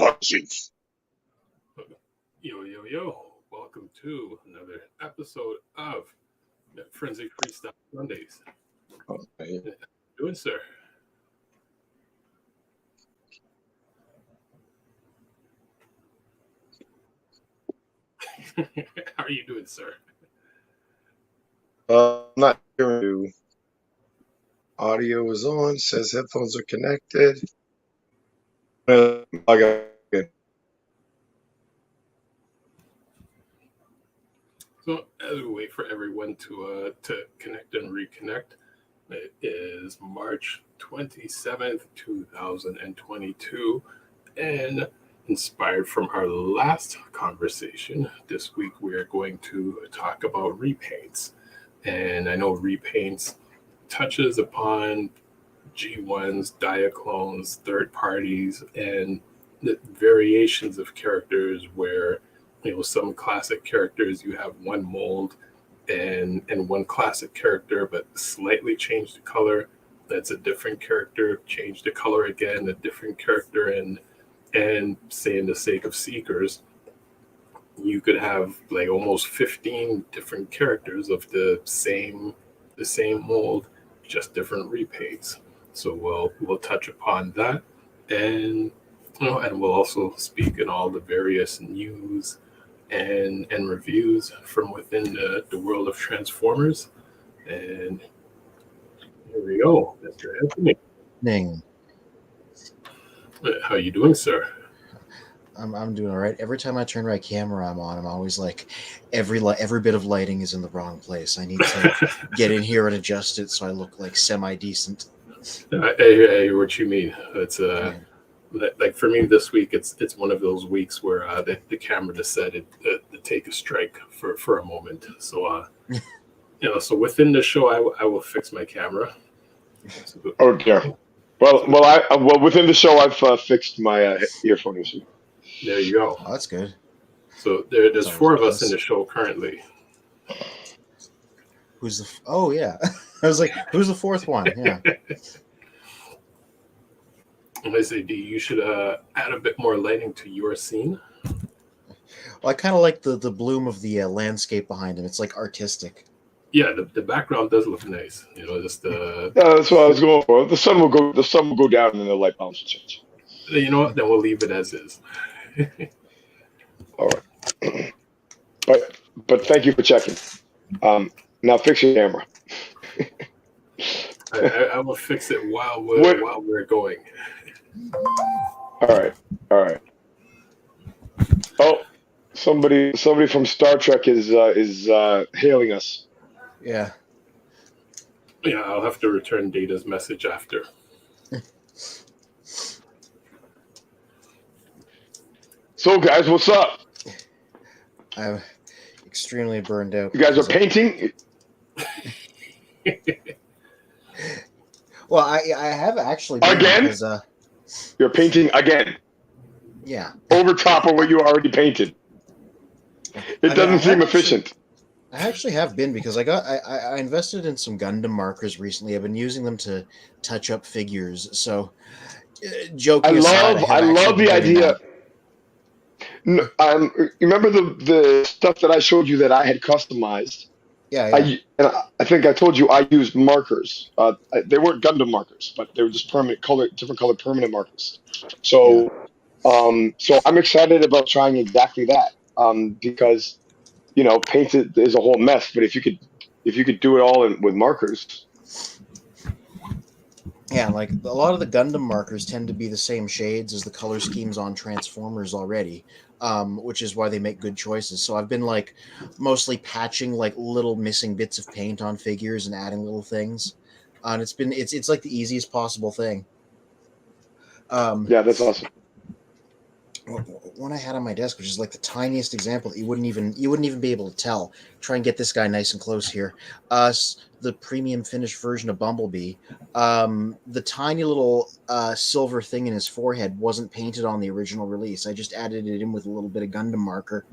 punches. Yo, yo, yo. Welcome to another episode of Frenzy Freestyle Sundays. Okay. How you doing, sir? How are you doing, sir? I'm not hearing you. Audio is on. Says headphones are connected. I got it. So as we wait for everyone to connect and reconnect, it is March 27th, 2022, and inspired from our last conversation, this week we are going to talk about repaints. And I know repaints touches upon G1s, DIACLONES, third parties, and the variations of characters where, you know, some classic characters you have one mold and one classic character, but slightly change the color. That's a different character, change the color again, a different character, and say in the sake of Seekers, you could have like almost 15 different characters of the same mold, just different repaints. So we'll touch upon that, and and we'll also speak in all the various news and reviews from within the world of Transformers. And here we go, Mr. Anthony. How you doing, sir? I'm doing all right. Every time I turn my camera I'm always like, every bit of lighting is in the wrong place. I need to get in here and adjust it so I look like semi-decent. I hear what you mean. It's like for me this week, it's one of those weeks where the camera decided to take a strike for a moment. So so within the show, I will fix my camera. Oh dear. Well, within the show, I've fixed my earphone issue. There you go. Oh, that's good. So there's four of us in the show currently. Who's the? Oh yeah, I was like, who's the fourth one? Yeah. And I say, D, you should add a bit more lighting to your scene. Well, I kind of like the bloom of the landscape behind him. It's like artistic. Yeah, the background does look nice. You know, just Yeah, that's what I was going for. The sun will go down and the light balance will change. You know what? Then we'll leave it as is. All right. But thank you for checking. Now fix your camera. I will fix it while we're going. All right. Oh, somebody from Star Trek is hailing us. Yeah. Yeah, I'll have to return Data's message after. So, guys, what's up? I'm extremely burned out. You guys are painting? Well, I have actually been again. Because, You're painting again. Yeah. Over top of what you already painted. It doesn't seem efficient. I actually have been, because I invested in some Gundam markers recently. I've been using them to touch up figures. So, joking aside, I love the idea. You remember the stuff that I showed you that I had customized? Yeah. I think I told you I used markers. They weren't Gundam markers, but they were just different color permanent markers. So, so I'm excited about trying exactly that. Because, paint is a whole mess. But if you could do it all with markers. Yeah, like a lot of the Gundam markers tend to be the same shades as the color schemes on Transformers already, which is why they make good choices. So I've been like mostly patching like little missing bits of paint on figures and adding little things, and it's like the easiest possible thing. Yeah, that's awesome. One I had on my desk, which is like the tiniest example that you wouldn't even be able to tell. Try and get this guy nice and close here. The premium finished version of Bumblebee. The tiny little silver thing in his forehead wasn't painted on the original release. I just added it in with a little bit of Gundam marker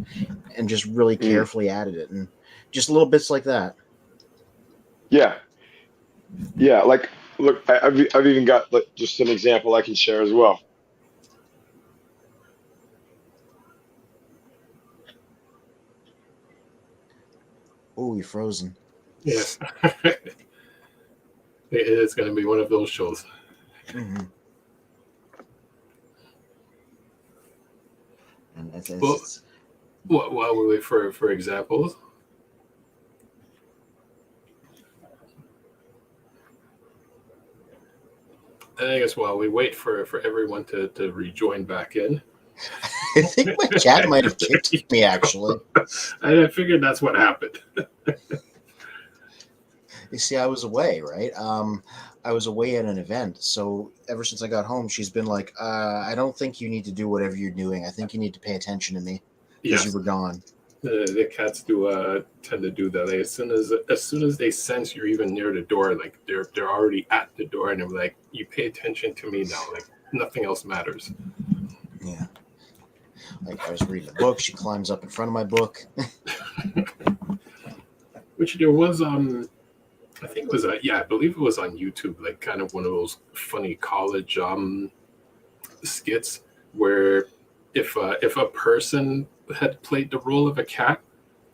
and just really carefully added it, and just little bits like that. Yeah. Like, look, I've even got just an example I can share as well. Oh, you're frozen. Yes. It's going to be one of those shows. Mm-hmm. And While we wait for examples, I guess while we wait for everyone to rejoin back in. I think my cat might have kicked me, actually. I figured that's what happened. You see, I was away, right? I was away at an event. So ever since I got home, she's been like, I don't think you need to do whatever you're doing. I think you need to pay attention to me because you were gone. The cats do tend to do that. Like, as soon as they sense you're even near the door, like they're already at the door, and they're like, "You pay attention to me now. Like nothing else matters." Yeah. Like I was reading a book, she climbs up in front of my book. Which there was I think it was I believe it was on YouTube, like kind of one of those funny college skits where if a person had played the role of a cat,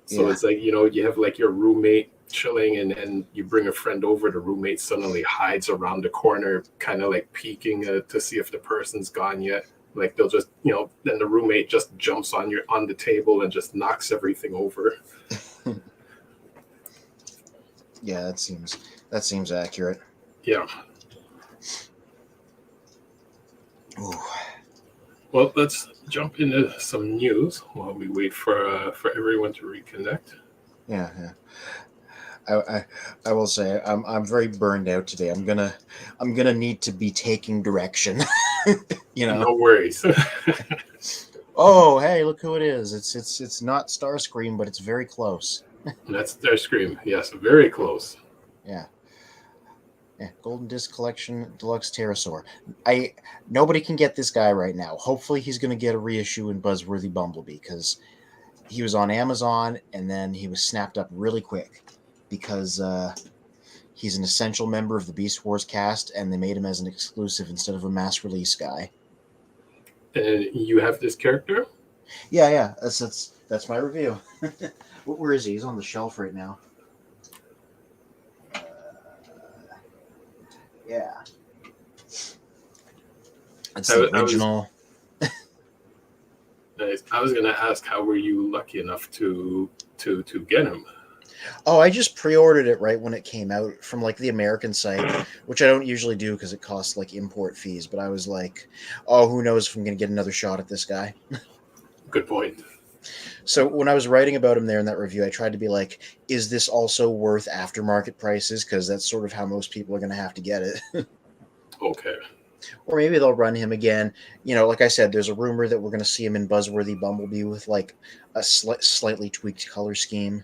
so it's like, you have like your roommate chilling and you bring a friend over, the roommate suddenly hides around the corner, kind of like peeking to see if the person's gone yet. Like they'll just, then the roommate just jumps on the table and just knocks everything over. Yeah, that seems accurate. Yeah. Ooh. Well, let's jump into some news while we wait for everyone to reconnect. Yeah. I will say I'm very burned out today. I'm gonna need to be taking direction. No worries. Oh, hey, look who it is. It's not Starscream, but it's very close. That's Starscream. Yes, very close. Yeah. Golden Disc Collection Deluxe Pterosaur. Nobody can get this guy right now. Hopefully he's gonna get a reissue in Buzzworthy Bumblebee, because he was on Amazon and then he was snapped up really quick because he's an essential member of the Beast Wars cast, and they made him as an exclusive instead of a mass release guy. And you have this character? Yeah. That's my review. Where is he? He's on the shelf right now. Yeah. It's the original. Nice. I was gonna ask, how were you lucky enough to get him? Oh, I just pre-ordered it right when it came out from like the American site, which I don't usually do because it costs like import fees. But I was like, oh, who knows if I'm going to get another shot at this guy. Good point. So when I was writing about him there in that review, I tried to be like, is this also worth aftermarket prices? Because that's sort of how most people are going to have to get it. Okay. Or maybe they'll run him again. Like I said, there's a rumor that we're going to see him in Buzzworthy Bumblebee with like a slightly tweaked color scheme.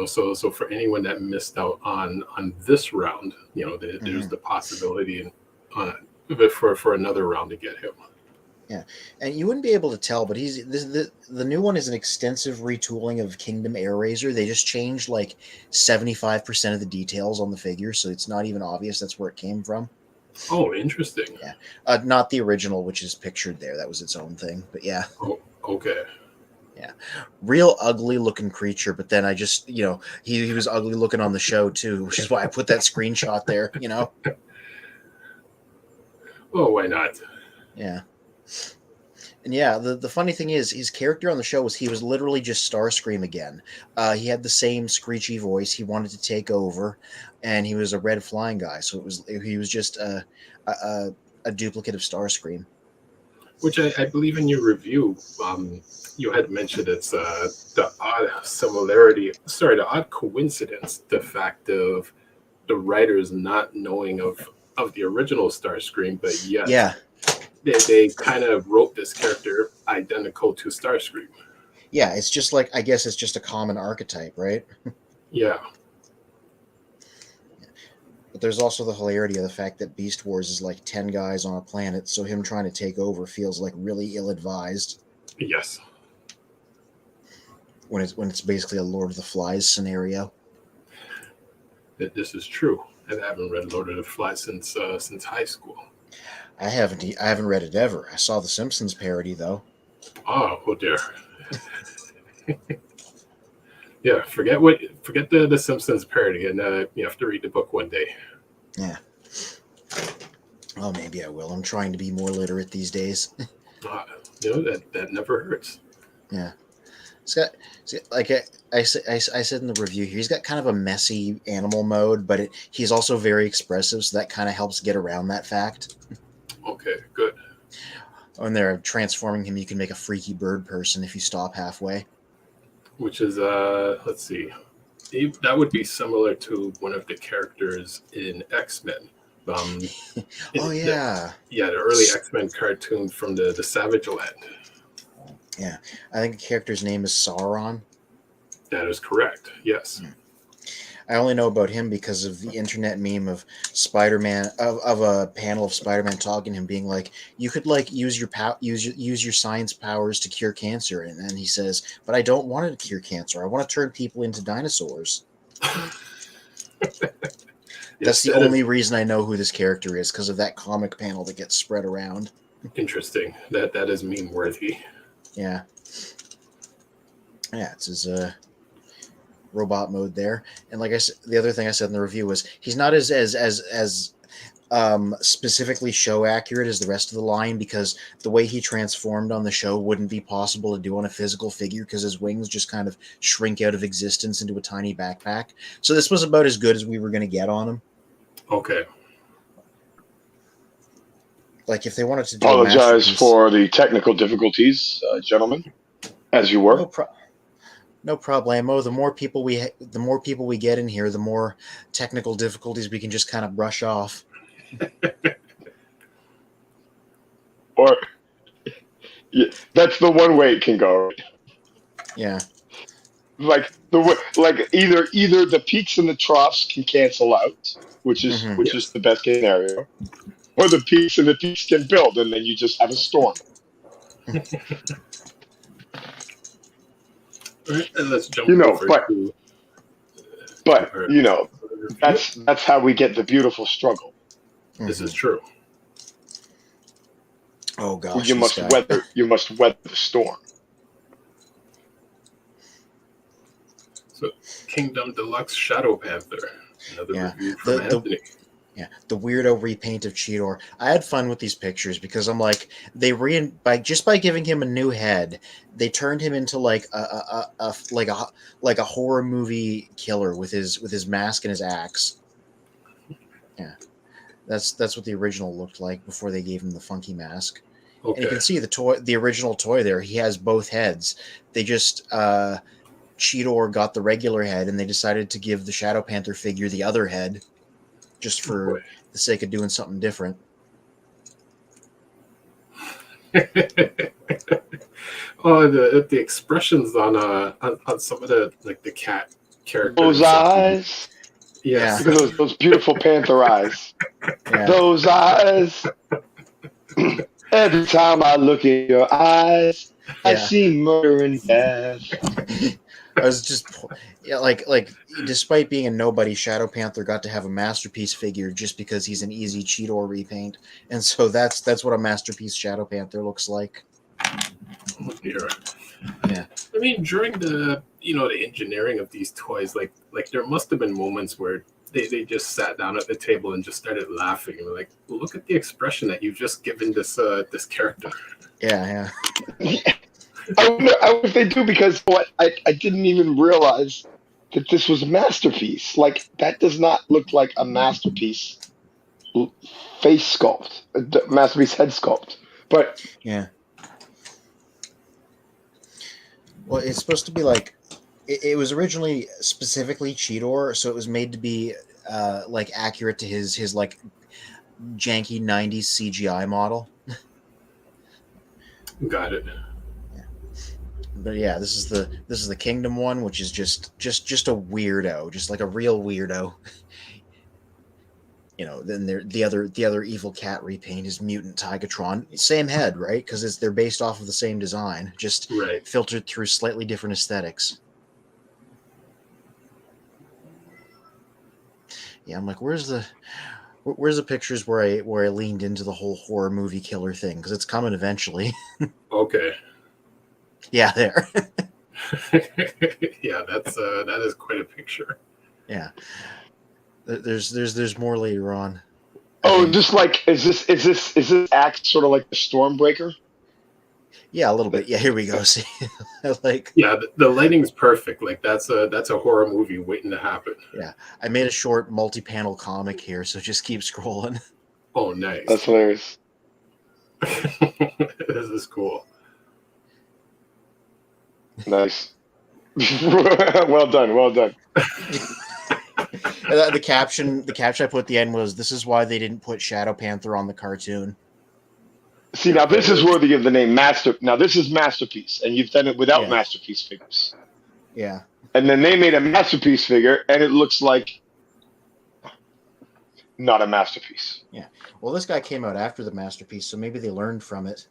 So for anyone that missed out on this round, there's the possibility for another round to get him. Yeah, and you wouldn't be able to tell, but the new one is an extensive retooling of Kingdom Air Razor. They just changed like 75% of the details on the figure, so it's not even obvious that's where it came from. Oh, interesting. Yeah, not the original, which is pictured there. That was its own thing, but yeah. Oh, okay. Yeah, real ugly looking creature, but then I just, he was ugly looking on the show too, which is why I put that screenshot there, Oh, why not? Yeah. And yeah, the funny thing is, his character on the show he was literally just Starscream again. He had the same screechy voice. He wanted to take over, and he was a red flying guy, so he was just a duplicate of Starscream. Which I believe in your review, you had mentioned it's the odd coincidence, the fact of the writers not knowing of the original Starscream, but yet they kind of wrote this character identical to Starscream. Yeah, it's just like, I guess it's just a common archetype, right? Yeah. But there's also the hilarity of the fact that Beast Wars is like 10 guys on a planet, so him trying to take over feels like really ill-advised. Yes. When it's basically a Lord of the Flies scenario. This is true. I haven't read Lord of the Flies since high school. I haven't read it ever. I saw the Simpsons parody though. Oh dear. Yeah, forget the Simpsons parody, and you have to read the book one day. Yeah. Well, maybe I will. I'm trying to be more literate these days. That never hurts. Yeah. Like I said in the review here, he's got kind of a messy animal mode, but he's also very expressive, so that kind of helps get around that fact. Okay, good. When they're transforming him, you can make a freaky bird person if you stop halfway. Which is, let's see, that would be similar to one of the characters in X-Men. Oh yeah, the early X-Men cartoon from the Savage Land. Yeah, I think the character's name is Sauron. That is correct. Yes. I only know about him because of the internet meme of Spider-Man of a panel of Spider-Man talking to him, being like, "You could like use your science powers to cure cancer," and then he says, "But I don't want to cure cancer. I want to turn people into dinosaurs." That's the only reason I know who this character is, because of that comic panel that gets spread around. Interesting. That is meme worthy. Yeah. Yeah, it's his robot mode there. And like I said, the other thing I said in the review was he's not as specifically show accurate as the rest of the line, because the way he transformed on the show wouldn't be possible to do on a physical figure, because his wings just kind of shrink out of existence into a tiny backpack. So this was about as good as we were going to get on him. Okay. Like if they wanted to do apologize for the technical difficulties, gentlemen, as you were. No problemo. The more people we get in here, the more technical difficulties we can just kind of brush off. Or that's the one way it can go. Yeah. Like either the peaks and the troughs can cancel out, which is the best case scenario, or the peaks and the peaks can build, and then you just have a storm. Right, and let's jump but that's how we get the beautiful struggle. This is true. Oh gosh, you must weather the storm. So, Kingdom Deluxe Shadow Panther. Another review from Anthony. The weirdo repaint of Cheator. I had fun with these pictures because I'm like, by giving him a new head, they turned him into like a horror movie killer with his mask and his axe. Yeah, that's what the original looked like before they gave him the funky mask. Okay. And you can see the original toy there. He has both heads. They just Cheator got the regular head, and they decided to give the Shadow Panther figure the other head, just for the sake of doing something different. The expressions on some of the the cat characters. Those eyes. Yes. Yeah. Those beautiful panther eyes. Yeah. Those eyes. Every time I look in your eyes, I see murder and death. I was just like despite being a nobody, Shadow Panther got to have a masterpiece figure just because he's an easy Cheator repaint, and so that's what a masterpiece Shadow Panther looks like. Oh dear. Yeah. I mean, during the the engineering of these toys, like there must have been moments where they just sat down at the table and just started laughing and were like, look at the expression that you've just given this character. Yeah. I wonder if they do, because I didn't even realize that this was a masterpiece. Like, that does not look like a masterpiece face sculpt, a masterpiece head sculpt. But yeah. Well, it's supposed to be like it was originally specifically Cheator, so it was made to be like accurate to his like janky 90s CGI model. Got it. But yeah, this is the Kingdom one, which is just a weirdo, just like a real weirdo. Then the other evil cat repaint is Mutant Megatron. Same head, right? Because they're based off of the same design, just filtered through slightly different aesthetics. Yeah, I'm like, where's the pictures where I leaned into the whole horror movie killer thing? Because it's coming eventually. Okay. Yeah, there. Yeah, that is quite a picture. Yeah. There's more later on. I Oh, think. just like is this act sort of like the Stormbreaker? Yeah, a little bit. Yeah, here we go. See, like, Yeah, the lighting's perfect. Like that's a horror movie waiting to happen. yeah, I made a short multi-panel comic here, so just keep scrolling. Oh, nice. That's hilarious. This is cool. Nice. Well done. Well done. The caption I put at the end was, "This is why they didn't put Shadow Panther on the cartoon." See, now this is worthy of the name Master. Now this is Masterpiece, and you've done it without Yeah. Masterpiece figures. Yeah. And then they made a Masterpiece figure, and it looks like not a masterpiece. Well, this guy came out after the Masterpiece, so maybe they learned from it.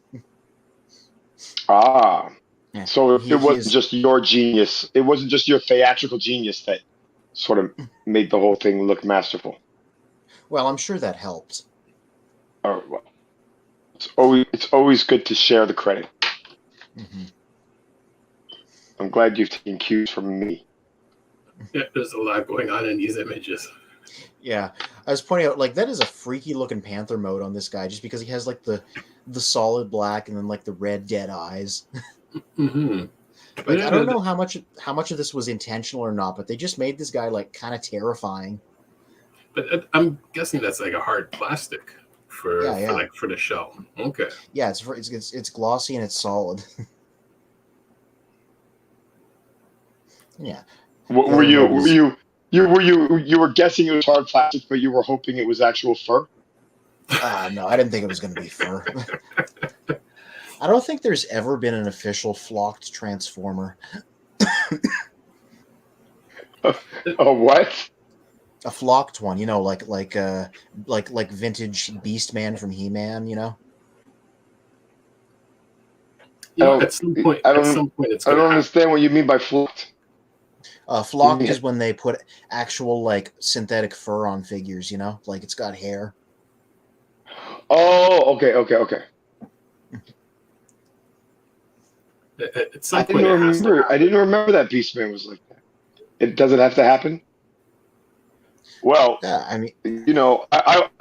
Ah. Yeah. So He it wasn't is- just your genius. It wasn't just your theatrical genius that sort of made the whole thing look masterful. Well, I'm sure that helped. Oh, well, it's always good to share the credit. Mm-hmm. I'm glad you've taken cues from me. Yeah, there's a lot going on in these images. Yeah, I was pointing out, like, that is a freaky looking Panther mode on this guy, just because he has like the solid black and then like the red dead eyes. Mm-hmm. Like, I don't know how much of this was intentional or not, but they just made this guy like kind of terrifying. But I'm guessing that's like a hard plastic for the shell. Okay. Yeah, it's glossy and it's solid. Yeah. What were you? You were guessing it was hard plastic, but you were hoping it was actual fur? No, I didn't think it was going to be fur. I don't think there's ever been an official flocked Transformer. Oh, what? A flocked one, like vintage Beastman from He-Man, At some point, it's I gonna don't understand what you mean by flocked. Flocked Yeah. is when they put actual like synthetic fur on figures, like it's got hair. Oh, okay. At some I point, it has to I happen. didn't remember that Beastman was like that. It does it have to happen? Well, Yeah, I mean,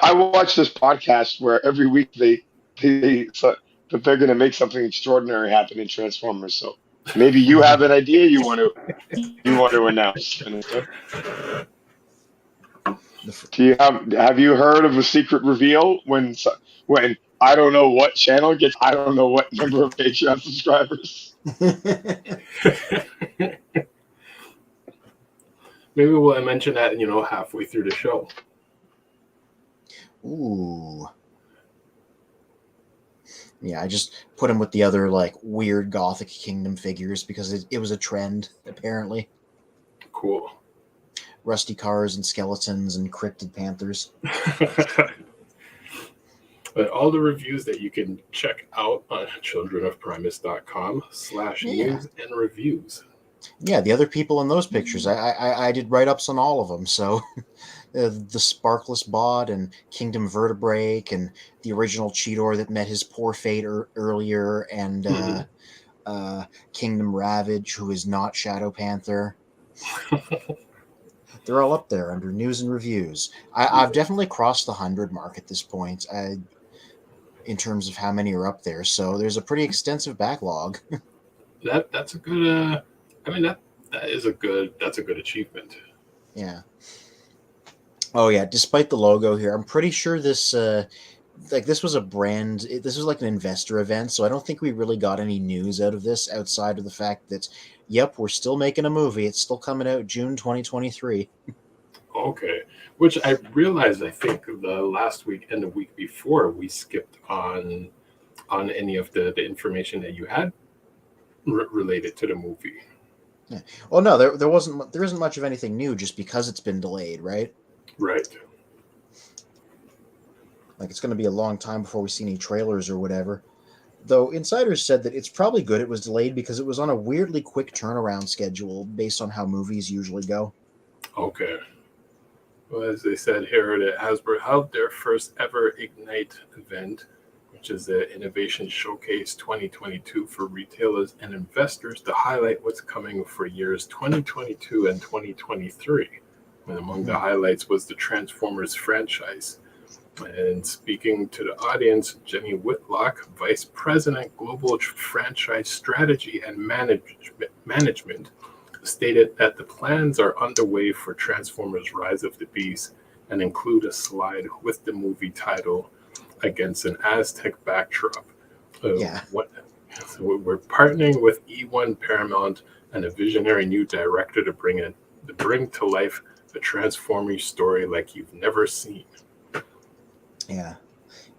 I watch this podcast where every week they so that they're going to make something extraordinary happen in Transformers. So maybe you have an idea you want to announce. Have you heard of a secret reveal when I don't know what channel gets I don't know what number of Patreon subscribers? Maybe we'll mention that, halfway through the show. Ooh. Yeah, I just put him with the other like weird Gothic Kingdom figures because it was a trend, apparently. Cool. Rusty cars and skeletons and cryptid panthers. But all the reviews that you can check out on childrenofprimus.com/news and reviews. Yeah, the other people in those pictures, I did write-ups on all of them. So the Sparkless Bot and Kingdom Vertebrake and the original Cheator that met his poor fate earlier, and Kingdom Ravage, who is not Shadow Panther. They're all up there under news and reviews. I've definitely crossed the 100 mark at this point in terms of how many are up there. So there's a pretty extensive backlog. That's a good... that's a good achievement. Yeah. Oh yeah. Despite the logo here, I'm pretty sure this this was a brand. This was like an investor event, so I don't think we really got any news out of this outside of the fact that, yep, we're still making a movie. It's still coming out June 2023. Okay. Which I realized, I think the last week and the week before we skipped on any of the information that you had related to the movie. Yeah. Well, no, there isn't much of anything new just because it's been delayed, right? Right. Like, it's going to be a long time before we see any trailers or whatever. Though insiders said that it's probably good it was delayed because it was on a weirdly quick turnaround schedule based on how movies usually go. Okay. Well, as they said here, that Hasbro held their first ever Ignite event which is the Innovation Showcase 2022 for retailers and investors to highlight what's coming for years 2022 and 2023. And among the highlights was the Transformers franchise. And speaking to the audience, Jenny Whitlock, Vice President, Global Franchise Strategy and Management, stated that the plans are underway for Transformers Rise of the Beast and include a slide with the movie title against an Aztec backdrop. So we're partnering with E1 Paramount and a visionary new director to bring to life a Transformers story like you've never seen. Yeah,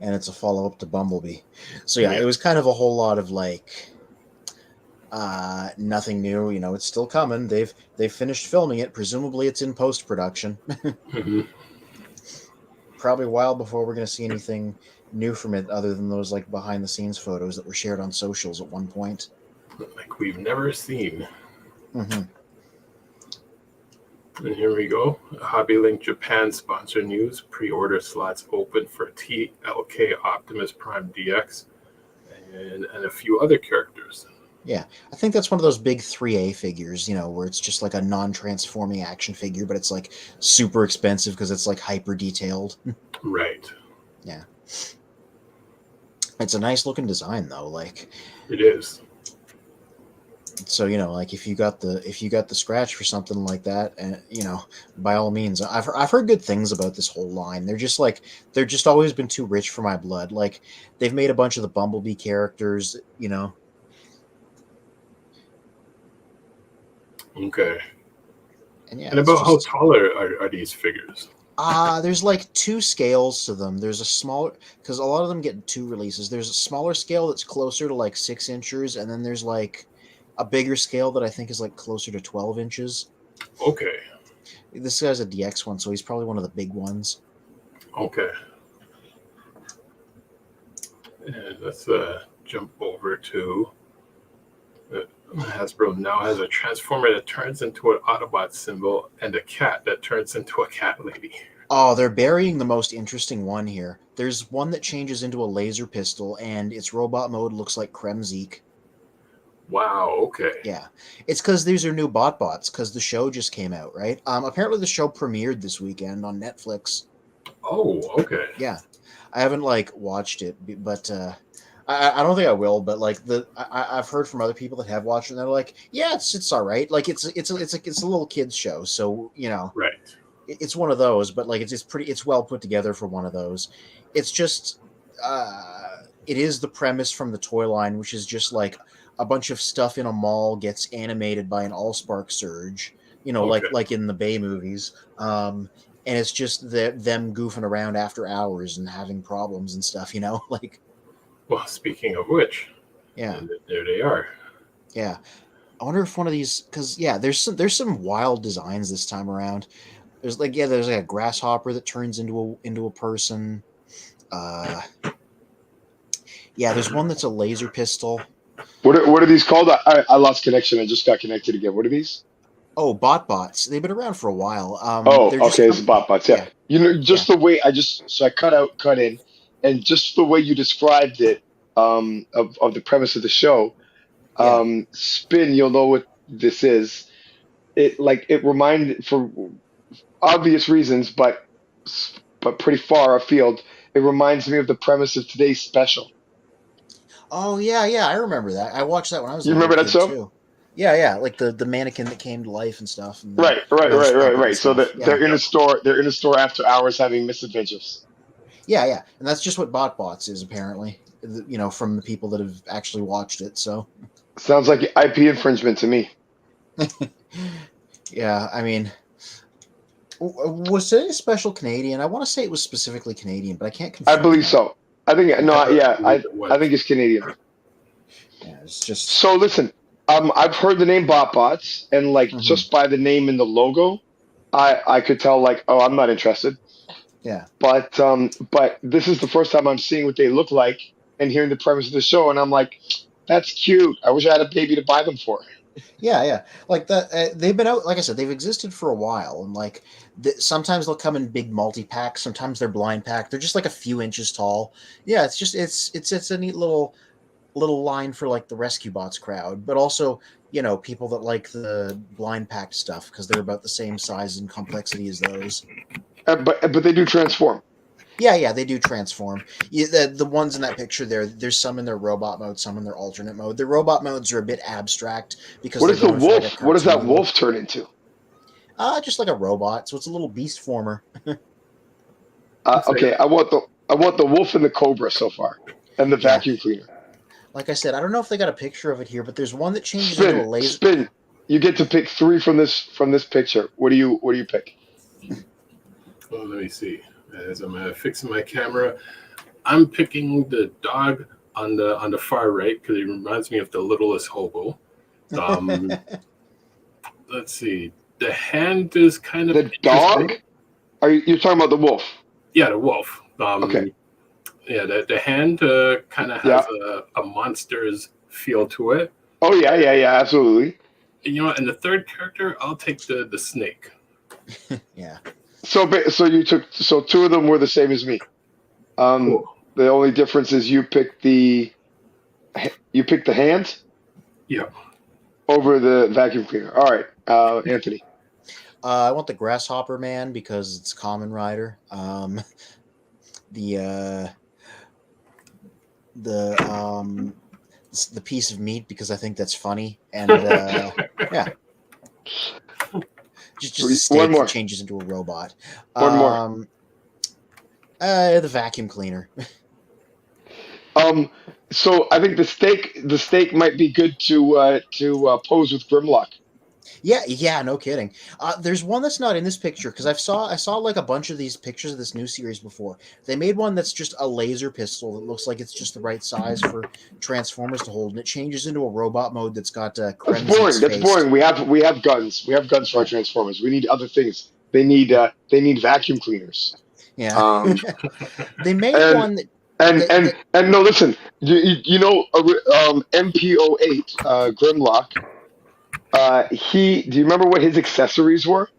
and it's a follow-up to Bumblebee. So it was kind of a whole lot of like nothing new. You know, it's still coming. They've finished filming it. Presumably, it's in post-production. Probably a while before we're going to see anything new from it, other than those like behind-the-scenes photos that were shared on socials at one point. Like we've never seen. Mm-hmm. And here we go. HobbyLink Japan sponsor news. Pre-order slots open for TLK Optimus Prime DX and a few other characters. Yeah, I think that's one of those big 3A figures, you know, where it's just like a non-transforming action figure, but it's like super expensive because it's like hyper detailed. Right. Yeah. It's a nice looking design though, like it is. So, you know, like if you got the scratch for something like that, and you know, by all means, I've heard good things about this whole line. They're just always been too rich for my blood. Like they've made a bunch of the Bumblebee characters, you know. Okay. And about how tall are these figures? There's like two scales to them. There's a smaller, because a lot of them get two releases. There's a smaller scale that's closer to like 6 inches, and then there's like a bigger scale that I think is like closer to 12 inches. Okay. This guy's a DX one, so he's probably one of the big ones. Okay. And let's jump over to Hasbro now has a Transformer that turns into an Autobot symbol and a cat that turns into a cat lady. Oh, they're burying the most interesting one here. There's one that changes into a laser pistol, and its robot mode looks like Kremzeek. Wow, okay. Yeah. It's because these are new BotBots, because the show just came out, right? Apparently the show premiered this weekend on Netflix. Oh, okay. Yeah. I haven't, like, watched it, but I don't think I will, but, like, I've heard from other people that have watched it, and they're like, yeah, it's all right. Like, it's a little kid's show, so, you know. Right. It's one of those, but, like, it's well put together for one of those. It's just, it is the premise from the toy line, which is just, like, a bunch of stuff in a mall gets animated by an Allspark surge, you know, okay. like in the Bay movies. And it's just them goofing around after hours and having problems and stuff, you know, like. Well, speaking of which, yeah, there they are. Yeah, I wonder if one of these, because there's some wild designs this time around. There's like a grasshopper that turns into a person. There's one that's a laser pistol. What are these called? I lost connection. I just got connected again. What are these? Oh, BotBots. They've been around for a while. Okay, it's BotBots. Yeah. You know, just the way I cut in, and just the way you described it, of the premise of the show, Spin, you'll know what this is. It reminded, for obvious reasons, but pretty far afield. It reminds me of the premise of today's special. Oh yeah, I remember that. I watched that when I was. You remember that show? Too. Yeah, like the mannequin that came to life and stuff. And right. So they're in a store. They're in a store after hours having misadventures. Yeah, and that's just what BotBots is apparently. You know, from the people that have actually watched it. So sounds like IP infringement to me. Yeah, I mean, was it a special Canadian? I want to say it was specifically Canadian, but I can't confirm. I believe so. I think I think it's Canadian. Yeah, it's just so. Listen, I've heard the name BotBots, and like just by the name and the logo, I could tell like, oh, I'm not interested. Yeah. But this is the first time I'm seeing what they look like and hearing the premise of the show, and I'm like, that's cute. I wish I had a baby to buy them for. Yeah. Like that, they've been out. Like I said, they've existed for a while, and like sometimes they'll come in big multi packs. Sometimes they're blind pack. They're just like a few inches tall. Yeah, it's just it's a neat little line for like the Rescue Bots crowd, but also people that like the blind packed stuff because they're about the same size and complexity as those. But they do transform. Yeah, they do transform. The ones in that picture there's some in their robot mode, some in their alternate mode. The robot modes are a bit abstract because What they're is the going for like a wolf? What does that cartoony look. wolf turn into? Just like a robot, so it's a little beast former. Okay, I want the wolf and the cobra so far, and the Yeah. vacuum cleaner. Like I said, I don't know if they got a picture of it here, but there's one that changes into a laser. Spin. You get to pick 3 from this picture. What do you pick? Well, let me see. As I'm fixing my camera, I'm picking the dog on the far right because it reminds me of the littlest hobo. Let's see. The hand is kind of The dog? interesting. You're talking about the wolf? Yeah, the wolf. Okay. Yeah, the hand kind of has a monster's feel to it. Oh yeah, absolutely. And the third character, I'll take the snake. Yeah. So 2 of them were the same as me. Cool. The only difference is you picked the hand Yeah. over the vacuum cleaner. All right, Anthony. I want the Grasshopper Man because it's Common Rider. The piece of meat because I think that's funny, and yeah, just a steak One more. that changes into a robot. One more. The vacuum cleaner. So I think the steak might be good to pose with Grimlock. Yeah, no kidding. There's one that's not in this picture because I saw like a bunch of these pictures of this new series before. They made one that's just a laser pistol that looks like it's just the right size for Transformers to hold, and it changes into a robot mode that's got That's boring. That's boring. We have guns. We have guns for our Transformers. We need other things. They need vacuum cleaners. Yeah, they made one that. And no, listen. You know, MPO8 Grimlock. Do you remember what his accessories were?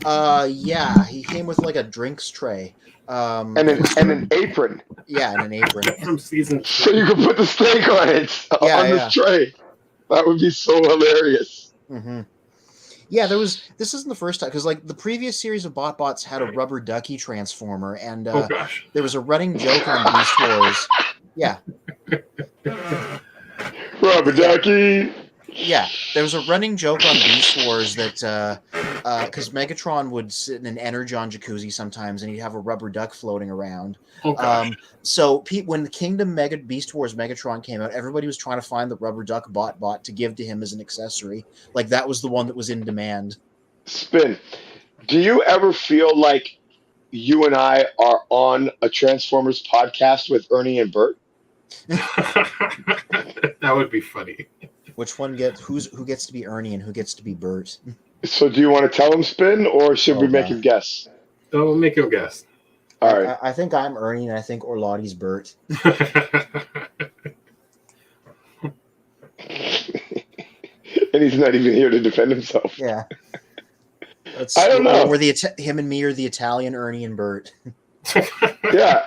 Yeah, he came with like a drinks tray. And an apron. Yeah, and an apron. From season 2. So you can put the steak on it on this tray. That would be so hilarious. Mm-hmm. Yeah, this isn't the first time because like the previous series of BotBots had a rubber ducky transformer, and Oh gosh. there was a running joke on Beast Wars. Yeah. Rubber ducky. Yeah, there was a running joke on Beast Wars that because Megatron would sit in an Energon jacuzzi sometimes, and he'd have a rubber duck floating around. Oh gosh. So when the Kingdom Beast Wars Megatron came out, everybody was trying to find the rubber duck bot to give to him as an accessory. Like that was the one that was in demand. Spin. Do you ever feel like you and I are on a Transformers podcast with Ernie and Bert? That would be funny. Which one who gets to be Ernie and who gets to be Bert? So do you want to tell him, Spin, or should we make God. him guess? We'll make him guess. All right. I think I'm Ernie and I think Orlotti's Bert. And he's not even here to defend himself. Yeah. I don't know. Him and me are the Italian Ernie and Bert. Yeah.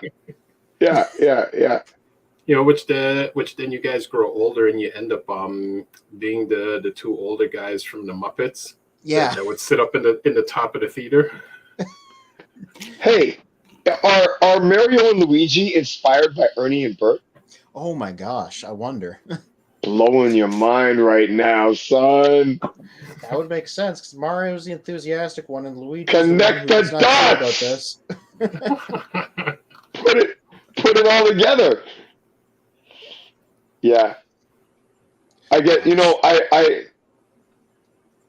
Which then you guys grow older and you end up being the 2 older guys from the Muppets. Yeah. That would sit up in the top of the theater. Hey, are Mario and Luigi inspired by Ernie and Bert? Oh my gosh, I wonder. Blowing your mind right now, son. That would make sense because Mario's the enthusiastic one and Luigi. Connect the dots. About this. Put it all together. Yeah. I get. I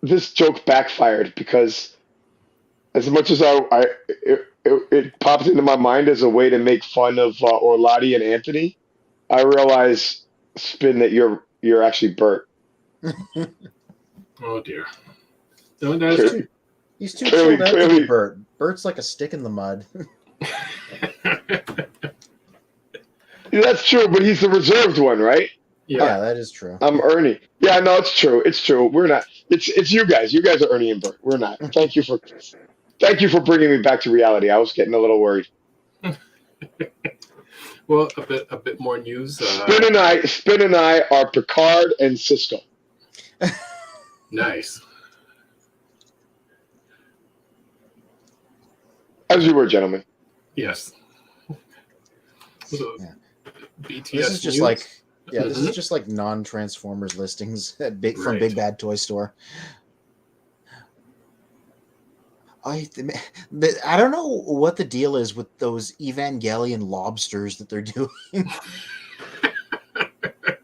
this joke backfired because as much as it popped into my mind as a way to make fun of Orlotti and Anthony, I realize, Spin, that you're actually Bert. Oh dear. No, that's He's too chilled out to be Bert. Bert's like a stick in the mud. That's true, but he's the reserved one, right? Yeah, that is true. I'm Ernie. Yeah, no, it's true. It's true. We're not. It's you guys. You guys are Ernie and Bert. We're not. Thank you for bringing me back to reality. I was getting a little worried. Well, a bit more news. Spin and I are Picard and Cisco. Nice. As you were, gentlemen. Yes. So, Yeah. BTS This is just news? like this is just like non-Transformers listings from Right. Big Bad Toy Store. I don't know what the deal is with those Evangelion lobsters that they're doing.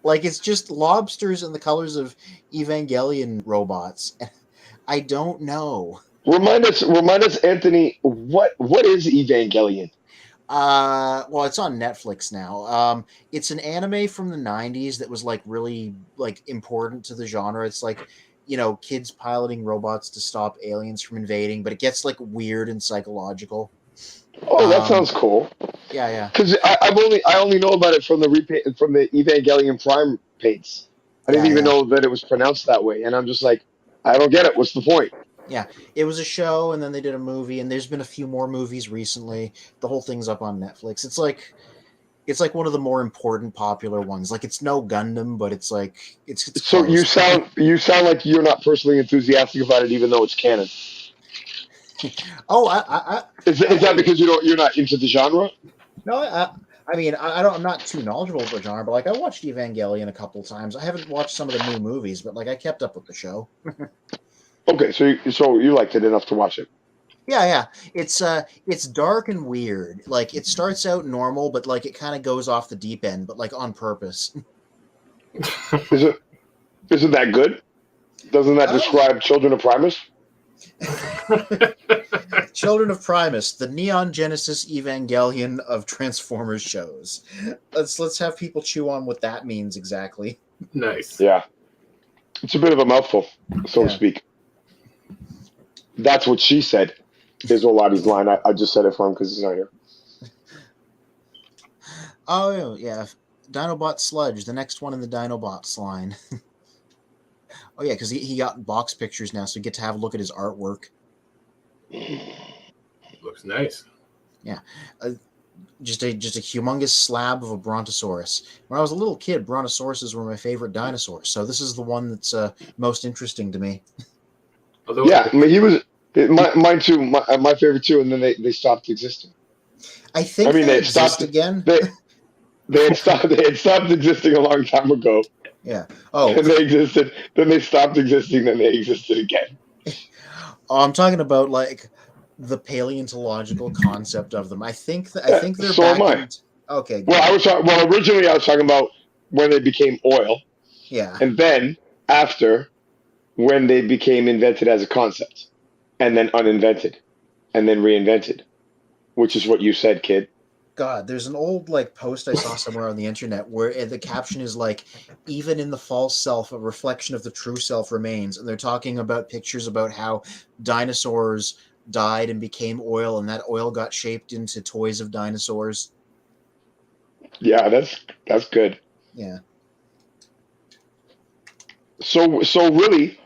Like, it's just lobsters in the colors of Evangelion robots. I don't know. Remind us, Anthony. What is Evangelion? Well, it's on Netflix now. It's an anime from the 90s that was like really like important to the genre. It's like, you know, kids piloting robots to stop aliens from invading, but it gets like weird and psychological. Oh, that sounds cool. Yeah. Because I only know about it from the Evangelion Prime paints. I didn't even know that it was pronounced that way, and I'm just like, I don't get it. What's the point? Yeah, it was a show, and then they did a movie, and there's been a few more movies recently. The whole thing's up on Netflix. It's like one of the more important, popular ones. Like, it's no Gundam, but it's like it's So close. you sound like you're not personally enthusiastic about it, even though it's canon. Oh, Is that because you're not into the genre? no, I mean, I'm not too knowledgeable about the genre, but like I watched Evangelion a couple times. I haven't watched some of the new movies, but like I kept up with the show. Okay, so you liked it enough to watch it. Yeah. It's dark and weird. Like, it starts out normal, but like it kind of goes off the deep end, but like on purpose. Isn't that good? Doesn't that describe Children of Primus? Children of Primus, the Neon Genesis Evangelion of Transformers shows. Let's have people chew on what that means exactly. Nice. Yeah, it's a bit of a mouthful, so to speak. That's what she said. Is Oladi's line. I just said it for him because he's not here. Oh, yeah. Dinobot Sludge, the next one in the Dinobots line. Oh, yeah, because he got box pictures now, so you get to have a look at his artwork. Looks nice. Yeah. Just a humongous slab of a Brontosaurus. When I was a little kid, Brontosauruses were my favorite dinosaurs, so this is the one that's most interesting to me. Although Yeah, I mean, he was mine too. My favorite too, and then they stopped existing. I think they exist again. They had stopped existing a long time ago. Yeah. Oh. And they existed. Then they stopped existing. Then they existed again. Oh, I'm talking about like the paleontological concept of them. I think they're so back. Am I. Okay. Good. Well, originally I was talking about when they became oil. Yeah. And then after, when they became invented as a concept, and then uninvented, and then reinvented, which is what you said, kid. God, there's an old like post I saw somewhere on the internet where the caption is like, even in the false self, a reflection of the true self remains. And they're talking about pictures about how dinosaurs died and became oil, and that oil got shaped into toys of dinosaurs. Yeah, that's good. Yeah. So really,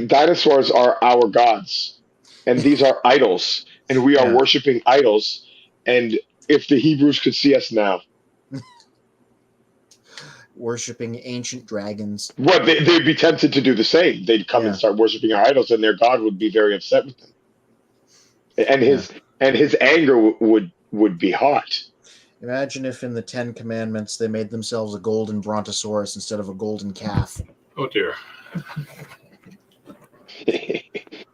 dinosaurs are our gods, and these are idols, and we are worshiping idols. And if the Hebrews could see us now, worshiping ancient dragons. What they'd be tempted to do the same. They'd come and start worshiping our idols, and their God would be very upset with them. And his anger would be hot. Imagine if in the 10 Commandments they made themselves a golden brontosaurus instead of a golden calf. Oh dear.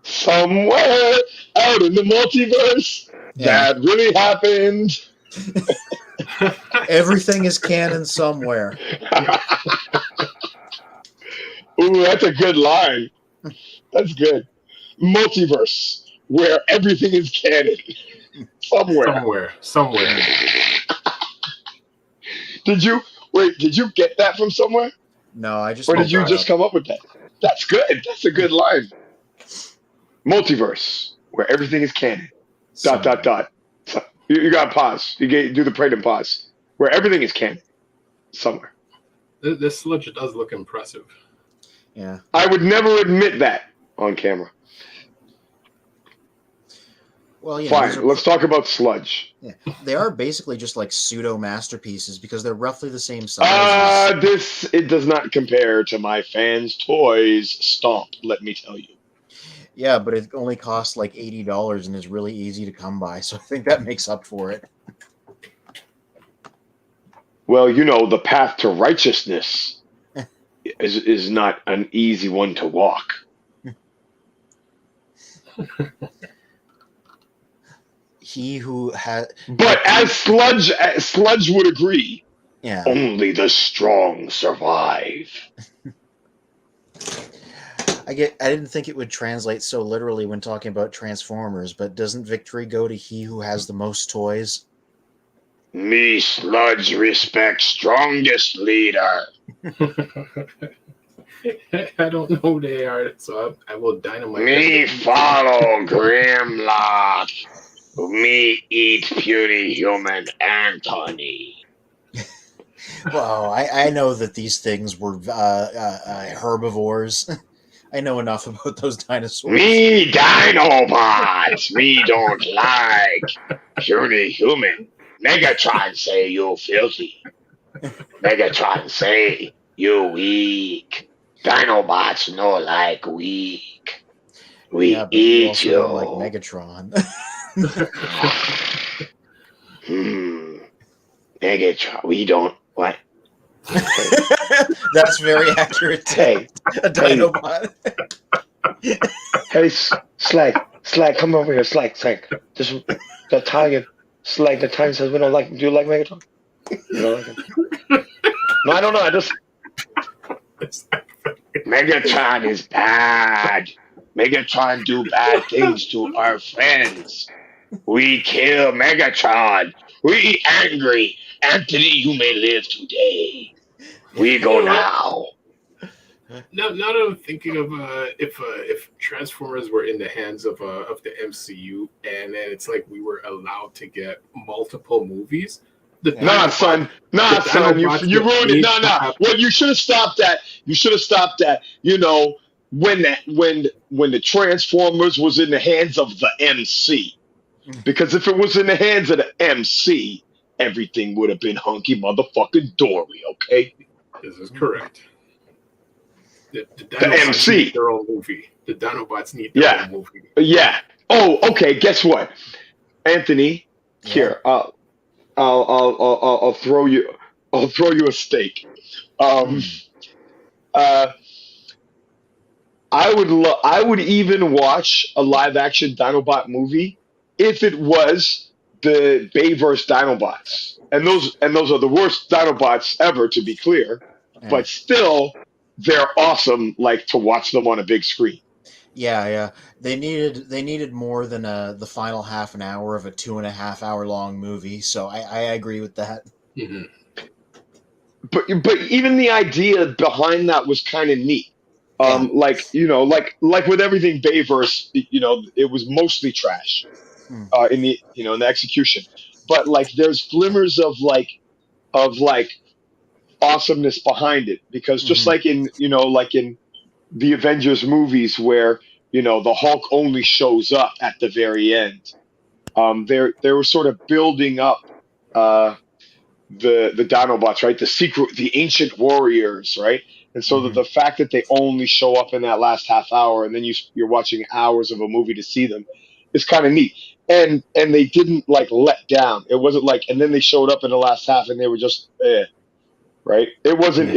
Somewhere out in the multiverse, that really happened. Everything is canon somewhere. Ooh, that's a good line. That's good. Multiverse, where everything is canon. Somewhere. Did you get that from somewhere? No, I just. Or did you just come up with that? That's good. That's a good line. Multiverse, where everything is canon. ... You got to pause. You do the pregnant pause. Where everything is canon. Somewhere. This sludge does look impressive. Yeah. I would never admit that on camera. Well, you know, Fine, let's talk about sludge. Yeah, they are basically just like pseudo masterpieces because they're roughly the same size. It does not compare to my fans' toys Stomp, let me tell you. Yeah, but it only costs like $80 and is really easy to come by, so I think that makes up for it. Well, you know, the path to righteousness is not an easy one to walk. He who has, but as Sludge would agree, yeah, only the strong survive. I didn't think it would translate so literally when talking about Transformers, but doesn't victory go to he who has the most toys? Me, Sludge, respect strongest leader. I don't know who they are, so I will dynamite. Me follow Grimlock. Me eat puny human Anthony. Well, I know that these things were herbivores. I know enough about those dinosaurs. Me Dinobots. Me don't like puny human. Megatron say you filthy. Megatron say you weak. Dinobots no like weak. We eat you. Don't like Megatron. Megatron. We don't. What? That's very accurate. Hey, a Dinobot. Hey, Slag, come over here, Slag. Just the Tiger, Slag. The Tiger says we don't like. Do you like Megatron? You don't like him? No, I don't know. I just. Megatron is bad. Megatron do bad things to our friends. We kill Megatron. We angry. Anthony, you may live today. We go now. Now that I'm thinking of if Transformers were in the hands of the MCU, and then it's like we were allowed to get multiple movies. Nah, son. You ruined it. Nah. Well, you should have stopped that. You know, when the Transformers was in the hands of the MC. Because if it was in the hands of the MC, everything would have been hunky motherfucking dory, okay? This is correct. The MC need their own movie. The Dinobots need their own movie. Yeah. Oh, okay. Guess what, Anthony? Here, I'll throw you a steak. I would even watch a live action Dinobot movie if it was the Bayverse Dinobots, and those are the worst Dinobots ever, to be clear. Yeah. But still, they're awesome. Like to watch them on a big screen. Yeah. They needed more than the final half an hour of a 2.5 hour long movie. So I agree with that. Mm-hmm. But even the idea behind that was kind of neat. Like with everything Bayverse, it was mostly trash. In the execution, but like there's glimmers of awesomeness behind it, because just like in the Avengers movies where the Hulk only shows up at the very end, they were sort of building up the Dinobots, right? The ancient warriors, right? And so that the fact that they only show up in that last half hour, and then you're watching hours of a movie to see them, is kind of neat. And they didn't like let down. It wasn't like, and then they showed up in the last half and they were just right. It wasn't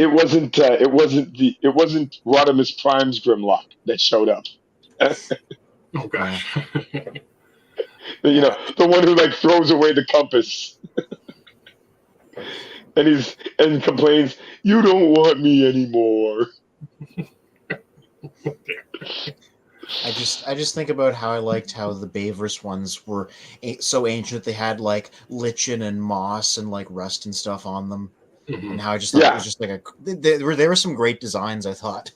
Rodimus Prime's Grimlock that showed up. Oh gosh. The one who like throws away the compass. and complains, "You don't want me anymore." I just think about how I liked how the Bayverse ones were so ancient. They had like lichen and moss and like rust and stuff on them, and how I just thought it was just like there were some great designs. I thought,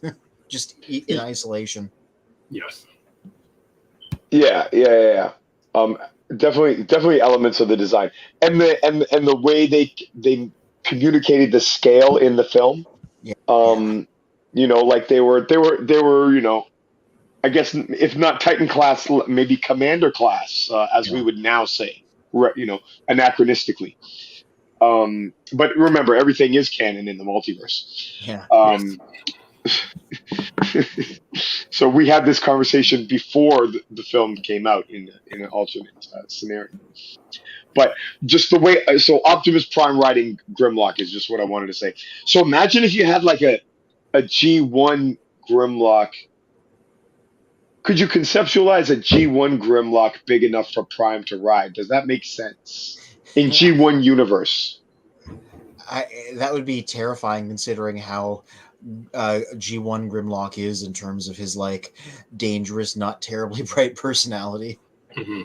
just in isolation. Yes. Yeah. Definitely elements of the design and the way they communicated the scale in the film Yeah. You know, like they were, you know, I guess if not Titan class, maybe Commander class, as we Yeah. would now say, you know, anachronistically. But remember, everything is canon in the multiverse. Yeah. Yes. So we had this conversation before the film came out in an alternate scenario. But just the way, so Optimus Prime riding Grimlock is just what I wanted to say. So imagine if you had like a G1 Grimlock. Could you conceptualize a G1 Grimlock big enough for Prime to ride? Does that make sense in G1 universe? That would be terrifying considering how G1 Grimlock is in terms of his like dangerous, not terribly bright personality. Mm-hmm.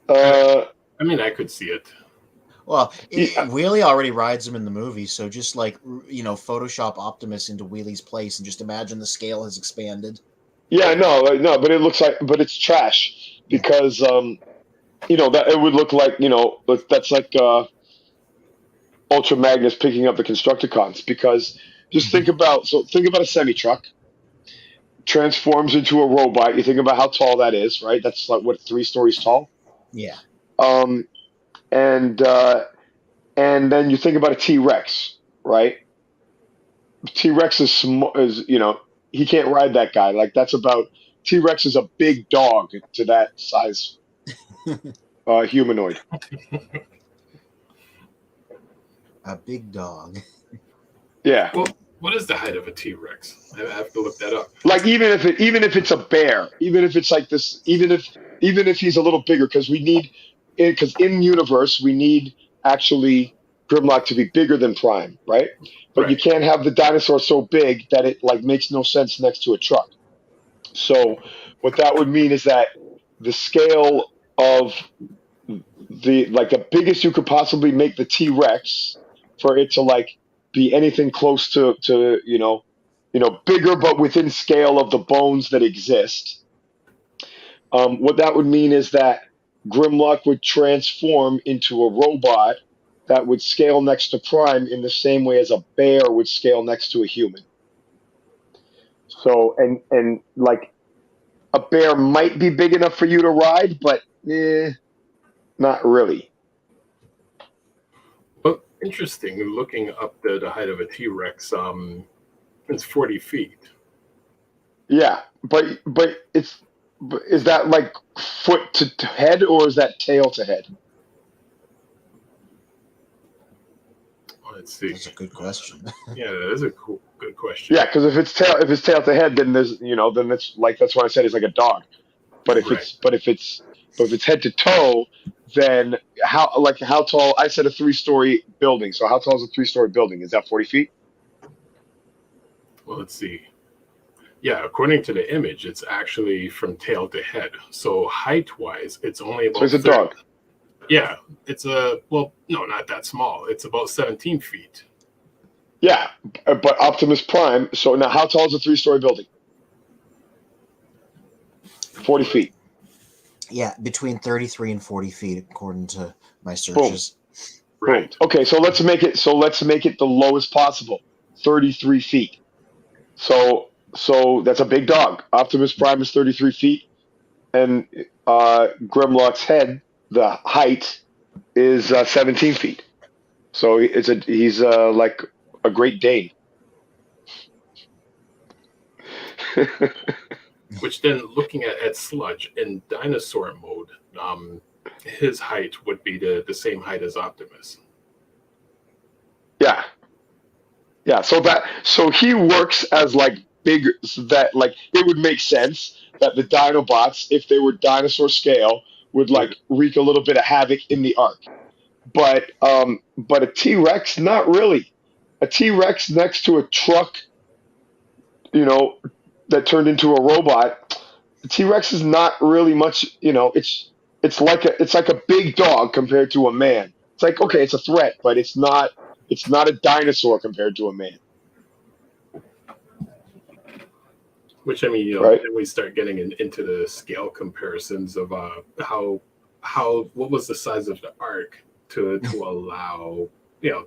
Uh, I mean, I could see it. Well, yeah, Wheelie already rides him in the movie, so just like, you know, Photoshop Optimus into Wheelie's place and just imagine the scale has expanded. no, but it looks like, but it's trash Yeah. because you know that it would look like, you know, that's like Ultra Magnus picking up the Constructicons because just think about a semi truck transforms into a robot. You think about how tall that is, right? That's like what, 3 stories tall. Yeah. Um, and then you think about a T Rex, right? T Rex is you know, he can't ride that guy. Like that's about T Rex is a big dog to that size humanoid. A big dog. Yeah, Well, what is the height of a T-Rex? I have to look that up. like even if it's a bear, even if it's like this, even if he's a little bigger, because we need, because in universe we need actually Grimlock to be bigger than Prime, right? But you Right. can't have the dinosaur so big that it like makes no sense next to a truck. So what that would mean is that the scale of the biggest you could possibly make the T Rex for it to like be anything close to bigger but within scale of the bones that exist. What that would mean is that Grimlock would transform into a robot that would scale next to Prime in the same way as a bear would scale next to a human. So and like a bear might be big enough for you to ride, but not really. Well, interesting. Looking up the height of a T-Rex, it's 40 feet. Yeah, but is that like foot to head or is that tail to head? Let's see. That's a good question. Yeah, that is a good question. Yeah, because if it's tail to head, then there's then it's like that's why I said it's like a dog. But if Right. it's head to toe, then how tall? I said a 3-story building. So how tall is a 3-story building? Is that 40 feet? Well, let's see. Yeah, according to the image, it's actually from tail to head. So height-wise, it's only about So it's a 30. dog. Yeah, it's not that small. It's about 17 feet. Yeah, but Optimus Prime. So now, how tall is a 3-story building? 40 feet. Yeah, between 33 and 40 feet, according to my Boom. searches. Right. Boom. Okay, so let's make it the lowest possible, 33 feet. So that's a big dog. Optimus Prime is 33 feet, and Grimlock's head, the height, is 17 feet. So he's like a Great Dane. Which then, looking at Sludge in dinosaur mode, his height would be the same height as Optimus. Yeah. Yeah, so he works as like bigger, so that like it would make sense that the Dinobots, if they were dinosaur scale, would like wreak a little bit of havoc in the arc. But a T Rex, not really. A T Rex next to a truck, that turned into a robot. The T Rex is not really much. It's like a big dog compared to a man. It's like, okay, it's a threat, but it's not. It's not a dinosaur compared to a man. Which, I mean, Right. then we start getting into the scale comparisons of how what was the size of the arc to allow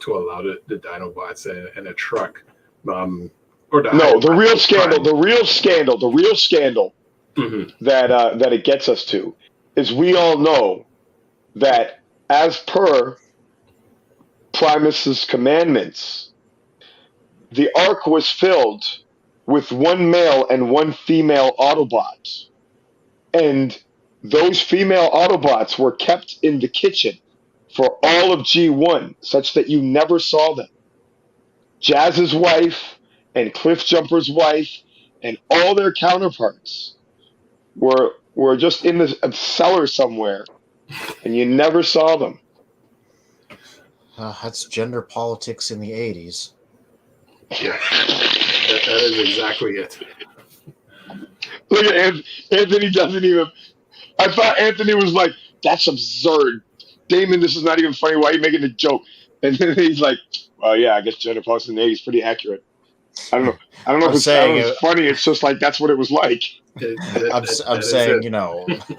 to allow the Dinobots and a truck, or the No, the real Prime. scandal, the real scandal Mhm. that it gets us to is we all know that as per Primus's commandments, the Ark was filled with one male and one female Autobot. And those female Autobots were kept in the kitchen for all of G1, such that you never saw them. Jazz's wife and Cliffjumper's wife and all their counterparts were just in the cellar somewhere, and you never saw them. That's gender politics in the 80s. Yeah, that is exactly it. Look at Anthony doesn't even. I thought Anthony was like, "That's absurd, Damon. This is not even funny. Why are you making a joke?" And then he's like, "Well, yeah, I guess gender politics in the '80s pretty accurate." I don't know if it sounds funny. It's just like that's what it was like. I'm saying,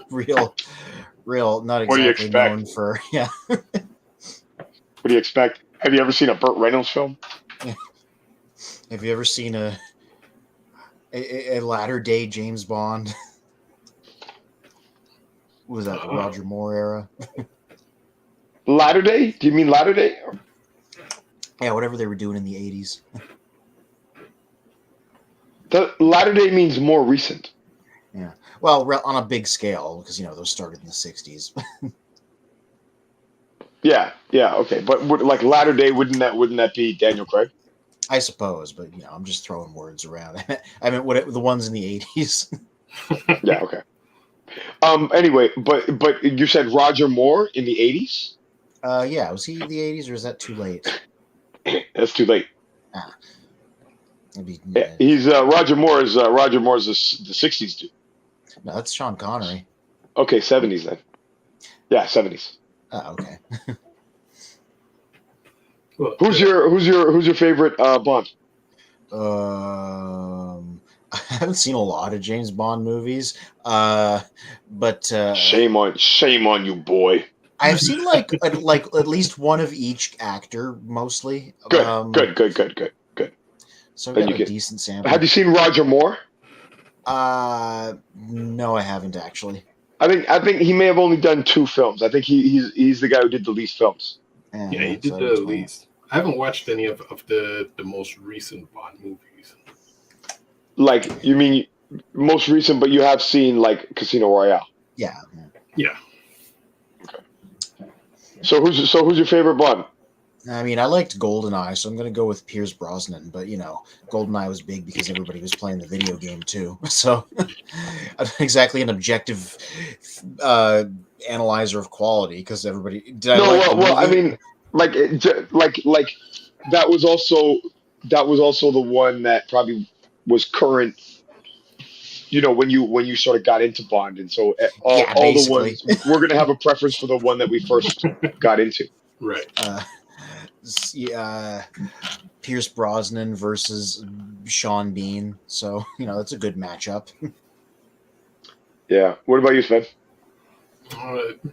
real, not What do you exactly expect? known for, yeah. What do you expect? Have you ever seen a Burt Reynolds film? Have you ever seen a latter day James Bond? Was that the Roger Moore era? Latter Day? Do you mean Latter Day? Yeah, whatever they were doing in the 80s. The Latter Day means more recent. Yeah. Well, on a big scale, because, those started in the 60s. Yeah, okay. But like Latter Day, wouldn't that be Daniel Craig? I suppose, but, I'm just throwing words around. I meant the ones in the 80s. Yeah, okay. Anyway, but you said Roger Moore in the 80s? Yeah, was he in the 80s, or is that too late? That's too late. Maybe, Yeah, he's Roger Moore's the 60s dude. No, that's Sean Connery. Okay, 70s then. Yeah, 70s. Oh, okay. Well, Who's your favorite Bond? I haven't seen a lot of James Bond movies, but Shame on you, boy. I've seen like at least one of each actor, mostly. Good. So Then we you got a get- decent sample. Have you seen Roger Moore? No, I haven't actually. I think he may have only done 2 films. I think he's the guy who did the least films. yeah, he did so the that's fine. least. I haven't watched any of the most recent Bond movies. Like, you mean most recent, but you have seen like Casino Royale. Yeah. Yeah. So who's your favorite Bond? I mean, I liked GoldenEye, so I'm going to go with Pierce Brosnan. But, GoldenEye was big because everybody was playing the video game, too. So, exactly an objective analyzer of quality because everybody... I mean, like that was also the one that probably was current, when you sort of got into Bond. And so all the ones, we're going to have a preference for the one that we first got into. Right. Pierce Brosnan versus Sean Bean. So, that's a good matchup. Yeah. What about you, Sven?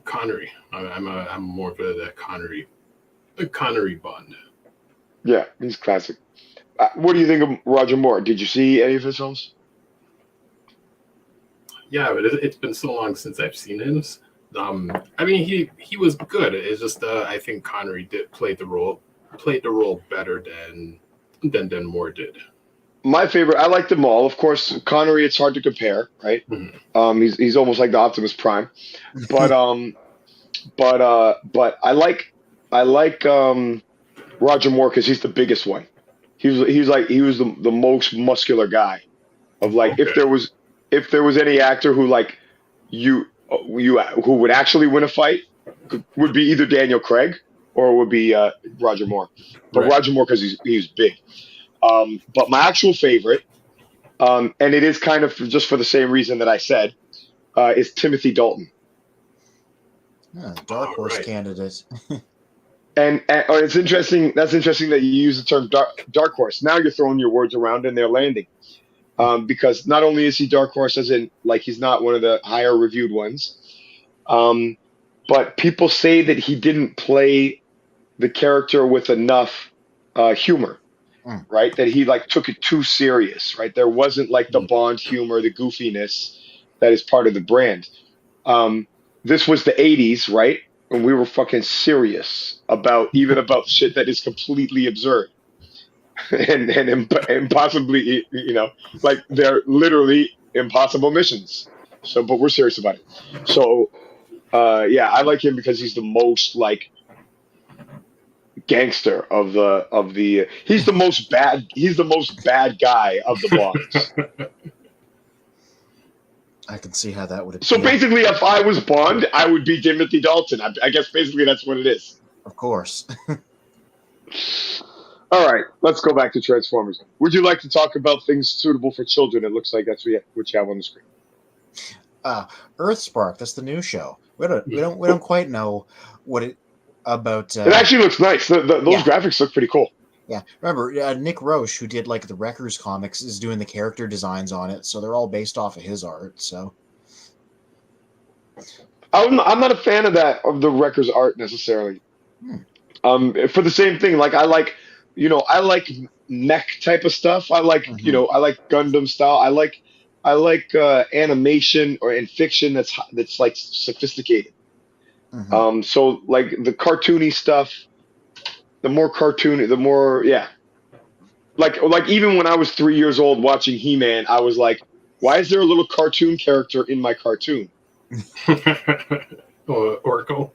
Connery. I'm more of a Connery Bond. Yeah, he's classic. What do you think of Roger Moore? Did you see any of his films? Yeah, but it's been so long since I've seen him. I mean, he was good. It's just I think Connery played the role better than Moore did. My favorite, I like them all. Of course, Connery, it's hard to compare, right? Mm-hmm. He's almost like the Optimus Prime, but I like Roger Moore because he's the biggest one. He was the most muscular guy of like Okay. if there was any actor who like you who would actually win a fight would be either Daniel Craig or it would be Roger Moore. But Right. Roger Moore because he's big. But my actual favorite, and it is kind of just for the same reason that I said, is Timothy Dalton. Dark Horse right. candidate. And it's interesting. That's interesting that you use the term dark horse. Now you're throwing your words around and they're landing. Because not only is he dark horse, as in like he's not one of the higher reviewed ones, but people say that he didn't play the character with enough humor, right? That he like took it too serious, right? There wasn't like the Bond humor, the goofiness that is part of the brand. This was the '80s, right? And we were fucking serious about even about shit that is completely absurd and possibly, like they're literally impossible missions. So, but we're serious about it. So, yeah, I like him because he's the most like gangster of the. He's the most bad guy of the Bonds. I can see how that would appeal. So basically, if I was Bond, I would be Timothy Dalton. I guess basically that's what it is. Of course. All right, let's go back to Transformers. Would you like to talk about things suitable for children? It looks like that's what you have on the screen. Earthspark. That's the new show. We don't quite know what it about. It actually looks nice. Those graphics look pretty cool. Yeah, remember Nick Roche, who did like the Wreckers comics, is doing the character designs on it, so they're all based off of his art. So I'm not a fan of the Wreckers art necessarily. For the same thing, like I like mech type of stuff. I like I like Gundam style. I like animation or in fiction that's like sophisticated. So like the cartoony stuff, the more cartoony, the more like even when I was 3 years old watching He-Man, I was like, why is there a little cartoon character in my cartoon? Oracle.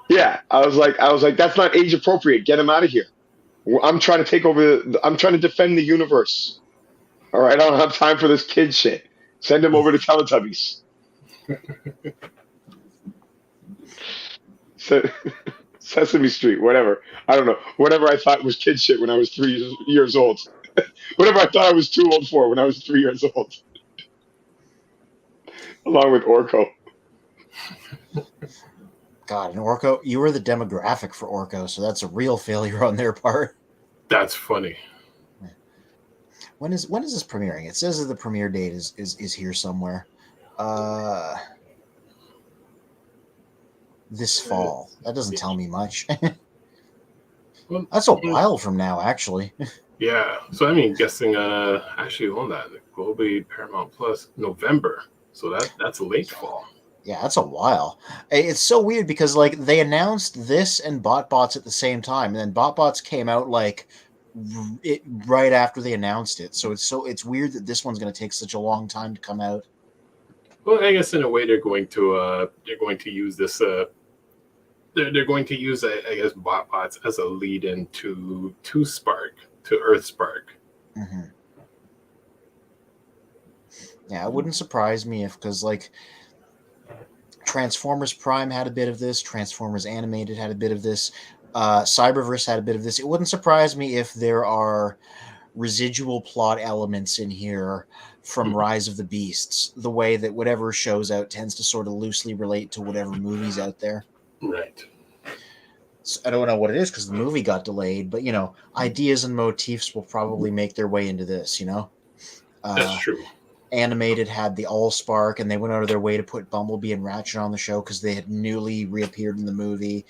Yeah, I was like, that's not age appropriate. Get him out of here. I'm trying to take over. I'm trying to defend the universe. All right, I don't have time for this kid shit. Send him over to Teletubbies. Sesame Street, whatever. I don't know. Whatever I thought was kid shit when I was 3 years old. Whatever I thought I was too old for when I was 3 years old. Along with Orko. God, and Orko, you were the demographic for Orko, so that's a real failure on their part. That's funny. When is this premiering? It says that the premiere date is here somewhere. This fall. That doesn't tell me much. That's a while from now, actually. Yeah. So I mean, guessing actually on that globally Paramount Plus November. So that's late fall. Yeah, that's a while. It's so weird because like they announced this and BotBots at the same time, and then BotBots came out like right after they announced it. So it's weird that this one's going to take such a long time to come out. Well, I guess in a way they're going to use this. They're going to use I guess BotBots as a lead-in to Spark, to Earthspark. Mm-hmm. Yeah, it wouldn't surprise me because like Transformers Prime had a bit of this, Transformers Animated had a bit of this, Cyberverse had a bit of this. It wouldn't surprise me if there are residual plot elements in here from Rise of the Beasts, the way that whatever shows out tends to sort of loosely relate to whatever movie's out there. Right. So I don't know what it is because the movie got delayed, but ideas and motifs will probably make their way into this. That's true. Animated had the Allspark, and they went out of their way to put Bumblebee and Ratchet on the show because they had newly reappeared in the movie.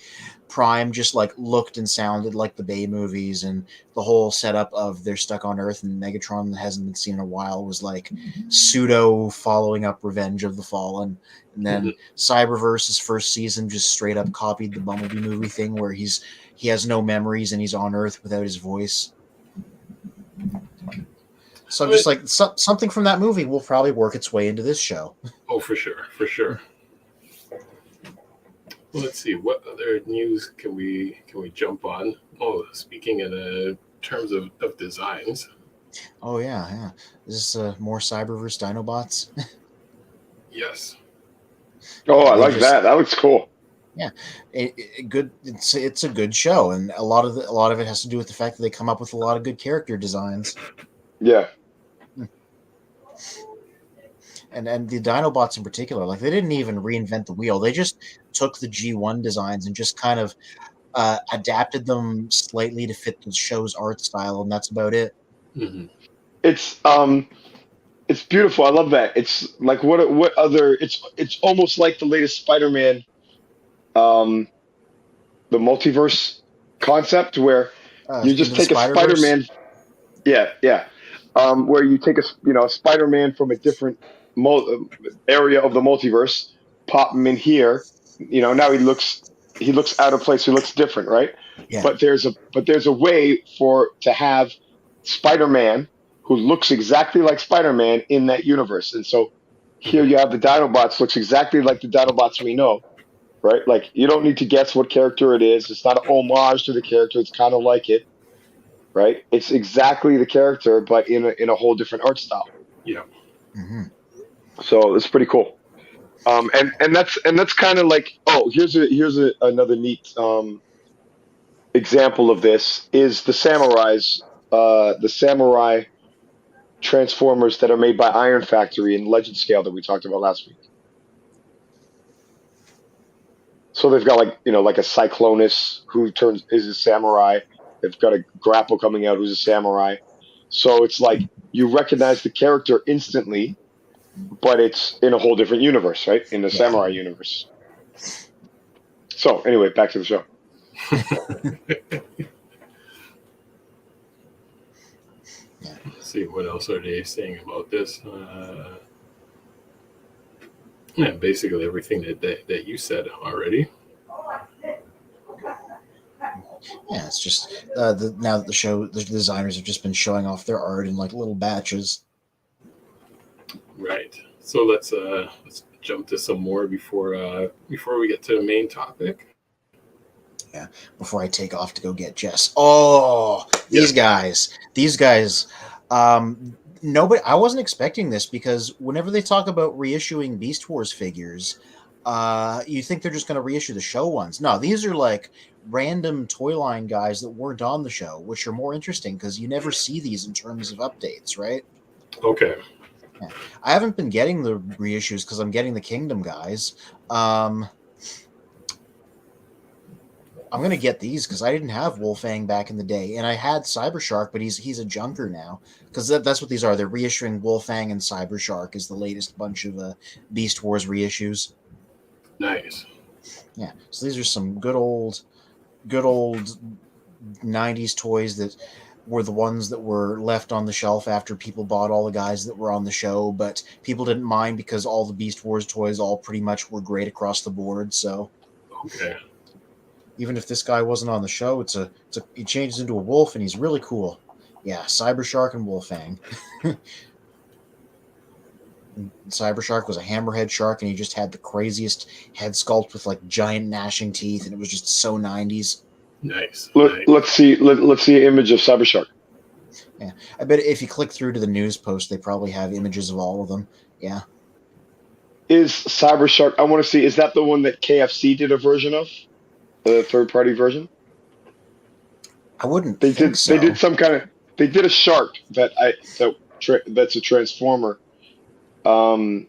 Prime just like looked and sounded like the Bay movies, and the whole setup of they're stuck on Earth and Megatron that hasn't been seen in a while was like pseudo following up Revenge of the Fallen. And then Cyberverse's first season just straight up copied the Bumblebee movie thing where he has no memories and he's on Earth without his voice. So I'm just like, something from that movie will probably work its way into this show. Oh, for sure. Well, let's see. What other news can we jump on? Oh, speaking in terms of designs. Oh, yeah. Is this more Cyberverse Dinobots? Yes. Oh, I like that. That looks cool. Yeah, good. It's a good show, and a lot of it has to do with the fact that they come up with a lot of good character designs. Yeah. And the Dinobots in particular, like they didn't even reinvent the wheel. They just took the G1 designs and just kind of adapted them slightly to fit the show's art style, and that's about it. Mm-hmm. It's beautiful. I love that. It's like what other? It's almost like the latest Spider-Man, the Multiverse concept where you just Into the take a Spider-Verse? Spider-Man. Yeah, yeah. Where you take a Spider-Man from a different area of the multiverse, pop him in here. Now he looks out of place. He looks different, right? Yeah. But there's a way to have Spider-Man who looks exactly like Spider-Man in that universe. And so here Mhm. you have the Dinobots looks exactly like the Dinobots we know, right? Like you don't need to guess what character it is. It's not an homage to the character. It's kind of like it, right? It's exactly the character, but in a whole different art style. Yeah. Hmm. So it's pretty cool. And that's kind of like, oh, another neat example of this is the samurai transformers that are made by Iron Factory in Legend Scale that we talked about last week. So they've got like a Cyclonus who is a samurai. They've got a Grapple coming out who's a samurai. So it's like you recognize the character instantly, but it's in a whole different universe, right? In the Yeah. samurai universe. So anyway, back to the show. Let's see, what else are they saying about this? Yeah, basically everything that you said already. Yeah, it's just now that the designers have just been showing off their art in like little batches. Right. So let's jump to some more before we get to the main topic. Yeah, before I take off to go get Jess. Oh, these guys. Nobody. I wasn't expecting this because whenever they talk about reissuing Beast Wars figures, you think they're just going to reissue the show ones. No, these are like random toy line guys that weren't on the show, which are more interesting because you never see these in terms of updates, right? Okay. Yeah. I haven't been getting the reissues because I'm getting the Kingdom guys. I'm gonna get these because I didn't have Wolfang back in the day, and I had Cybershark, but he's a junker now because that's what these are. They're reissuing Wolfang and Cybershark is the latest bunch of Beast Wars reissues. Nice. Yeah, so these are some good old 90s toys that were the ones that were left on the shelf after people bought all the guys that were on the show, but people didn't mind because all the Beast Wars toys all pretty much were great across the board. So Okay. even if this guy wasn't on the show, he changes into a wolf and he's really cool. Yeah, Cybershark and Wolfang. Cybershark was a hammerhead shark and he just had the craziest head sculpt with like giant gnashing teeth, and it was just so 90s. Nice. Let's see an image of Cybershark. Yeah, I bet if you click through to the news post, they probably have images of all of them. Yeah. Is Cybershark? I want to see. Is that the one that KFC did a version of? The third-party version. I wouldn't They think did. so. They did some kind of. They did a shark that's a transformer, and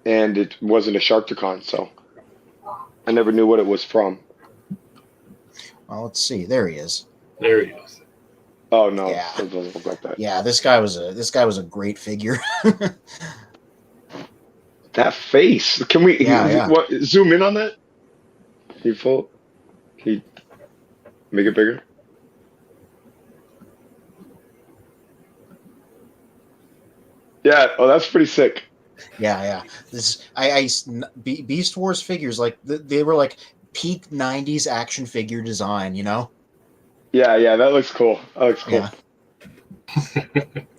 it wasn't a Sharkticon, so I never knew what it was from. Well, let's see. There he is. There he is. Oh no, Yeah. it doesn't look like that. Yeah, this guy was a great figure. That face. Can we zoom in on that? Can you make it bigger? Yeah. Oh, that's pretty sick. Yeah. Beast Wars figures, like they were like peak 90s action figure design, you know? Yeah. That looks cool. Yeah.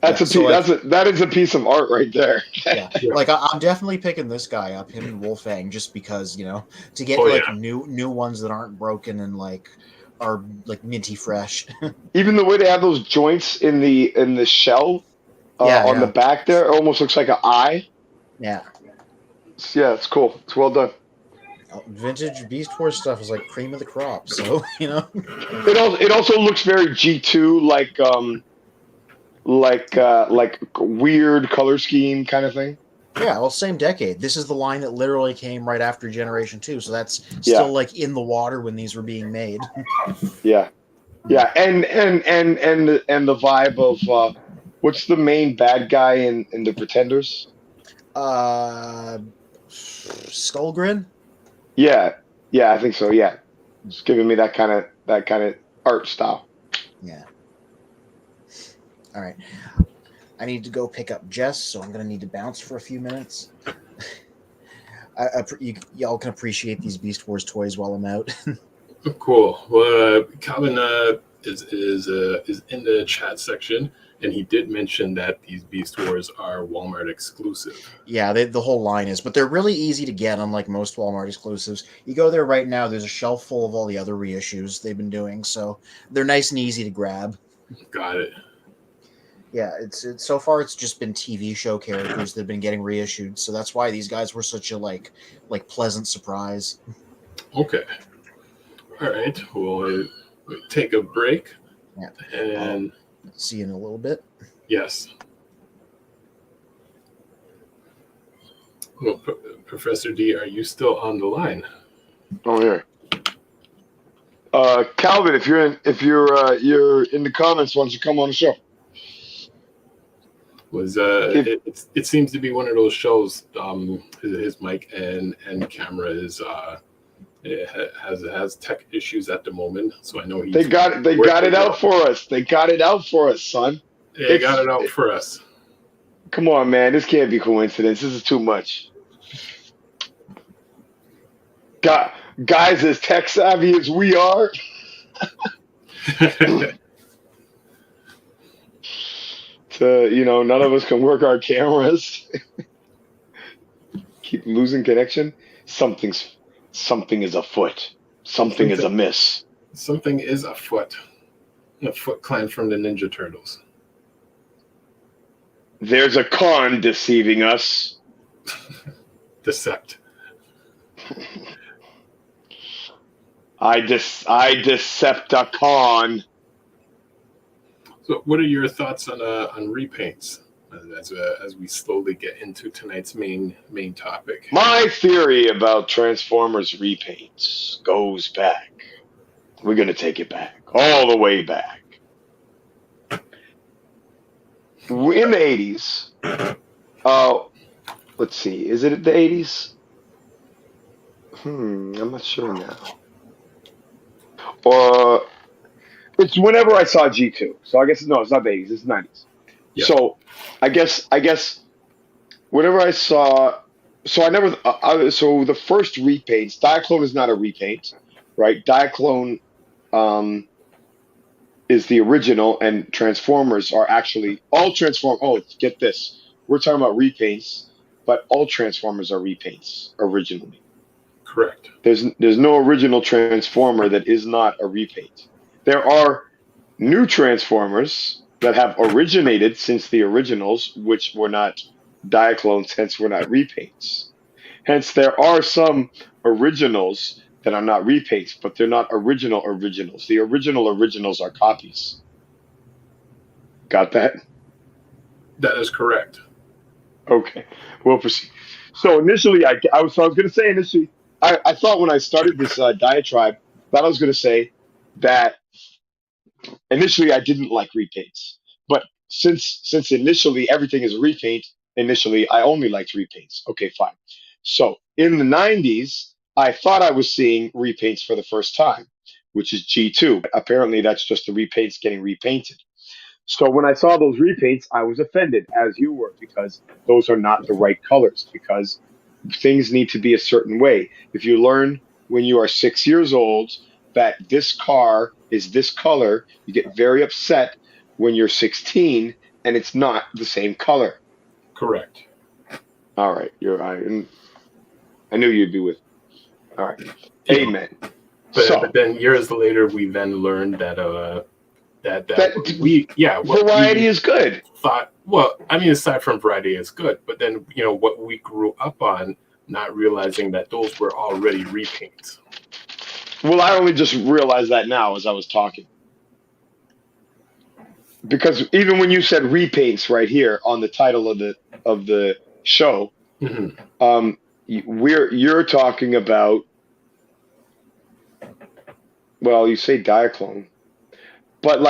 That is a piece of art right there. Yeah. Like I'm definitely picking this guy up, him and Wolfang, just because, to get new ones that aren't broken and like are like minty fresh. Even the way they have those joints in the shell on the back there, it almost looks like an eye. Yeah. Yeah, it's cool. It's well done. Vintage Beast Wars stuff is like cream of the crop, so It also looks very G2, like weird color scheme kind of thing. Yeah, well, same decade. This is the line that literally came right after Generation 2, so that's still like in the water when these were being made. Yeah, and the vibe of what's the main bad guy in the Pretenders? Skullgrin? Yeah, I think so. Yeah, it's giving me that kind that kind of art style. Yeah. All right. I need to go pick up Jess, so I'm going to need to bounce for a few minutes. Y'all can appreciate these Beast Wars toys while I'm out. Cool. Well, Calvin is in the chat section, and he did mention that these Beast Wars are Walmart exclusive. Yeah, the whole line is, but they're really easy to get, unlike most Walmart exclusives. You go there right now, there's a shelf full of all the other reissues they've been doing, so they're nice and easy to grab. Got it. Yeah, it's so far it's just been TV show characters that've been getting reissued, so that's why these guys were such a like pleasant surprise. Okay. All right. We'll take a break. Yeah. And I'll see you in a little bit. yes. Well, Professor D, are you still on the line? Oh, here. Calvin, if you're in the comments, why don't you come on the show? It seems to be one of those shows. His mic and camera is has tech issues at the moment, so I know they got it out for us. They got it out for us, son. They got it out for us. Come on, man. This can't be coincidence. This is too much. Guys, as tech savvy as we are. None of us can work our cameras. Keep losing connection. Something is afoot. Something is amiss. Something is afoot. A Foot Clan from the Ninja Turtles. There's a con deceiving us. Decept. I decept a con. So, what are your thoughts on repaints as we slowly get into tonight's main topic? My theory about Transformers repaints goes back. We're gonna take it back, all the way back. In the 80s, let's see, is it the 80s? I'm not sure now. It's whenever I saw G2. So I guess, no, it's not the 80s, it's the 90s. Yeah. So I guess whenever I saw, so the first repaints, Diaclone is not a repaint, right? Diaclone is the original, and Transformers are actually all get this. We're talking about repaints, but all Transformers are repaints originally. Correct. There's no original Transformer that is not a repaint. There are new Transformers that have originated since the originals, which were not Diaclones, hence were not repaints. Hence, there are some originals that are not repaints, but they're not originals. The originals are copies. Got that? That is correct. Okay, we'll proceed. So initially, I was going to say initially, I thought when I started this diatribe that I was going to say that initially I didn't like repaints, but since initially everything is repaint, initially I only liked repaints. Okay, fine. So in the 90s, I thought I was seeing repaints for the first time, which is G2. Apparently, that's just the repaints getting repainted. So when I saw those repaints, I was offended, as you were, because those are not the right colors, because things need to be a certain way. If you learn when you are 6 years old that this car is this color, you get very upset when you're 16 and it's not the same color. Correct. All right. I knew you'd be with me. All right. Yeah. Amen. But then years later, we then learned that variety is good. Aside from variety is good, but then what we grew up on, not realizing that those were already repaints. Well, I only just realized that now as I was talking, because even when you said repaints right here on the title of the show, mm-hmm. You're talking about. Well, you say Diaclone. But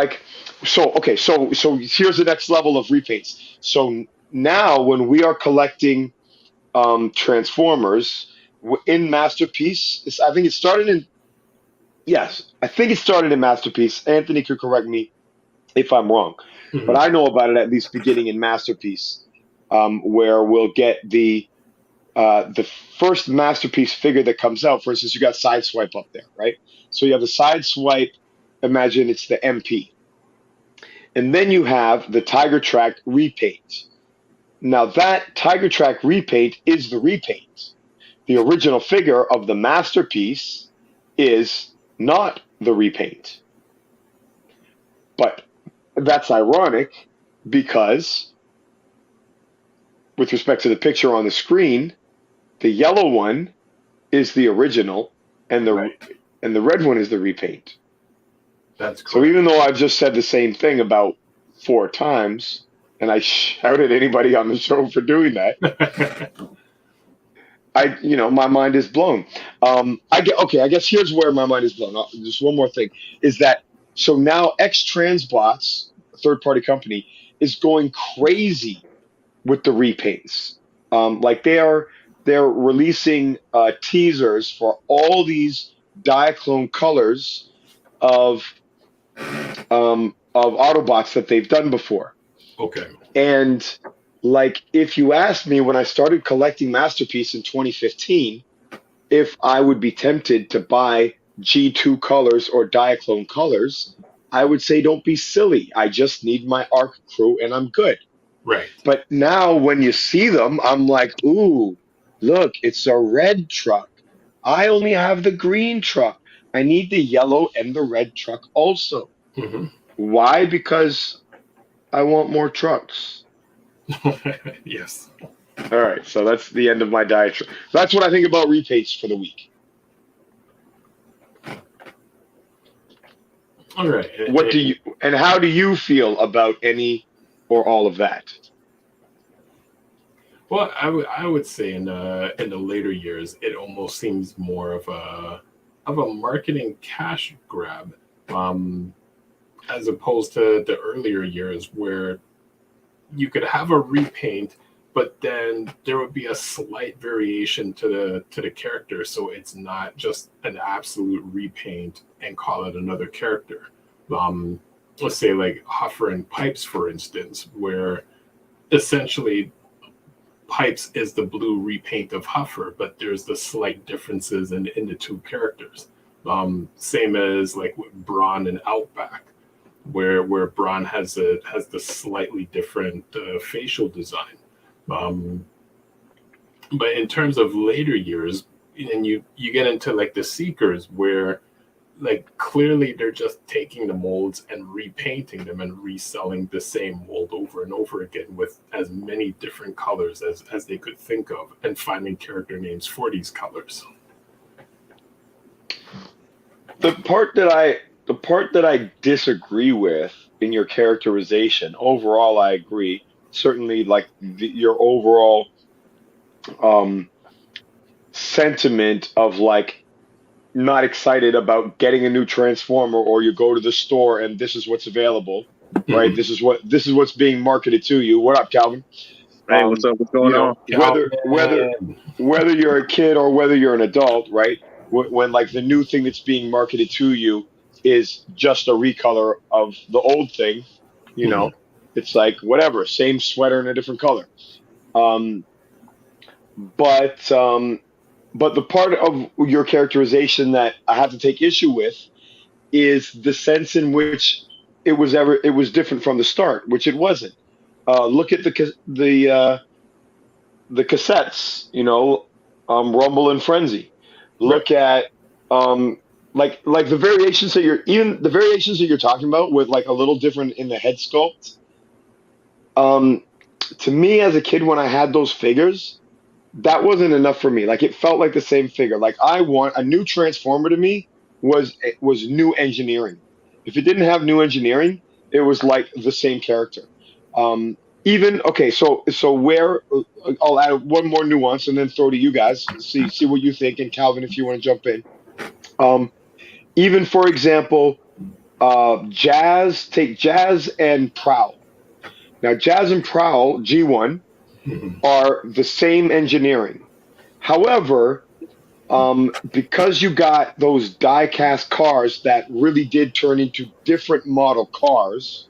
so here's the next level of repaints. So now when we are collecting Transformers in Masterpiece, I think it started in Yes, I think it started in Masterpiece. Anthony could correct me if I'm wrong, but Mhm. I know about it at least beginning in Masterpiece, where we'll get the first Masterpiece figure that comes out. For instance, you got Sideswipe up there, right? So you have the Sideswipe. Imagine it's the MP, and then you have the Tiger Track repaint. Now that Tiger Track repaint is the repaint. The original figure of the Masterpiece is not the repaint. But that's ironic because, with respect to the picture on the screen, the yellow one is the original, and Right. the red one is the repaint. That's So correct. even though I've just said the same thing about 4 times, and I shouted at anybody on the show for doing that, my mind is blown. I guess here's where my mind is blown. Just one more thing is that so now X Transbots, a third party company, is going crazy with the repaints. Like they're releasing teasers for all these Diaclone colors of Autobots that they've done before. Okay. And like if you asked me when I started collecting Masterpiece in 2015 if I would be tempted to buy G2 colors or Diaclone colors, I would say don't be silly. I just need my ARC crew and I'm good. Right. But now when you see them, I'm like, ooh, look, it's a red truck. I only have the green truck. I need the yellow and the red truck also. Hmm. Why? Because I want more trucks. Yes. All right, so that's the end of my diatribe. That's what I think about repaints for the week. All right. What do you and how do you feel about any or all of that? Well, I would say in the later years, it almost seems more of a marketing cash grab, um, as opposed to the earlier years where you could have a repaint, but then there would be a slight variation to the character, so it's not just an absolute repaint and call it another character. Um, let's say like Huffer and Pipes, for instance, where essentially Pipes is the blue repaint of Huffer, but there's the slight differences in the two characters. Same as like with Braun and Outback, where Braun has the slightly different facial design. Um, but in terms of later years, and you get into like the Seekers, where like clearly they're just taking the molds and repainting them and reselling the same mold over and over again with as many different colors as they could think of and finding character names for these colors. The part that I disagree with in your characterization, overall I agree. Certainly like your overall um sentiment of like not excited about getting a new transformer or you go to the store and this is what's available, right? Mhm. This is what's being marketed to you. What up, Calvin? Hey, what's um up? What's going on? whether you're a kid or whether you're an adult, right? When like the new thing that's being marketed to you is just a recolor of the old thing, you Mhm. know, it's like whatever, same sweater in a different color. Um, but the part of your characterization that I have to take issue with is the sense in which it was different from the start, which it wasn't. Look at the cassettes, Rumble and Frenzy. Right. Look at um, like the variations that you're talking about with like a little different in the head sculpt. Um, to me, as a kid, when I had those figures, that wasn't enough for me. Like it felt like the same figure. Like I want a new Transformer to me was new engineering. If it didn't have new engineering, it was like the same character. Um, even okay, so where I'll add one more nuance and then throw to you guys. See what you think, and Calvin, if you want to jump in. Um, even for example, Jazz and Prowl. Now, Jazz and Prowl G1 Mhm. are the same engineering. However, Because you got those die-cast cars that really did turn into different model cars,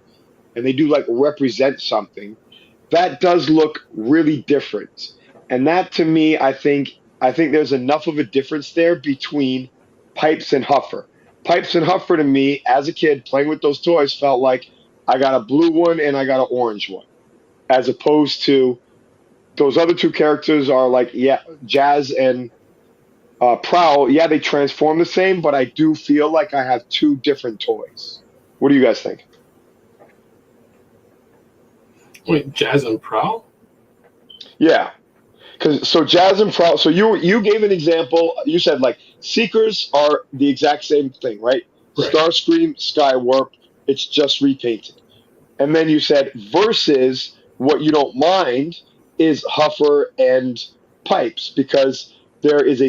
and they do like represent something, that does look really different. And that to me, I think there's enough of a difference there between Pipes and Huffer. Pipes and Huffer to me, as a kid playing with those toys, felt like I got a blue one and I got an orange one, as opposed to those other two characters are like, yeah, Jazz and Prowl. Yeah, they transform the same, but I do feel like I have two different toys. What do you guys think? Wait, Jazz and Prowl? Yeah, because so Jazz and Prowl. So you gave an example. You said like Seekers are the exact same thing, right? Right. Starscream, Skywarp. It's just repainted. And then you said versus what you don't mind is Huffer and Pipes because there is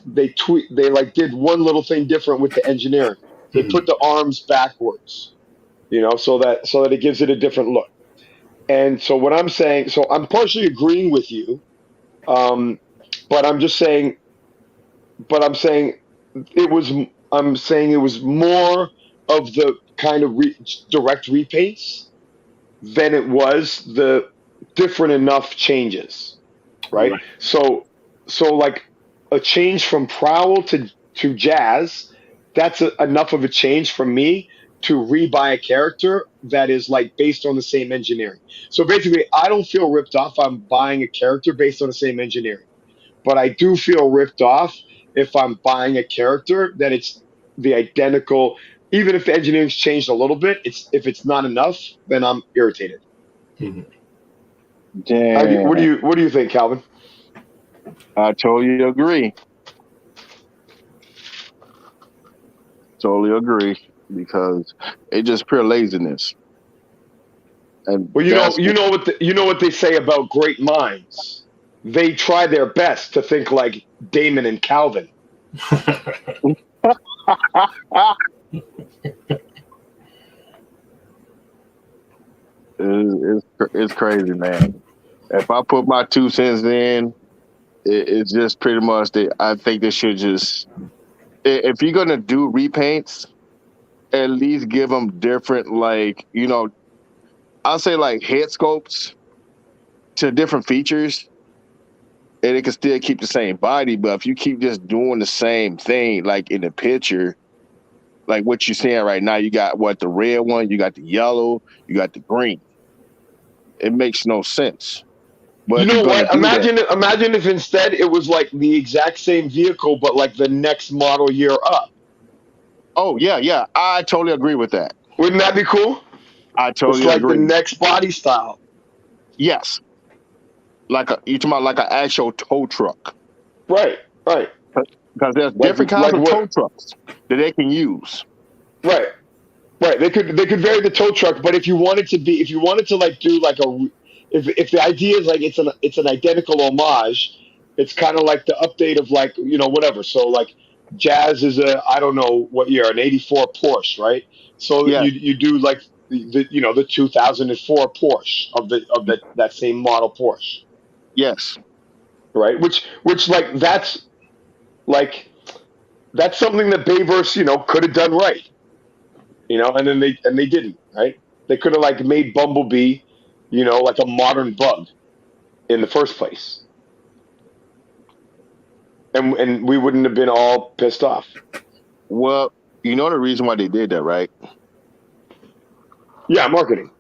they like did one little thing different with the engineering. They Mhm. put the arms backwards, so that it gives it a different look. And so what I'm saying, so I'm partially agreeing with you, um, but I'm just saying, but it was, I'm saying it was more of the kind of direct repaints than it was the different enough changes, right? Right. So like a change from Prowl to Jazz, that's enough of a change for me to rebuy a character that is like based on the same engineering. So basically, I don't feel ripped off. I'm buying a character based on the same engineering, but I do feel ripped off if I'm buying a character that it's the identical. Even if the engineering's changed a little bit, if it's not enough, then I'm irritated. Mhm. What do Damn, you think, Calvin? I totally agree. Totally agree because it's just pure laziness, and Well, that's you know what they say about great minds. They try their best to think like Damon and Calvin. it's crazy, man. If I put my 2 cents in, it's just pretty much that I think they should just if you're gonna do repaints, at least give them different, like I'll say like head sculpts to different features, and it can still keep the same body. But if you keep just doing the same thing, like in the picture, like what you're seeing right now, you got the red one, you got the yellow, you got the green. It makes no sense. But You if you're know gonna what? do that, Imagine if instead it was like the exact same vehicle, but like the next model year up. oh yeah, I totally agree with that. Wouldn't that be cool? I It's totally like the agree. next body style. Yes, you talking about like an actual tow truck, Right, right. because there's Like different kinds like of tow what? trucks that they can use. Right, right. They could vary the tow truck, but if you wanted to like do like if the idea is like it's an identical homage, it's kind of like the update of like whatever. So like Jazz is I don't know what year, an '84 Porsche, right? So Yes, you do like the 2004 Porsche of that same model Porsche, yes, right? Which like that's something that Bayverse could have done right, and then they didn't, right? They could have like made Bumblebee, like a modern bug in the first place, and we wouldn't have been all pissed off. well, you know the reason why they did that, right? Yeah, marketing.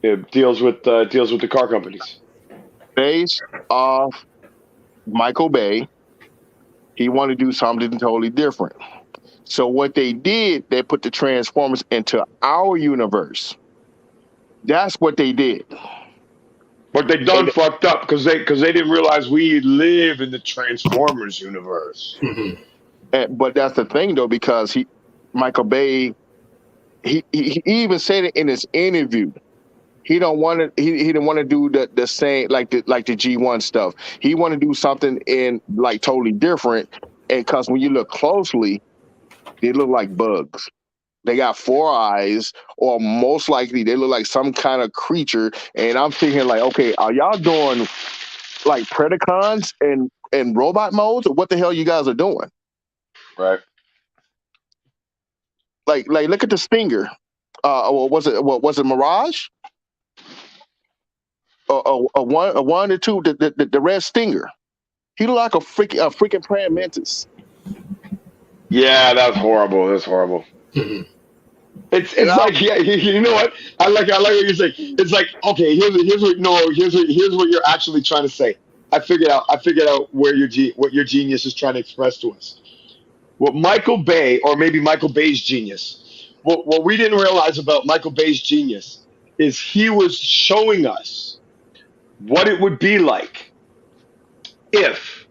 It deals with the car companies. Based off Michael Bay, he wanted to do something totally different. So what they did, they put the Transformers into our universe. That's what they did. But they done And, fucked up because they didn't realize we live in the Transformers universe. Mhm. but that's the thing though, because Michael Bay, he even said it in his interview. He don't want to. He didn't want to do the same like the G1 stuff. He want to do something in like totally different. And because when you look closely, they look like bugs. They got 4 eyes, or most likely they look like some kind of creature. And I'm thinking like, okay, are y'all doing like Predacons and robot modes, or what the hell you guys are doing? Right. Like look at the Stinger. Was it Mirage? A one or two, the red Stinger. He looked like a freaking praying mantis. Yeah, that was horrible. That's horrible. Mhm. It's like, yeah, you know what? I like what you're saying. It's like, okay, here's what you're actually trying to say. I figured out where what your genius is trying to express to us. What Michael Bay, or maybe Michael Bay's genius, what we didn't realize about Michael Bay's genius is he was showing us what it would be like if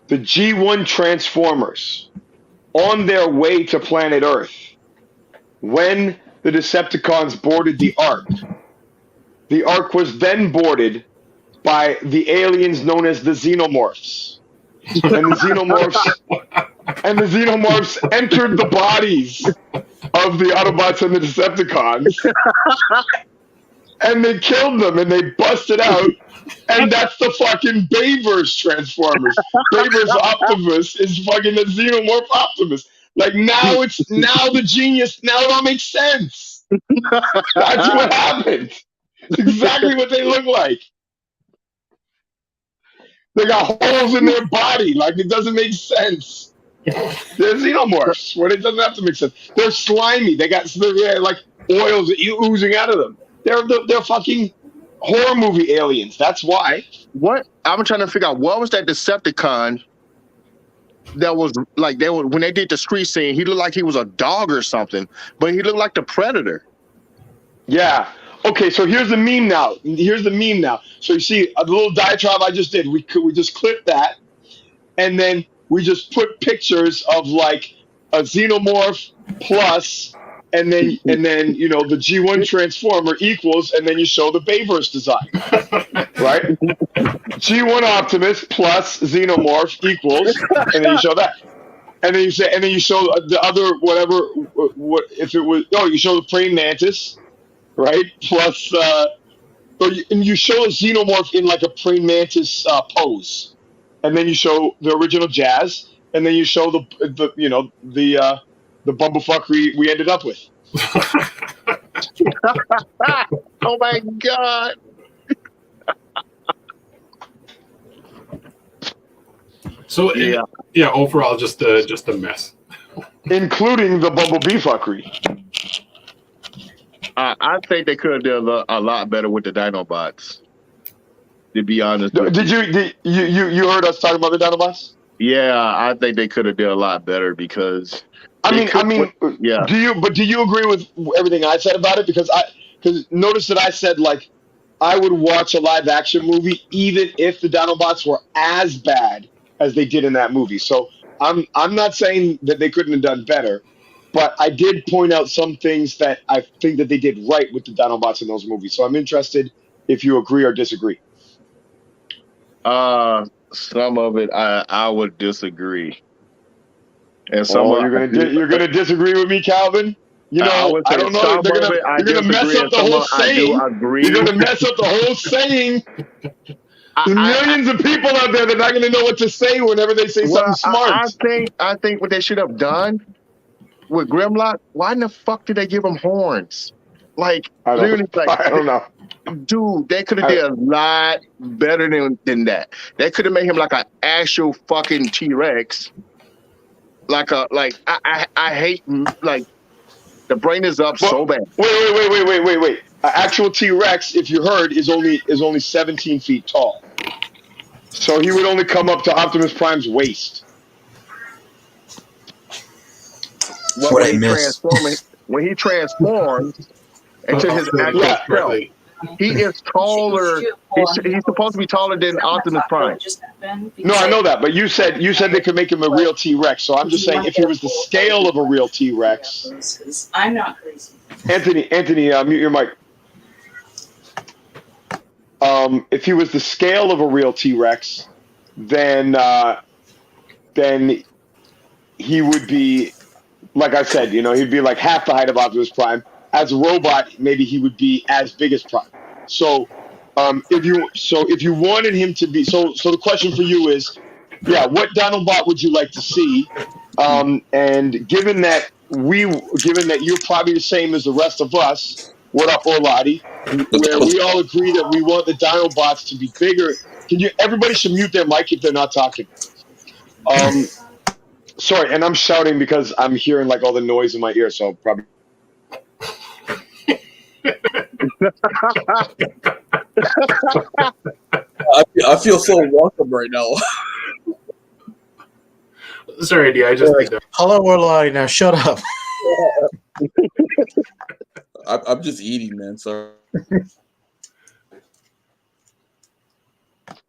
the G1 Transformers, on their way to planet Earth, when the Decepticons boarded the Ark was then boarded by the aliens known as the Xenomorphs. And the Xenomorphs entered the bodies of the Autobots and the Decepticons. And they killed them and they busted out. And that's the fucking Bayverse Transformers. Bayverse Optimus is fucking the Xenomorph Optimus. Like, now the genius, now it all makes sense. That's what happened. It's exactly what they look like. They got holes in their body. Like, it doesn't make sense. They're Xenomorphs, where it doesn't have to make sense. They're slimy. They got like oils oozing out of them. They're fucking horror movie aliens. That's why. What I'm trying to figure out, what was that Decepticon that was like, when they did the street scene, he looked like he was a dog or something, but he looked like the Predator. Yeah. Okay, so here's the meme now. So you see a little diatribe I just did. We just clipped that, and then we just put pictures of like a Xenomorph plus, and then the G1 Transformer equals, and then you show the Bayverse design, right? G1 Optimus plus Xenomorph equals, and then you show that, and then you show the other whatever. You show the praying mantis, right? Plus, and you show a Xenomorph in like a praying mantis pose. And then you show the original Jazz, and then you show the bumblefuck we ended up with. Oh my god! So yeah, overall, just a mess, including the bumblebee fuckery. I think they could have done a lot better with the Dinobots. To be honest, did you heard us talking about the Dinobots? Yeah, I think they could have done a lot better because. Yeah. Do you agree with everything I said about it? Because notice that I said, like, I would watch a live action movie even if the Dinobots were as bad as they did in that movie. So I'm not saying that they couldn't have done better, but I did point out some things that I think that they did right with the Dinobots in those movies. So I'm interested if you agree or disagree. Some of it I would disagree, and some you're gonna disagree with me, Calvin. You know, I don't know. You're gonna mess up the whole saying. You're gonna mess up the whole saying. There's millions of people out there that are not gonna know what to say whenever they say something smart. I think what they should have done with Grimlock. Why in the fuck did they give him horns? Like, I don't know. Dude, they could have did a lot better than that. They could have made him like an actual fucking TRex. I hate, like, the brain is up so bad. Wait. An actual T-Rex, if you heard, is only 17 feet tall. So he would only come up to Optimus Prime's waist. What I missed. When he transforms into his actual self, he is taller. He's supposed to be taller than Optimus Prime. No, I know that, but you said they could make him a real T-Rex. So I'm just saying, if he was the scale of a real T-Rex. I'm not crazy. Anthony, mute your mic. If he was the scale of a real T-Rex, then he would be, like I said, he'd be like half the height of Optimus Prime. As a robot, maybe he would be as big as Prime. So, if you wanted him to be, so the question for you is, what Dinobot would you like to see? And given that you're probably the same as the rest of us, what up, Oladi? Where we all agree that we want the Dinobots to be bigger. Everybody should mute their mic if they're not talking. Sorry, and I'm shouting because I'm hearing like all the noise in my ear, so probably. I feel so welcome right now. Sorry, D. I just think that. Hello, Orlai. Now shut up. I'm just eating, man. Sorry.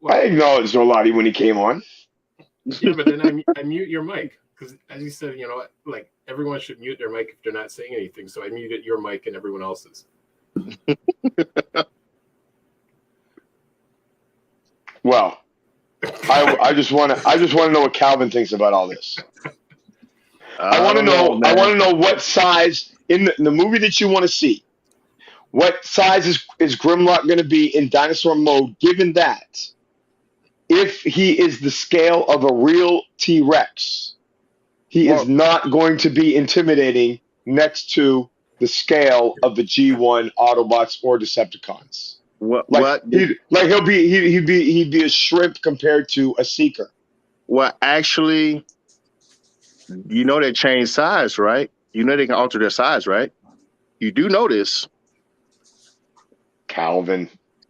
I acknowledged Oladi when he came on. Yeah, but then I mute your mic because, as you said, like everyone should mute their mic if they're not saying anything. So I muted your mic and everyone else's. Well, I just want to know what Calvin thinks about all this. I want to know what size in the movie that you want to see. What size is Grimlock going to be in dinosaur mode? Given that, if he is the scale of a real T-Rex, he is not going to be intimidating next to the scale of the G1 Autobots or Decepticons. He'd be a shrimp compared to a Seeker. Well, actually, they change size, right? They can alter their size, right? You do know this. Calvin.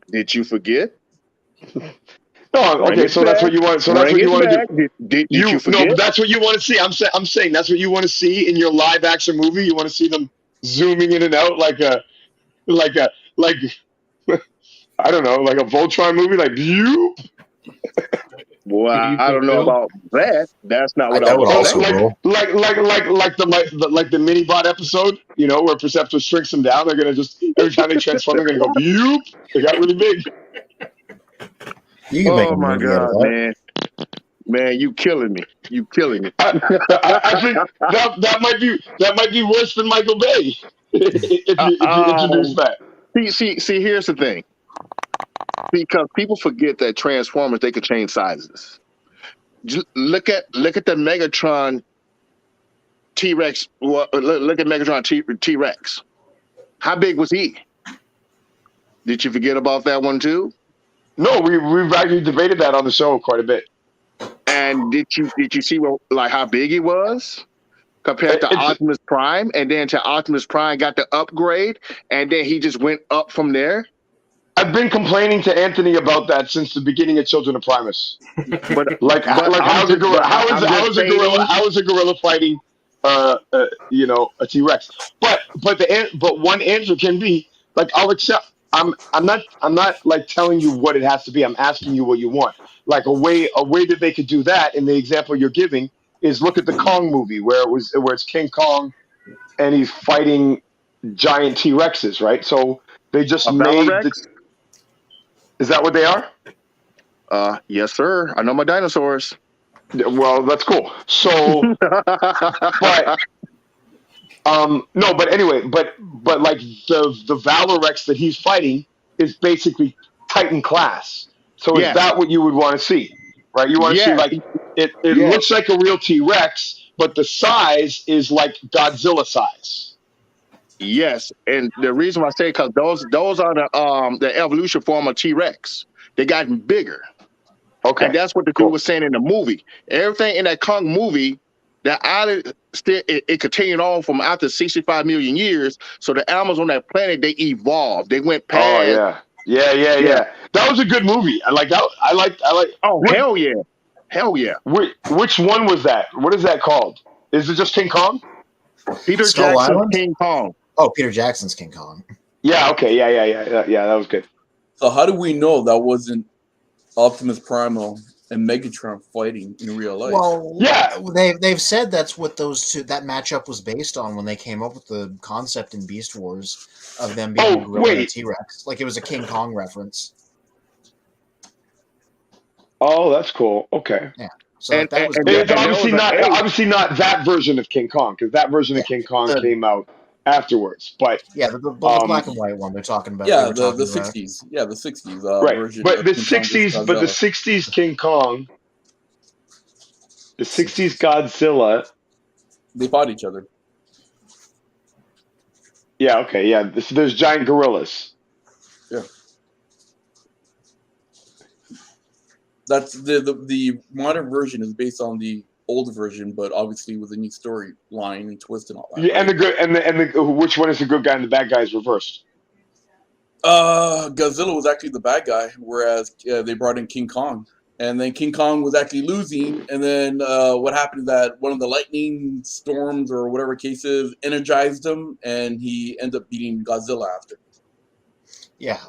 Did you forget? No, okay, so that's what you want. So that's what you want to do. Did you forget? No, but that's what you want to see. I'm saying that's what you want to see in your live action movie. You want to see them zooming in and out like I don't know, like a Voltron movie, like you. Well, I don't know about that. That's not what I was saying. Like the Minibot episode, where Perceptor shrinks them down. They're gonna just every time they transform, they're gonna go "Yoop." They got really big. Oh my god, man, you killing me! You killing me! I think that might be worse than Michael Bay if you introduce that. See, here's the thing. Because people forget that Transformers, they could change sizes. Look at the Megatron T-Rex. Look at Megatron T-Rex. How big was he? Did you forget about that one too? No, we've actually debated that on the show quite a bit. And did you see how big he was compared to Optimus Prime? And then to Optimus Prime got the upgrade, and then he just went up from there. I've been complaining to Anthony about that since the beginning of Children of Primus. How is a gorilla fighting a T-Rex? But one answer can be like, I'll accept. I'm not like telling you what it has to be. I'm asking you what you want. Like a way that they could do that in the example you're giving is look at the Kong movie where it's King Kong and he's fighting giant T-Rexes, right? So they just made Is that what they are? Yes, sir. I know my dinosaurs. Well, that's cool. So, but anyway, but like the Valorex that he's fighting is basically Titan class. So is that what you would want to see, right? You want to see like it looks like a real T-Rex, but the size is like Godzilla size. Yes, and the reason why I say because those are the evolution form of T-Rex. They gotten bigger. Okay, and that's what the dude was saying in the movie. Everything in that Kong movie, that island still it continued on from after 65 million years. So the animals on that planet they evolved. They went past. Oh yeah. That was a good movie. I like that. I like. Oh hell yeah. Which one was that? What is that called? Is it just King Kong? Peter Jackson's King Kong. Oh, Peter Jackson's King Kong. Yeah. Okay. Yeah. That was good. So how do we know that wasn't Optimus Prime and Megatron fighting in real life? Well, they've said that's what that matchup was based on when they came up with the concept in Beast Wars of them being a gorilla and a T-Rex. Like it was a King Kong reference. Oh, that's cool. Okay. Yeah. So it's obviously not that version of King Kong because that version of King Kong came out afterwards. But the black and white one they're talking about. Yeah, the 60s. Yeah, the 60s version. But the 60s King Kong, the 60s Godzilla They fought each other. Yeah. Okay. Yeah. There's giant gorillas. Yeah. That's the modern version is based on the old version, but obviously with a new storyline and twist and all that. Yeah, right? and the good and the which one is the good guy and the bad guy is reversed. Godzilla was actually the bad guy, whereas they brought in King Kong, and then King Kong was actually losing, and then what happened is that one of the lightning storms or whatever case is energized him, and he ended up beating Godzilla after. Yeah,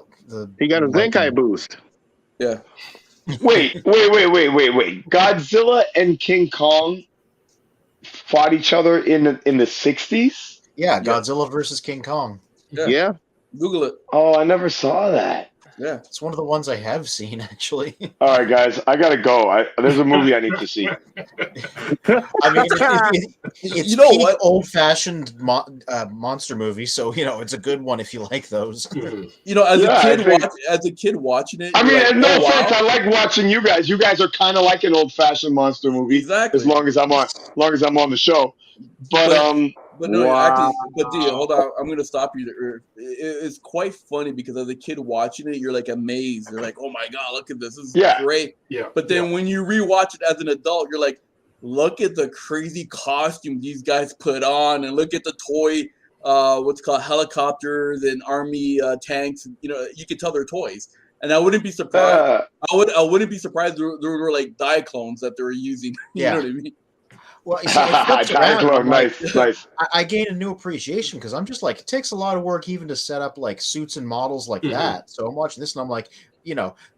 He got a Zenkai boost. Yeah. Wait. Godzilla and King Kong fought each other in the 60s? Yeah, Godzilla versus King Kong. Yeah. Google it. Oh, I never saw that. Yeah. It's one of the ones I have seen, actually. All right, guys, I gotta go. There's a movie I need to see. I mean, it's You know peak what? old-fashioned monster movie, so it's a good one if you like those. You know, as Yeah, a kid watching it. I mean, you're like, no oh, offense, wow. I like watching you guys. You guys are kind of like an old-fashioned monster movie, Exactly. as long as I'm on the show. But no, wow. actually, but D, hold on, I'm gonna stop you there. It's quite funny because as a kid watching it, you're like amazed. You're like, oh my god, look at this! This is great. Yeah. But then when you rewatch it as an adult, you're like, look at the crazy costume these guys put on, and look at the toy, what's called helicopters and army tanks. You know, you can tell they're toys. And I wouldn't be surprised. I wouldn't be surprised there were like DIACLONES that they were using. You know what I mean? Well, you see, it flips around, nice. I gain a new appreciation because I'm just like, it takes a lot of work even to set up like suits and models like that. So I'm watching this and I'm like,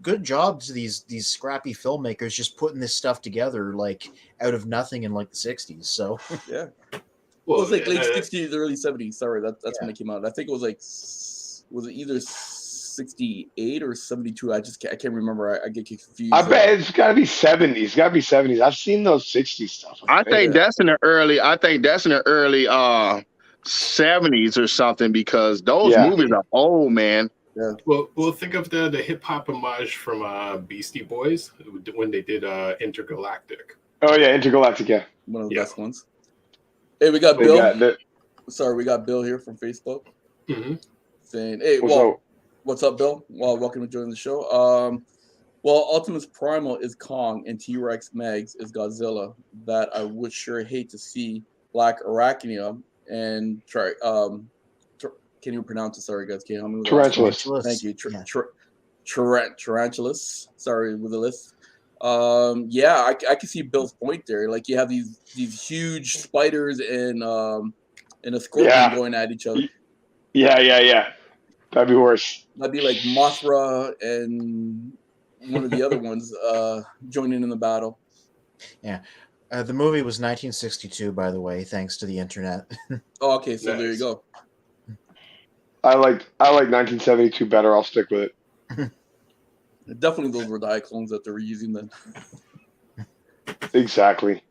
good job to these scrappy filmmakers just putting this stuff together like out of nothing in like the 60s. So yeah, well, it was like late 60s, early 70s. Sorry, that's when it came out. I think it was like, was it either 68 or 72? I can't remember. I get confused. I bet it's got to be 70s. It's got to be 70s. I've seen those 60s stuff. I think that's in the early 70s or something because those movies are old, man. Yeah. Well, think of the hip hop homage from Beastie Boys when they did Intergalactic. Oh yeah, Intergalactic. Yeah, one of the best ones. Hey, we got Bill. Sorry, we got Bill here from Facebook saying, "Hey, what's up, Bill? Well, welcome to join the show. Well, Optimus Primal is Kong and TRex Megs is Godzilla. That I would sure hate to see Black Arachnia and can you pronounce it? Sorry, guys. Can you help me with Tarantulas. Thank you. Tarantulas. Sorry with the list. I can see Bill's point there. Like you have these huge spiders and a scorpion going at each other. Yeah. That'd be worse. That'd be like Mothra and one of the other ones joining in the battle. Yeah. The movie was 1962, by the way, thanks to the internet. Oh, okay. So there you go. I like 1972 better. I'll stick with it. Definitely those were DIACLONES that they were using then. Exactly.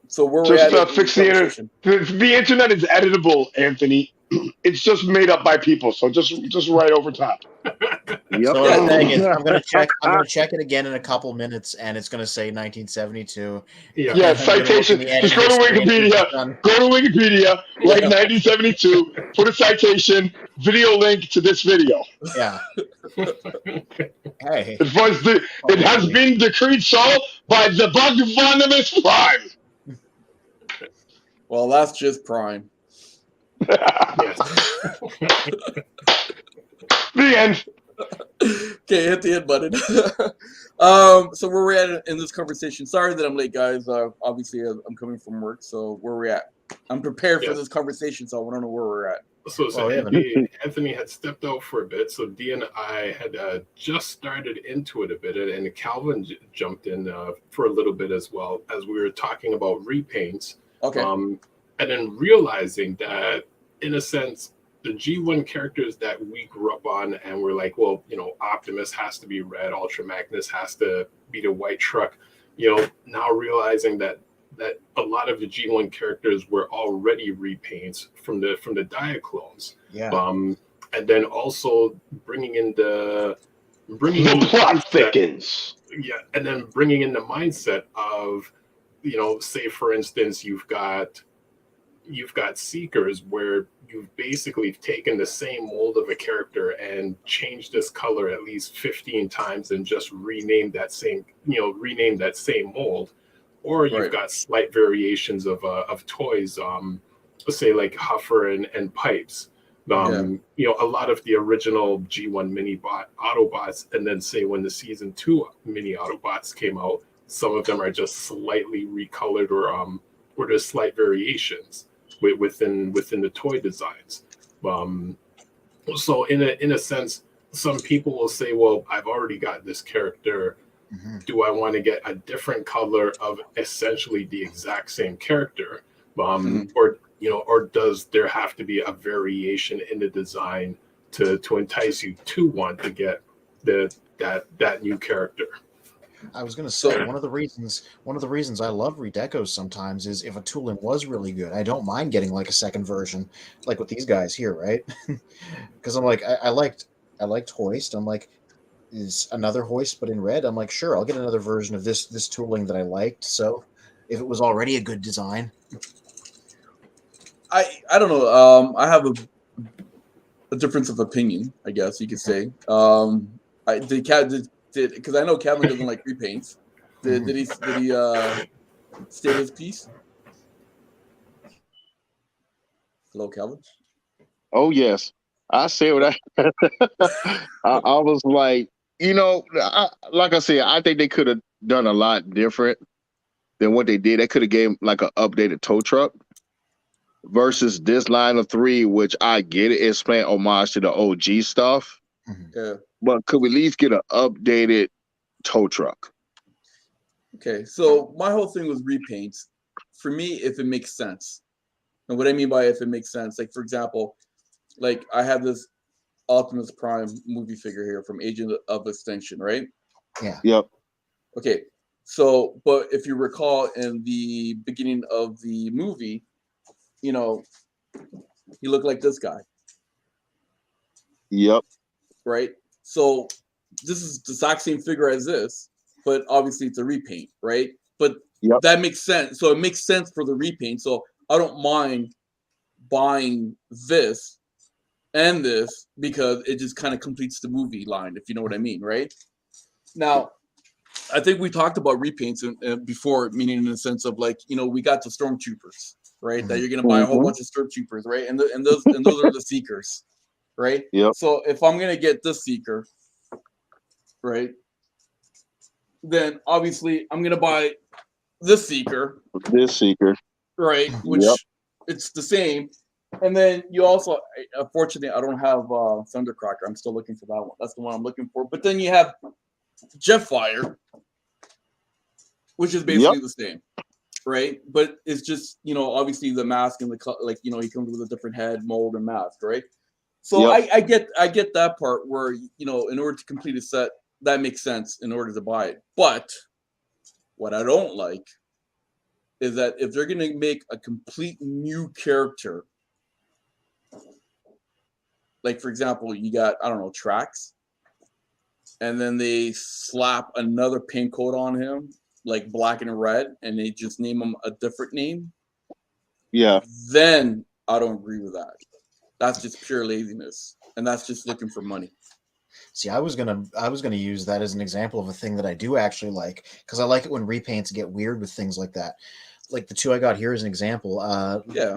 So we're just fix the internet. The internet is editable, Anthony. It's just made up by people, so just right over top. Yep. So what I'm saying is, I'm gonna check it again in a couple minutes, and it's gonna say 1972. Yeah, citation. Just go to Wikipedia. Go to Wikipedia. Write 1972. Put a citation. Video link to this video. Yeah. Hey. It has been decreed so by the Bugvonimus Prime. Well, that's just Prime. The end. Okay, hit the end button. So where we're at in this conversation. Sorry that I'm late, guys. Obviously, I'm coming from work, so where we're at. I'm prepared for this conversation, so I want to know where we're at. So Anthony had stepped out for a bit, so D and I had just started into it a bit, and Calvin jumped in for a little bit as well as we were talking about repaints. Okay. And then realizing that, in a sense, the G1 characters that we grew up on and we're like, well, Optimus has to be red, Ultra Magnus has to be the white truck. Now realizing that a lot of the G1 characters were already repaints from the DIACLONES. Yeah. And then also bringing in the plot thickens. Yeah, and then bringing in the mindset of say for instance, you've got Seekers, where you've basically taken the same mold of a character and changed this color at least 15 times and just renamed that same mold. Or you've got slight variations of toys, say like Huffer and Pipes. A lot of the original G1 mini Autobots, and then say when the season 2 mini Autobots came out, some of them are just slightly recolored or there's slight variations within the toy designs. So in a sense, some people will say, well, I've already got this character. Mm-hmm. Do I want to get a different color of essentially the exact same character? Or does there have to be a variation in the design to entice you to want to get that new character? I was going to say, one of the reasons I love redecos sometimes is if a tooling was really good, I don't mind getting like a second version, like with these guys here, right? Because I'm like, I liked Hoist. I'm like, is another Hoist but in red? I'm like, sure, I'll get another version of this tooling that I liked. So if it was already a good design, I don't know. I have a difference of opinion, I guess you could say. Because I know Kevin doesn't like repaints. Did he state his piece? Hello, Kevin. Oh yes, I say what I was like, like I said, I think they could have done a lot different than what they did. They could have gave like an updated tow truck versus this line of 3, which I get it, it's playing homage to the OG stuff. Yeah. But could we at least get an updated tow truck? Okay, so my whole thing was repaints. For me, if it makes sense. And what I mean by if it makes sense, like for example, like I have this Optimus Prime movie figure here from Agent of Extinction, right? Yeah. Yep. Okay, so but if you recall in the beginning of the movie, he looked like this guy. Yep. Right? So this is the exact same figure as this, but obviously it's a repaint, right? But that makes sense. So it makes sense for the repaint. So I don't mind buying this and this because it just kind of completes the movie line, if you know what I mean, right? Now, I think we talked about repaints before, meaning in the sense of like, we got the Stormtroopers, right? Mm-hmm. That you're going to buy a whole bunch of Stormtroopers, right? And those are the Seekers. Right? Yep. So if I'm going to get this Seeker, right, then obviously I'm going to buy this Seeker. Right? Which it's the same. And then you also, unfortunately, I don't have Thundercracker. I'm still looking for that one. That's the one I'm looking for. But then you have Jetfire, which is basically the same. Right? But it's just, obviously the mask and the, he comes with a different head, mold, and mask, right? So I get that part where, in order to complete a set, that makes sense in order to buy it. But what I don't like is that if they're going to make a complete new character, like, for example, you got, I don't know, TRex, and then they slap another paint coat on him, like black and red, and they just name him a different name. Yeah. Then I don't agree with that. That's just pure laziness, and that's just looking for money. See, I was gonna use that as an example of a thing that I do actually like, because I like it when repaints get weird with things like that. Like the 2 I got here as an example,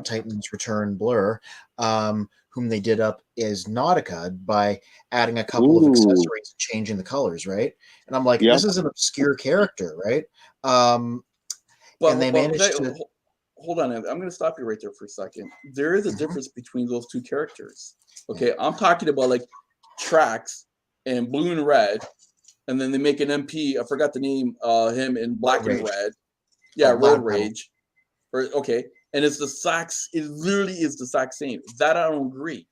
Titan's Return Blur, whom they did up as Nautica by adding a couple of accessories and changing the colors, right? And I'm like, this is an obscure character, right? And they managed to... Hold on, I'm going to stop you right there for a second. There is a difference between those 2 characters. Okay, I'm talking about like TRex and blue and red, and then they make an MP. I forgot the name. Him in black and red. Yeah, Road Rage. And it's the sax. It literally is the exact same. That I don't agree.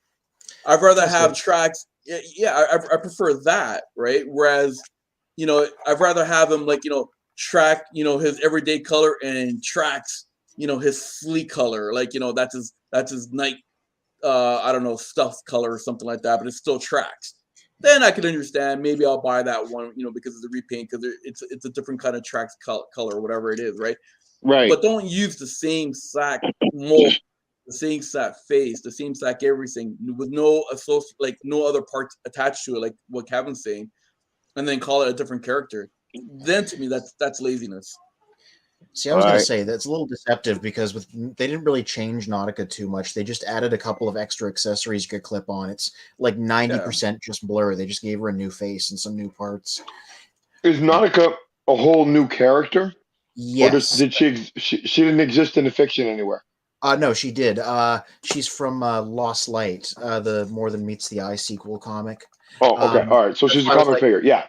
I'd rather have TRex. Yeah, I prefer that, right? Whereas, I'd rather have him like Track, his everyday color, and TRex, his sleek color, like that's his night, I don't know, stuff color or something like that, but it's still TRex. Then I could understand. Maybe I'll buy that one, because of the repaint, because it's a different kind of TRex color or whatever it is, right? Right. But don't use the same sack mold, the same sack face, the same sack everything with no no other parts attached to it, like what Kevin's saying, and then call it a different character. Then to me, that's laziness. See, I was going to say that's a little deceptive because they didn't really change Nautica too much. They just added a couple of extra accessories you could clip on. It's like 90% just blur. They just gave her a new face and some new parts. Is Nautica a whole new character? Yes. Or did she didn't exist in the fiction anywhere? No, she did. She's from Lost Light, the More Than Meets the Eye sequel comic. Oh, okay, all right. So she's a comic figure, yeah.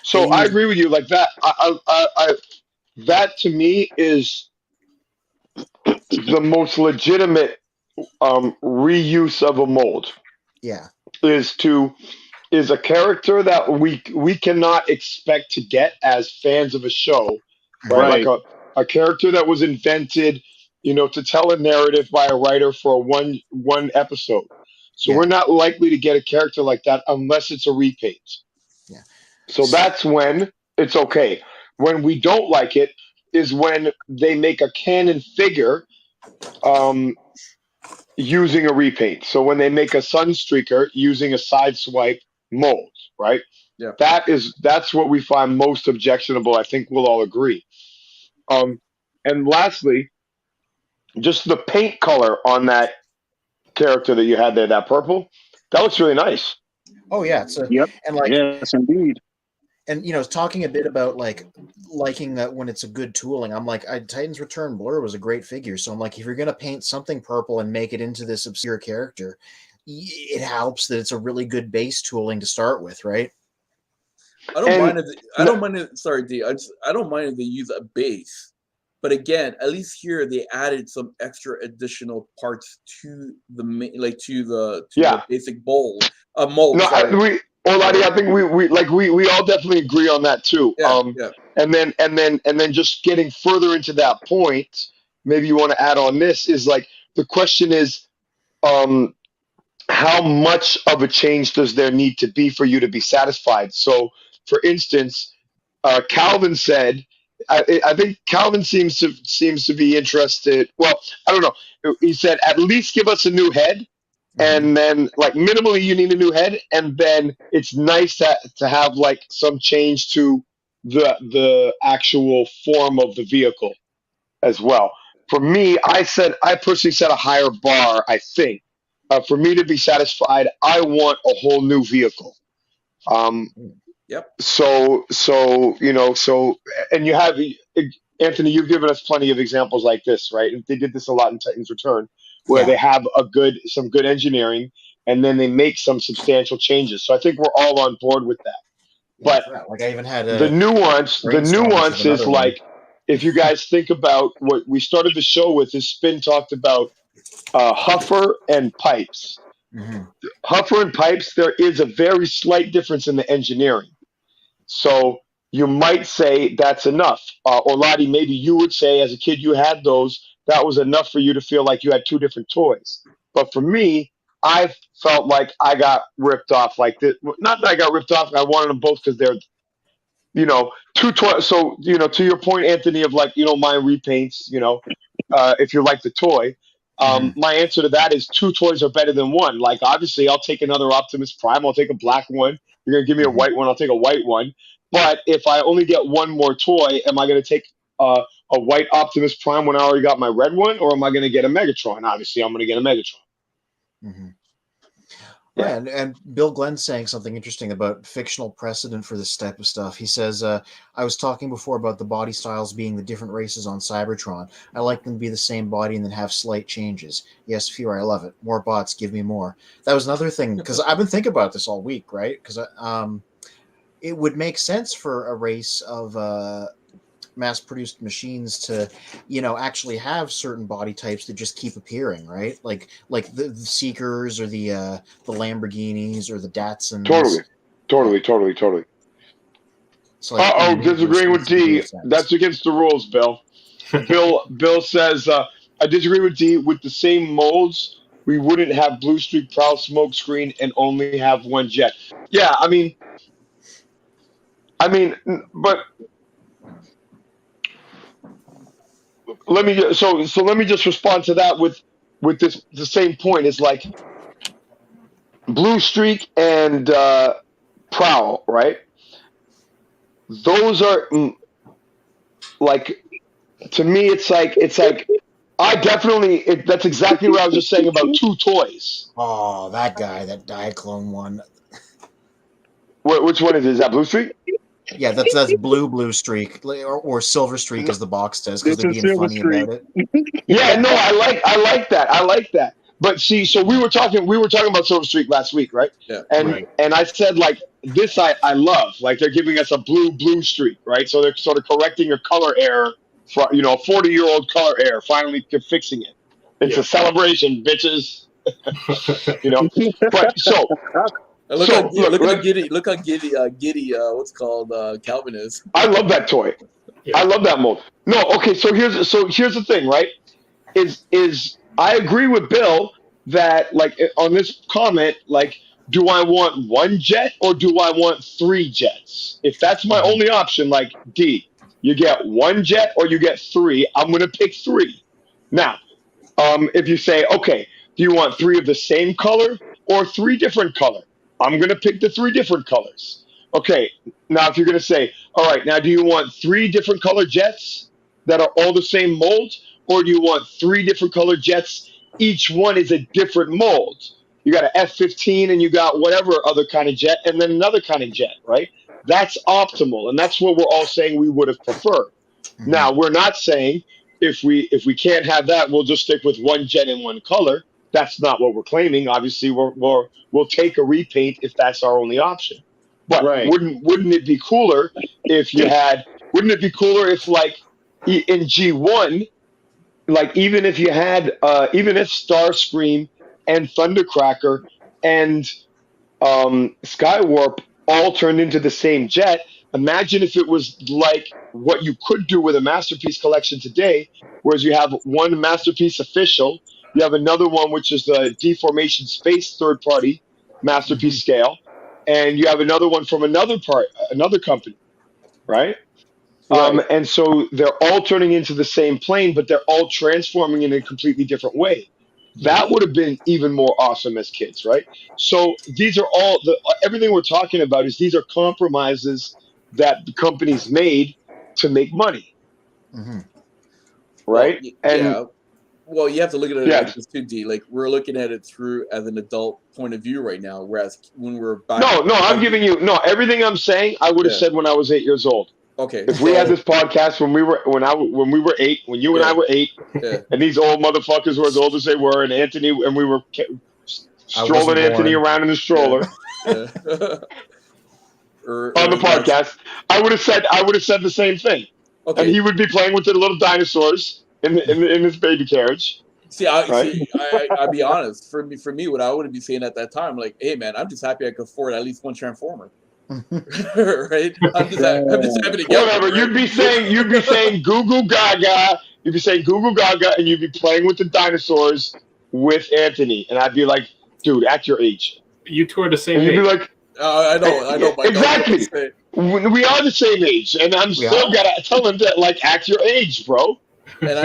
So I agree with you. Like that, that to me is the most legitimate reuse of a mold. Yeah, is a character that we cannot expect to get as fans of a show, right? Like a character that was invented, to tell a narrative by a writer for one episode. So we're not likely to get a character like that unless it's a repaint. Yeah. So that's when it's okay. When we don't like it is when they make a canon figure using a repaint. So when they make a Sunstreaker using a Sideswipe mold, right? Yeah. That's what we find most objectionable. I think we'll all agree. And lastly, just the paint color on that character that you had there, that purple, that looks really nice. Oh yeah, and yes, indeed. And talking a bit about liking when it's a good tooling, I'm like, Titan's Return Blur was a great figure, so I'm like, if you're gonna paint something purple and make it into this obscure character, it helps that it's a really good base tooling to start with, right? I don't mind if they use a base, but again, at least here they added some extra additional parts to the the basic mold. Oladi, I think we all definitely agree on that too. And then just getting further into that point, maybe you want to add on this is like the question is, how much of a change does there need to be for you to be satisfied? So, for instance, Calvin said, I think Calvin seems to be interested. Well, I don't know. He said at least give us a new head. And then, minimally, you need a new head, and then it's nice to have some change to the actual form of the vehicle as well. For me, I personally set a higher bar. I think for me to be satisfied, I want a whole new vehicle. Yep. So and you have Anthony. You've given us plenty of examples like this, right? They did this a lot in Titan's Return, where they have some good engineering, and then they make some substantial changes. So I think we're all on board with that. But I even had the nuance is if you guys think about what we started the show with, is Spin talked about Huffer and Pipes. Mm-hmm. Huffer and Pipes, there is a very slight difference in the engineering. So you might say that's enough. Or Lottie, maybe you would say as a kid you had those, that was enough for you to feel like you had two different toys. But for me, I felt like I got ripped off like this. Not that I got ripped off. I wanted them both because they're, two toys. So, to your point, Anthony, of my repaints, if you like the toy, my answer to that is two toys are better than one. Like, obviously, I'll take another Optimus Prime. I'll take a black one. You're going to give me a white one. I'll take a white one. But if I only get one more toy, am I going to take a white Optimus Prime when I already got my red one, or am I going to get a Megatron? Obviously, I'm going to get a Megatron. Mm-hmm. Yeah, and Bill Glenn's saying something interesting about fictional precedent for this type of stuff. He says, I was talking before about the body styles being the different races on Cybertron. I like them to be the same body and then have slight changes. Yes, Fury, I love it. More bots, give me more. That was another thing, because I've been thinking about this all week, right? Because it would make sense for a race of mass-produced machines to, actually have certain body types that just keep appearing, right? Like the Seekers or the Lamborghinis or the Datsuns. Totally. So, disagreeing with D. That's against the rules, Bill. Bill says, I disagree with D. With the same molds, we wouldn't have Blue Streak Prowl smoke screen and only have one jet. Yeah, I mean, but let me let me just respond to that with this the same point. Is like Blue Streak and Prowl, right? Those are like, to me, it's like I definitely that's exactly what I was just saying about two toys. Oh, that guy, that Diaclone one. Which one is it? Is that Blue Streak? Yeah, that's blue streak, or silver streak, as the box says, because they're being funny streak. about it. Yeah, no, I like that. But see, so we were talking about Silver Streak last week, right? Yeah. And I said, like, this I love. Like, they're giving us a blue streak, right? So they're sort of correcting a color error, for a 40-year-old color error, finally fixing it. It's a celebration, bitches. But so. Look how giddy what's called Calvin is. I love that toy. Yeah. I love that mold. No, okay, so here's the thing, right? Is I agree with Bill that, like, on this comment, like, do I want one jet or do I want 3 jets? If that's my only option, like, D, you get 1 jet or you get 3, I'm gonna pick 3. Now, if you say, okay, do you want 3 of the same color or 3 different color? I'm going to pick the 3 different colors. Okay, now if you're going to say, all right, now do you want 3 different color jets that are all the same mold, or do you want 3 different color jets, each one is a different mold? You got an F-15 and you got whatever other kind of jet and then another kind of jet, right? That's optimal, and that's what we're all saying we would have preferred. Mm-hmm. Now, we're not saying if we can't have that, we'll just stick with 1 jet in 1 color. That's not what we're claiming. Obviously, we'll take a repaint if that's our only option. But wouldn't it be cooler if you had? Wouldn't it be cooler if, like, in G1, like, even if you had, even if Starscream and Thundercracker and Skywarp all turned into the same jet? Imagine if it was like what you could do with a Masterpiece collection today, whereas you have one Masterpiece official. You have another one, which is the Deformation Space third-party Masterpiece scale, and you have another one from another company, right? And so they're all turning into the same plane, but they're all transforming in a completely different way. That would have been even more awesome as kids, right? So these are all everything we're talking about is these are compromises that the companies made to make money, right? Well, you have to look at it like this too, D. Like, we're looking at it through as an adult point of view right now, whereas when we're back. I'm giving you everything I'm saying. I would have said when I was 8 years old. Okay. If we had this podcast when we were 8, when you and I were 8, and these old motherfuckers were as old as they were, and Anthony, and we were strolling Anthony around in the stroller on the podcast, I would have said the same thing. Okay. And he would be playing with the little dinosaurs in his baby carriage. I'll be honest. For me, what I would be saying at that time, like, hey man, I'm just happy I could afford at least 1 Transformer. Right? I'm just happy to get whatever. You'd be saying Goo Goo Gaga. You'd be saying Goo Goo Gaga, and you'd be playing with the dinosaurs with Anthony, and I'd be like, dude, at your age, you two are the same age. You'd be like, I know. Exactly. We are the same age, and I'm still gotta tell him that, like, at your age, bro. And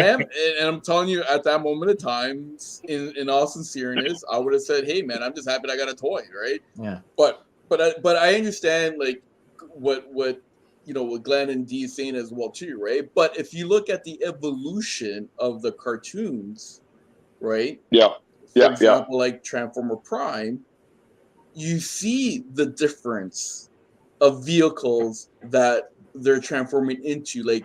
I'm telling you, at that moment of time, in all sincereness, I would have said, "Hey, man, I'm just happy I got a toy, right?" Yeah. But I understand, like, what Glenn and D is saying as well too, right? But if you look at the evolution of the cartoons, right? For example, like Transformer Prime, you see the difference of vehicles that they're transforming into, like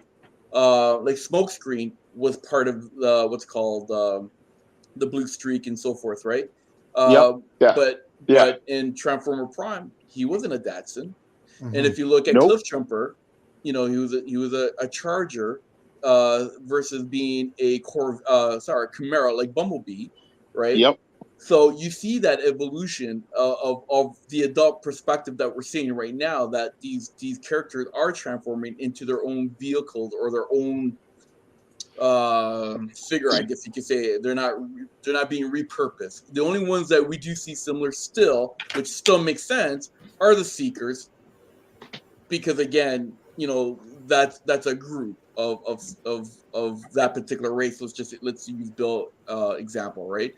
Smokescreen was part of what's called the Blue Streak and so forth, right? But in Transformer Prime, he wasn't a Datsun. And if you look at Cliffjumper, he was a Charger versus being a Chimera, like Bumblebee, right? Yep. So you see that evolution of the adult perspective that we're seeing right now, that these characters are transforming into their own vehicles or their own figure, I guess you could say. They're not being repurposed. The only ones that we do see similar still, which still makes sense, are the Seekers, because again, that's a group of that particular race. Let's use Bill example, right?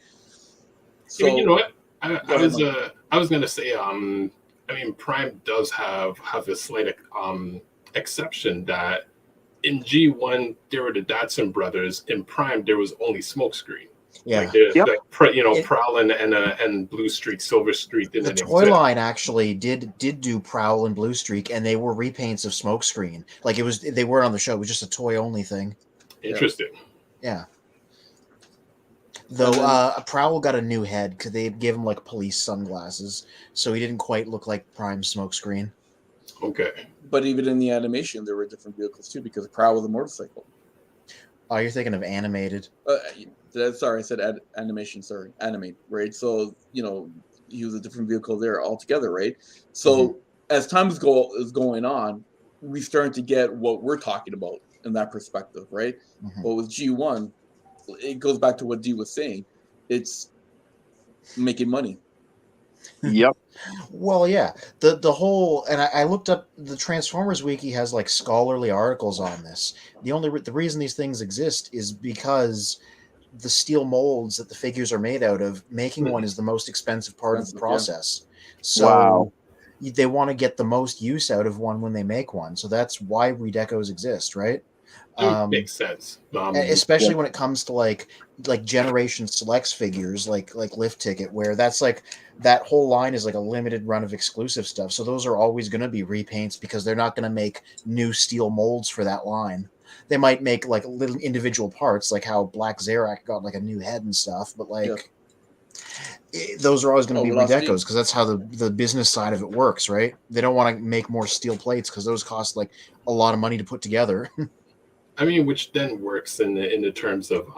So you know what? I was gonna say I mean Prime does have a slight exception that in G1 there were the Datsun brothers. In Prime there was only Smokescreen. Yeah, like Prowl and Blue Streak, Silver Streak. The toy line actually did do Prowl and Blue Streak, and they were repaints of Smokescreen. Like they weren't on the show. It was just a toy only thing. Interesting. Yeah. Though Prowl got a new head because they gave him like police sunglasses, so he didn't quite look like Prime Smokescreen. Okay. But even in the animation, there were different vehicles too, because Prowl was a motorcycle. Oh, you're thinking of animated. Sorry, I said animation. Sorry, animate, right? So, you know, he was a different vehicle there altogether, right? So as time is going on, we starting to get what we're talking about in that perspective, right? But with G1, it goes back to what D was saying. It's making money. Yep. Well, yeah. The whole, and I looked up, the Transformers Wiki has like scholarly articles on this. The reason these things exist is because the steel molds that the figures are made out of, making one is the most expensive part of the process. So they want to get the most use out of one when they make one. So that's why redecos exist, right? Makes sense. Especially when it comes to like Generation Selects figures, like Lift Ticket, where that's like that whole line is like a limited run of exclusive stuff. So those are always going to be repaints because they're not going to make new steel molds for that line. They might make like little individual parts, like how Black Zarak got like a new head and stuff, but like those are always going to be redecos because that's how the business side of it works, right? They don't want to make more steel plates because those cost like a lot of money to put together. I mean, which then works in the terms of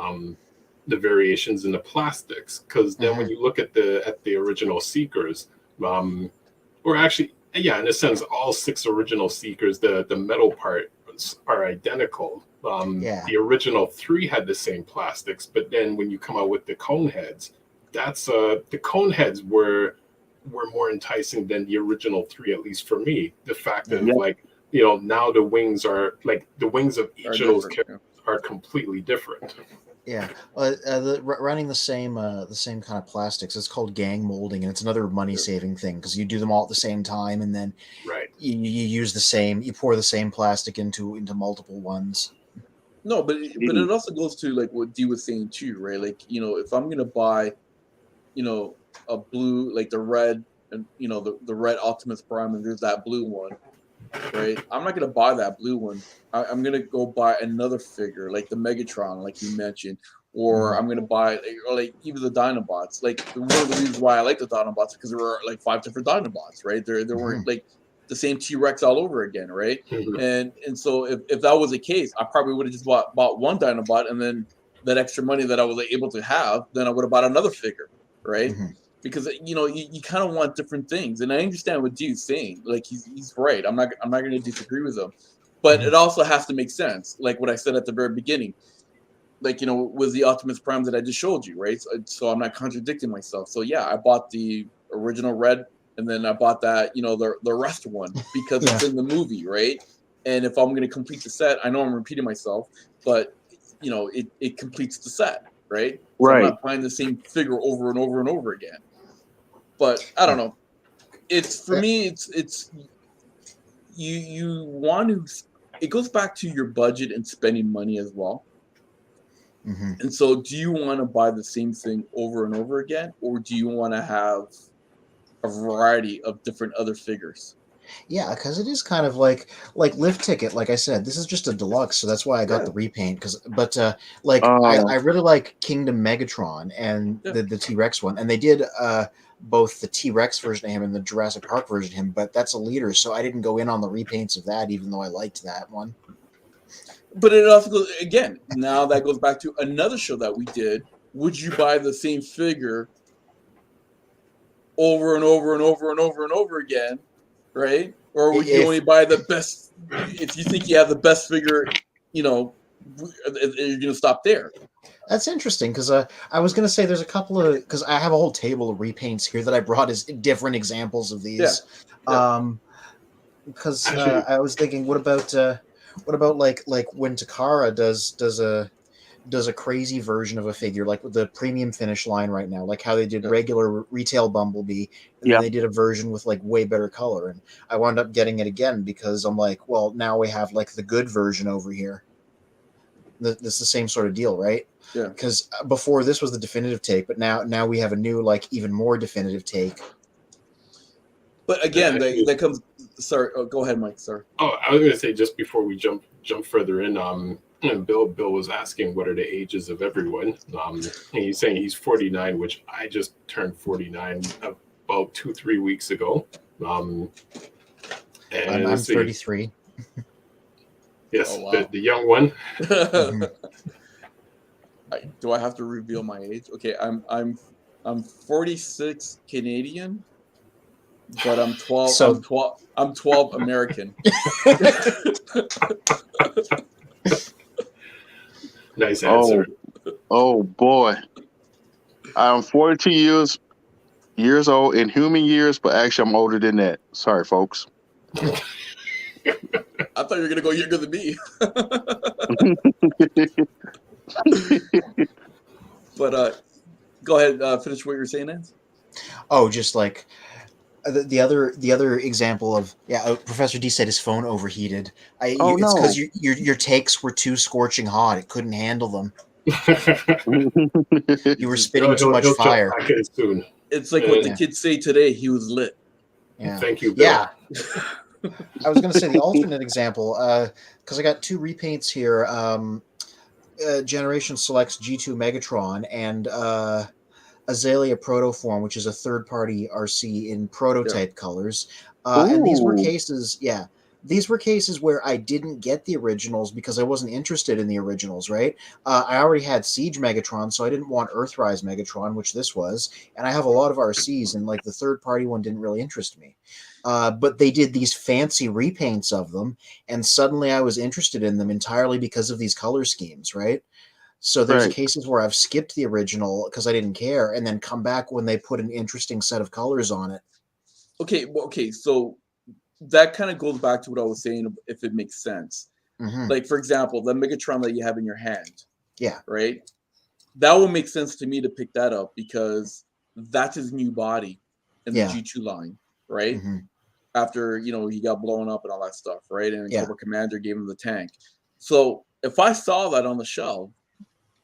the variations in the plastics, because then when you look at the original Seekers, or actually, in a sense, all 6 original Seekers, the metal parts are identical. The original 3 had the same plastics, but then when you come out with the cone heads, that's the cone heads were more enticing than the original 3, at least for me. The fact that like, you know, now the wings are like the wings of each of those characters are completely different. Yeah, running the same kind of plastics. It's called gang molding, and it's another money saving thing because you do them all at the same time, and then you use the same, you pour the same plastic into multiple ones. No, but it also goes to like what Dee was saying too, right? Like, you know, if I'm gonna buy, you know, a blue, like the red, and you know the red Optimus Prime, and there's that blue one. Right, I'm not gonna buy that blue one. I'm gonna go buy another figure, like the Megatron, like you mentioned, or I'm gonna buy, or like even the Dinobots. Like one of the reasons why I like the Dinobots because there were like 5 different Dinobots, right? There weren't like the same T-Rex all over again, right? And so if that was the case, I probably would have just bought one Dinobot, and then that extra money that I was able to have, then I would have bought another figure, right? Because you know you kind of want different things, and I understand what Dude's saying. Like he's right. I'm not going to disagree with him, but it also has to make sense. Like what I said at the very beginning, like, you know, was the Optimus Prime that I just showed you, right? So I'm not contradicting myself. So yeah, I bought the original red, and then I bought that, you know, the rest one because it's in the movie, right? And if I'm going to complete the set, I know I'm repeating myself, but you know it completes the set, right? So I'm not buying the same figure over and over and over again. But I don't know. It's for me. It's you want to. It goes back to your budget and spending money as well. And so, do you want to buy the same thing over and over again, or do you want to have a variety of different other figures? Yeah, because it is kind of like Lift Ticket. Like I said, this is just a deluxe, so that's why I got the repaint. I really like Kingdom Megatron and the T-Rex one, and they did both the T-Rex version of him and the Jurassic Park version of him, but that's a leader, so I didn't go in on the repaints of that, even though I liked that one. But it also goes, again, now that goes back to another show that we did. Would you buy the same figure over and over and over and over and over again, right? Or would you only buy the best, if you think you have the best figure, you know, you're going to stop there? That's interesting because I was going to say there's a couple of, because I have a whole table of repaints here that I brought as different examples of these. Because I was thinking, what about What about like when Takara does a crazy version of a figure, like with the premium finish line right now, like how they did regular retail Bumblebee, and then they did a version with like way better color, and I wound up getting it again because I'm like, well, now we have like the good version over here. It's the same sort of deal, right? Yeah. Because before this was the definitive take, but now we have a new, like, even more definitive take. But again, that comes. Sorry, go ahead, Mike. Sorry. Oh, I was going to say, just before we jump further in, Bill was asking what are the ages of everyone. And he's saying he's 49, which I just turned 49 about 2-3 weeks ago. And I'm 33. Yes, oh, wow. the young one. Do I have to reveal my age? Okay, I'm 46 Canadian, but I'm 12. So, I'm 12 American. Nice answer. Oh boy, I'm 42 years old in human years, but actually I'm older than that. Sorry, folks. I thought you were gonna go younger than me. But go ahead, finish what you're saying, Nance. Oh, just like the other example of Professor D said his phone overheated. It's because your takes were too scorching hot. It couldn't handle them. You were spitting too much fire. Soon. It's like what the kids say today. He was lit. Yeah. Thank you, Bill. Yeah. I was going to say the alternate example, because I got two repaints here. Generation Selects G2 Megatron and Azalea Protoform, which is a third-party RC in prototype colors. And these were cases, these were cases where I didn't get the originals because I wasn't interested in the originals, right? I already had Siege Megatron, so I didn't want Earthrise Megatron, which this was. And I have a lot of RCs, and like the third-party one didn't really interest me. But they did these fancy repaints of them, and suddenly I was interested in them entirely because of these color schemes, right? So there's cases where I've skipped the original because I didn't care, and then come back when they put an interesting set of colors on it. Okay, so that kind of goes back to what I was saying, if it makes sense. Mm-hmm. Like, for example, the Megatron that you have in your hand. Yeah. Right? That would make sense to me to pick that up because that's his new body in the G2 line, right? Mm-hmm. After, he got blown up and all that stuff, right? And Cobra Commander gave him the tank. So if I saw that on the shelf,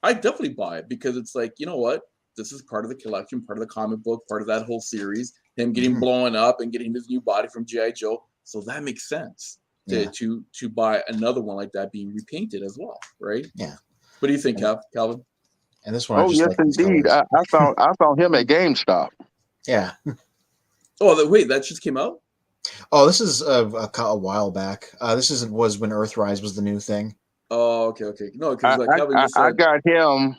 I'd definitely buy it because it's like, you know what? This is part of the collection, part of the comic book, part of that whole series. Him getting blown up and getting his new body from G.I. Joe. So that makes sense to buy another one like that being repainted as well, right? Yeah. What do you think, Calvin? And this one, yes, indeed. I found him at GameStop. Yeah. Oh, wait, that just came out? Oh, this is a while back. This was when Earthrise was the new thing. Oh, okay. No, because like Calvin just said, I got him.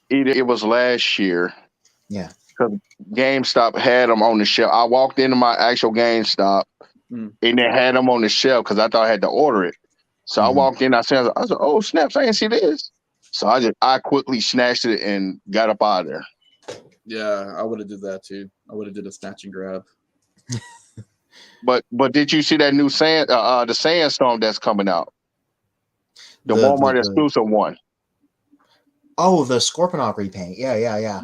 It was last year. Yeah. Because GameStop had them on the shelf. I walked into my actual GameStop and they had them on the shelf because I thought I had to order it. So I walked in. I said, "Oh snaps! I didn't see this." So I quickly snatched it and got up out of there. Yeah, I would have did that too. I would have did a snatch and grab. But did you see that new the Sandstorm that's coming out? The Walmart exclusive one. Oh, the Scorponok repaint. Yeah.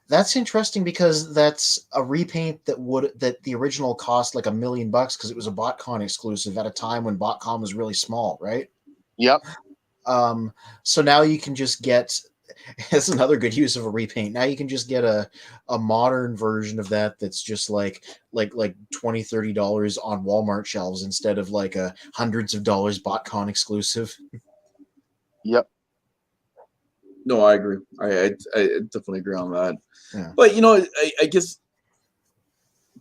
That's interesting because that's a repaint that the original cost like $1 million because it was a BotCon exclusive at a time when BotCon was really small, right? Yep. So now you can just get. That's another good use of a repaint. Now you can just get a modern version of that's just like $20-$30 on Walmart shelves instead of like a hundreds of dollars BotCon exclusive. Yep. No, I agree. I definitely agree on that. Yeah. But I guess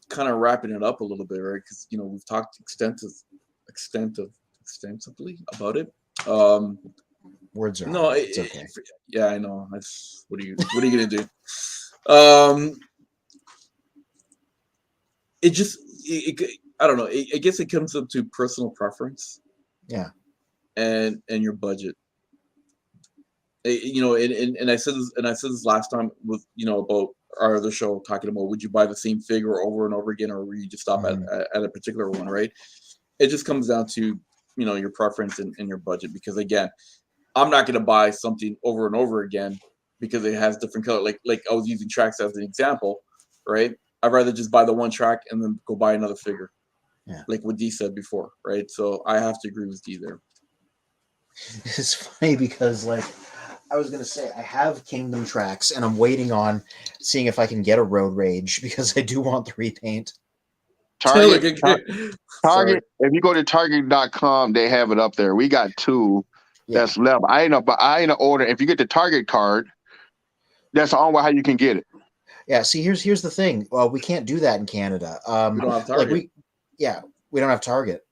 kind of wrapping it up a little bit, right? Because we've talked extensively about it. Words are no, it's okay. Yeah, I know. What are you gonna do? I don't know. I guess it comes up to personal preference. Yeah. And your budget. And I said this last time with about our other show talking about would you buy the same figure over and over again or would you just stop at a particular one, right? It just comes down to your preference and your budget. Because again, I'm not going to buy something over and over again because it has different color. Like I was using TRex as an example, right? I'd rather just buy the one track and then go buy another figure. Yeah. Like what D said before, right? So I have to agree with D there. It's funny because, like, I was going to say, I have Kingdom tracks, and I'm waiting on seeing if I can get a Road Rage because I do want the repaint. Target. If you go to Target.com, they have it up there. We got 2 that's left. I ain't order. If you get the Target card, that's the only way how you can get it. Yeah. See, here's the thing. Well, we can't do that in Canada. We don't have Target. We don't have Target.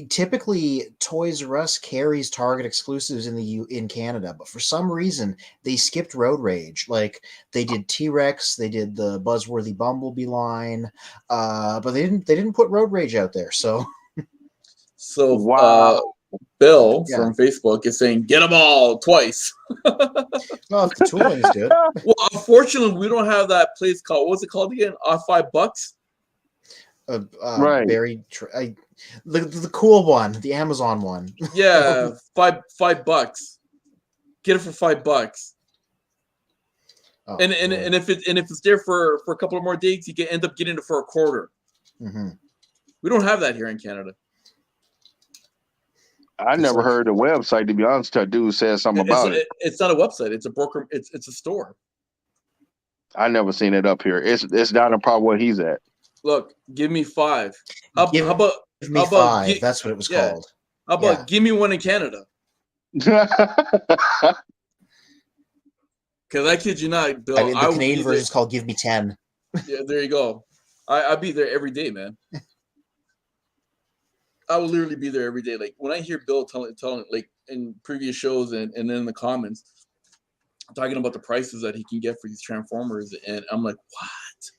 Typically, Toys R Us carries Target exclusives in Canada, but for some reason they skipped Road Rage. Like they did TRex, they did the Buzzworthy Bumblebee line, but they didn't put Road Rage out there. So wow. Bill from Facebook is saying get them all twice. Well, if the tooling is good. Well, unfortunately, we don't have that place called, what's it called again? $5. Right. The cool one, the Amazon one. Yeah, $5. Get it for $5. Oh, and if it's there for a couple of more days, you can end up getting it for a quarter. Mm-hmm. We don't have that here in Canada. I never heard the website, to be honest. A dude said something about it. It's not a website. It's a broker. It's a store. I never seen it up here. It's down in probably where he's at. Look, give me 5. Give me 5. That's what it was called. How about give me one in Canada? Because I kid you not, Bill. I mean, the Canadian version is called Give Me 10. Yeah, there you go. I'd be there every day, man. I will literally be there every day. Like when I hear Bill telling like in previous shows and then in the comments talking about the prices that he can get for these Transformers, and I'm like, what?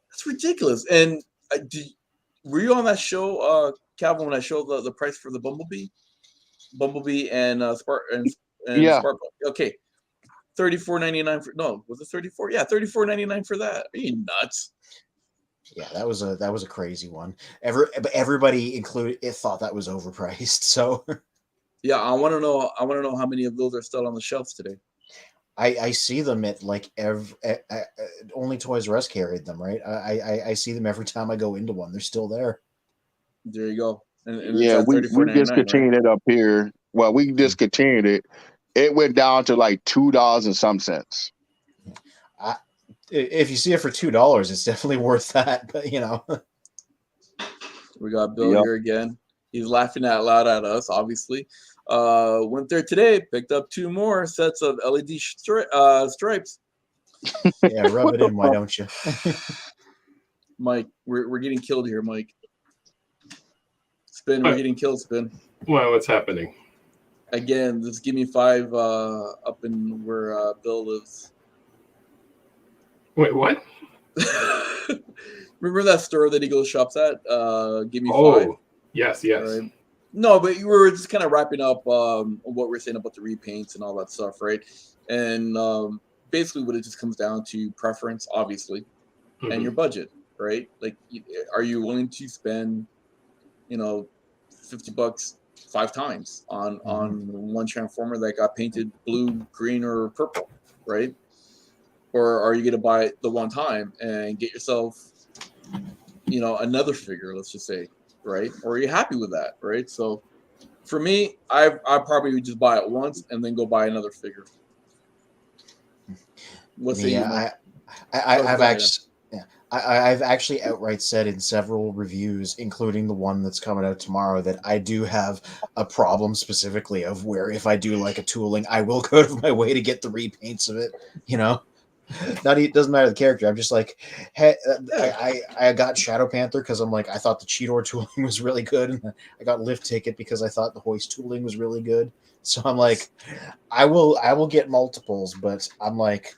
That's ridiculous. And were you on that show, Calvin, when I showed the price for the Bumblebee and Spark Okay, $34.99 for was it 34? Yeah, $34.99 for that. Are you nuts? Yeah, that was a crazy one. Everybody included thought that was overpriced. So yeah, I want to know how many of those are still on the shelves today. I see them at like only Toys R Us carried them, right? I see them every time I go into one. They're still there. There you go. And yeah, we discontinued it up here. Well, we discontinued it. It went down to like $2 and some cents. If you see it for $2, it's definitely worth that. But we got Bill here again. He's laughing out loud at us, obviously. Went there today, picked up 2 more sets of LED stripes. Yeah, rub it in, why don't you? Mike, we're getting killed here, Mike. Spin, we're getting killed, Spin. Well, what's happening? Again, this Give Me 5 up in where Bill lives. Wait, what? Remember that store that he goes shops at? Give Me 5. Oh, yes. Right? No, but we were just kind of wrapping up what we're saying about the repaints and all that stuff, right? And basically what it just comes down to preference, obviously, and your budget, right? Like, are you willing to spend, $50 5 times on one Transformer that got painted blue, green, or purple, right? Or are you going to buy it the one time and get yourself, another figure, let's just say, right? Or are you happy with that, right? So for me, I probably would just buy it once and then go buy another figure. I've actually outright said in several reviews, including the one that's coming out tomorrow, that I do have a problem specifically of where if I do like a tooling, I will go out of my way to get the repaints of it, It doesn't matter the character. I'm just like, hey, I got Shadow Panther because I'm like, I thought the Cheator tooling was really good, and I got Lift Ticket because I thought the Hoist tooling was really good. So I'm like, I will get multiples, but I'm like,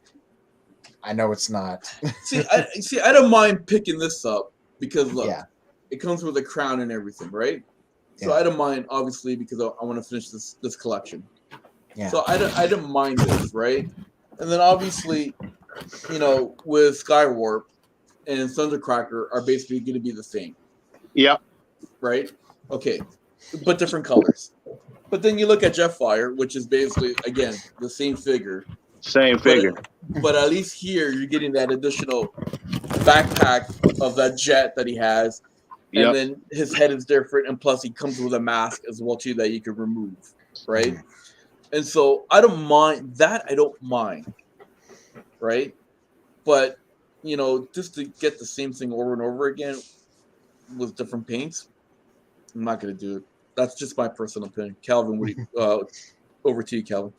I know it's not. I don't mind picking this up because look, it comes with a crown and everything, right? So I don't mind, obviously, because I want to finish this collection. Yeah. So I don't mind this, right? And then obviously, with Skywarp and Thundercracker are basically going to be the same. Yep. right? Okay, but different colors. But then you look at Jetfire, which is basically, again, the same figure. Same figure. But at least here, you're getting that additional backpack of that jet that he has. And then his head is different. And plus, he comes with a mask as well, too, that you can remove, right? And so I don't mind that. I don't mind, right? But, you know, just to get the same thing over and over again with different paints, I'm not going to do it. That's just my personal opinion. Calvin, what do you, over to you, Calvin.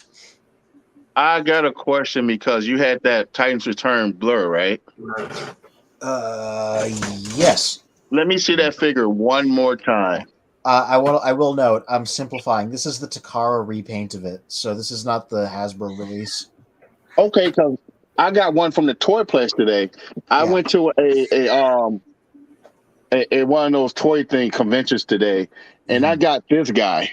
I got a question because you had that Titans Return blur, right? Yes. Let me see that figure one more time. I will note, I'm simplifying. This is the Takara repaint of it, so this is not the Hasbro release. Okay, because I got one from the toy place today. I went to a one of those toy thing conventions today, and I got this guy.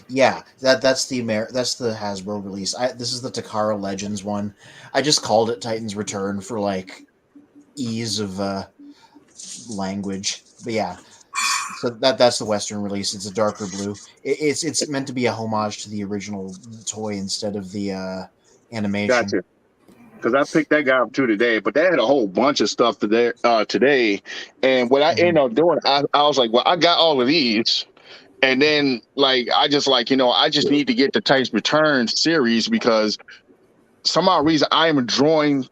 Yeah, that's the Hasbro release. This is the Takara Legends one. I just called it Titans Return for like ease of language. But yeah, so that's the Western release. It's a darker blue. It's meant to be a homage to the original toy instead of the animation. Gotcha. Because I picked that guy up too today, but they had a whole bunch of stuff today. And what I ended up doing, I was like, well, I got all of these. And then, like, I just need to get the Titans Return series because somehow reason I am drawing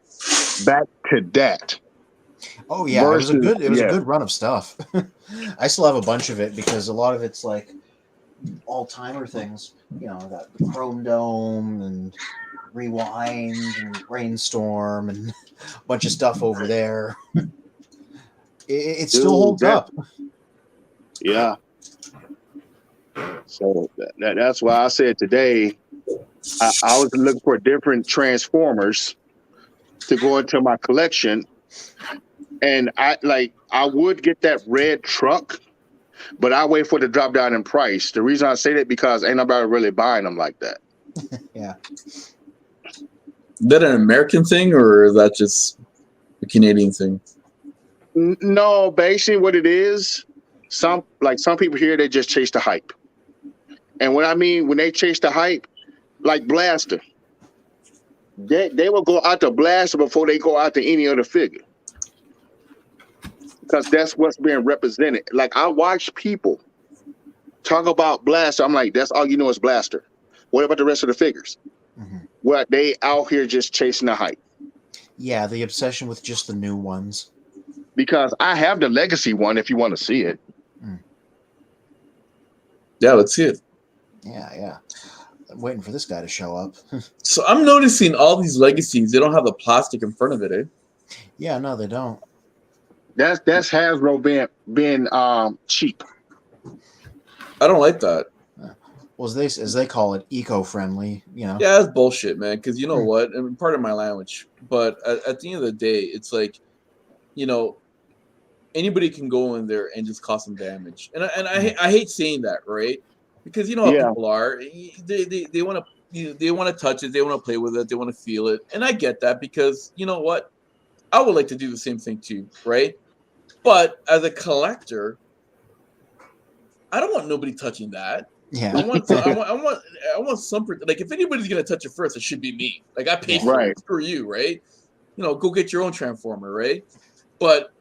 back to that. Oh yeah, it was a good run of stuff. I still have a bunch of it because a lot of it's like all-timer things. You know, I got the Chrome Dome and Rewind and Brainstorm and a bunch of stuff over there. It still holds up. Yeah. So that's why I said today I was looking for different Transformers to go into my collection, and I would get that red truck, but I wait for it to drop down in price. The reason I say that because ain't nobody really buying them like that. Yeah. Is that an American thing or is that just a Canadian thing? No, basically what it is, some people here, they just chase the hype. And what I mean when they chase the hype, like Blaster, they will go out to Blaster before they go out to any other figure. Because that's what's being represented. Like I watch people talk about Blaster. I'm like, that's all you know is Blaster. What about the rest of the figures? Well, they out here just chasing the hype. Yeah, the obsession with just the new ones. Because I have the Legacy one if you want to see it. Yeah, let's see it. Yeah. I'm waiting for this guy to show up. So I'm noticing all these Legacies, they don't have the plastic in front of it, eh? Yeah, no, they don't. That's Hasbro being cheap. I don't like that. Well, as they call it, eco-friendly, you know. Yeah, that's bullshit, man. Because you know what? I mean, pardon my language, but at the end of the day, it's like, you know, anybody can go in there and just cause some damage. And I hate saying that, right? Because you know how people are. They want to touch it, they want to play with it, they want to feel it, and I get that because you know what? I would like to do the same thing too, right? But as a collector, I don't want nobody touching that. Yeah. I want some, like if anybody's gonna touch it first, it should be me. Like I paid for it, screw you, right? You know, go get your own Transformer, right? But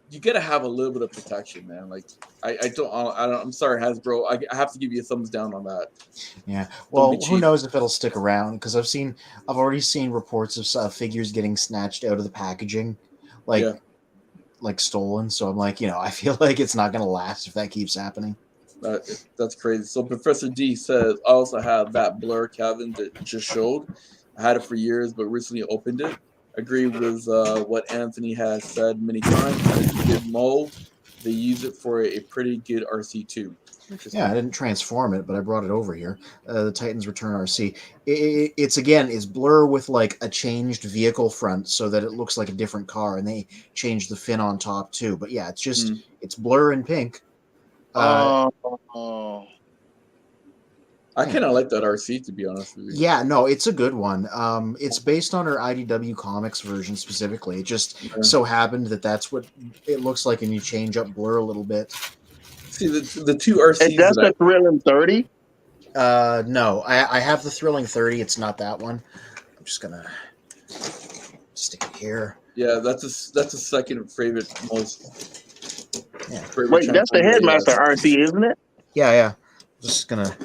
you gotta have a little bit of protection, man. Like I'm sorry, Hasbro. I have to give you a thumbs down on that. Yeah. Well, who knows if it'll stick around? Because I've already seen reports of figures getting snatched out of the packaging, like stolen. So I'm like, you know, I feel like it's not gonna last if that keeps happening. That's crazy. So Professor D says, I also have that blur, Calvin, that just showed. I had it for years, but recently opened it. Agree with what Anthony has said many times. It's a good mold. They use it for a pretty good RC too. Yeah, I didn't transform it, but I brought it over here. The Titans Return RC. It's blur with like a changed vehicle front so that it looks like a different car, and they changed the fin on top too. But yeah, it's blur in pink. I kind of like that RC, to be honest with you. Yeah, no, it's a good one. It's based on her IDW Comics version specifically. It just so happened that that's what it looks like, and you change up blur a little bit. See, the two RCs. And that's the Thrilling 30? No, I have the Thrilling 30. It's not that one. I'm just gonna stick it here. Yeah, that's a second favorite most. Yeah. Favorite Wait, that's the Headmaster RC, isn't it? Yeah. Just gonna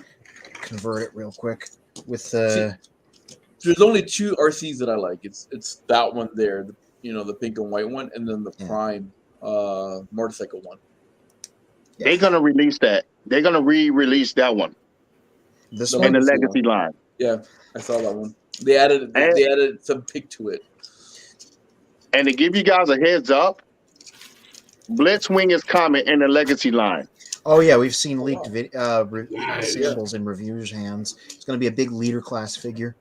convert it real quick with there's only two RCs that I like. It's that one there, the pink and white one, and then the Prime motorcycle one. Yeah. They're gonna release that. They're gonna re-release that one. This in one, the Legacy line. Yeah, I saw that one. They added some pick to it. And to give you guys a heads up, Blitzwing is coming in the Legacy line. Oh yeah, we've seen leaked samples in reviewers' hands. It's going to be a big leader class figure.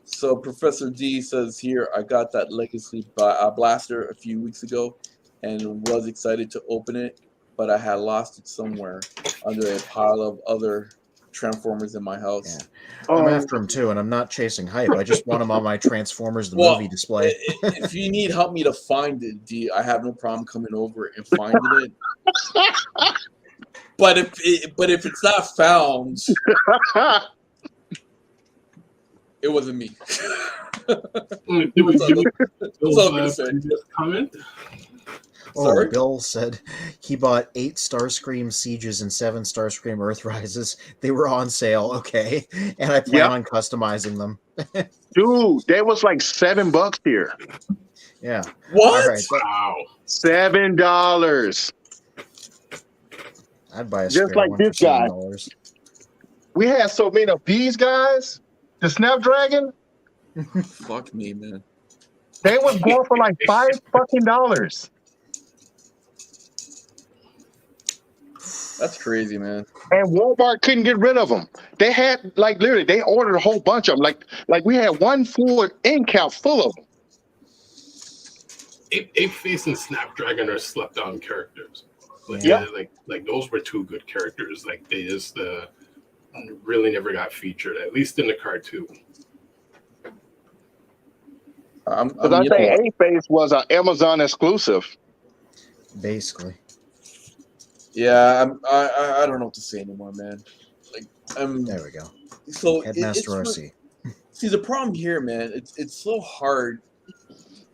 So Professor D says here, I got that Legacy blaster a few weeks ago, and was excited to open it, but I had lost it somewhere under a pile of other Transformers in my house. Yeah. I'm after him too, and I'm not chasing hype. I just want him on my Transformers the movie display. If you need help me to find it, D, I have no problem coming over and finding it. But if it's not found, it wasn't me. Comment? Oh, Bill said he bought 8 Starscream Sieges and 7 Starscream Earthrises. They were on sale, okay, and I plan on customizing them. Dude, they was like $7 here. Yeah. What? All right, wow. $7. I'd buy a just like one this for guy. $7. We had so many of these guys. The Snapdragon. Fuck me, man. They was going for like $5. That's crazy, man. And Walmart couldn't get rid of them. They had literally they ordered a whole bunch of them. Like we had one full end count full of them. Ape Face and Snapdragon are slept on characters. Like those were two good characters. Like they just really never got featured, at least in the cartoon. Because I think Ape Face was an Amazon exclusive. Basically. Yeah, I don't know what to say anymore, man. There we go. So Headmaster RC. See, the problem here, man, it's so hard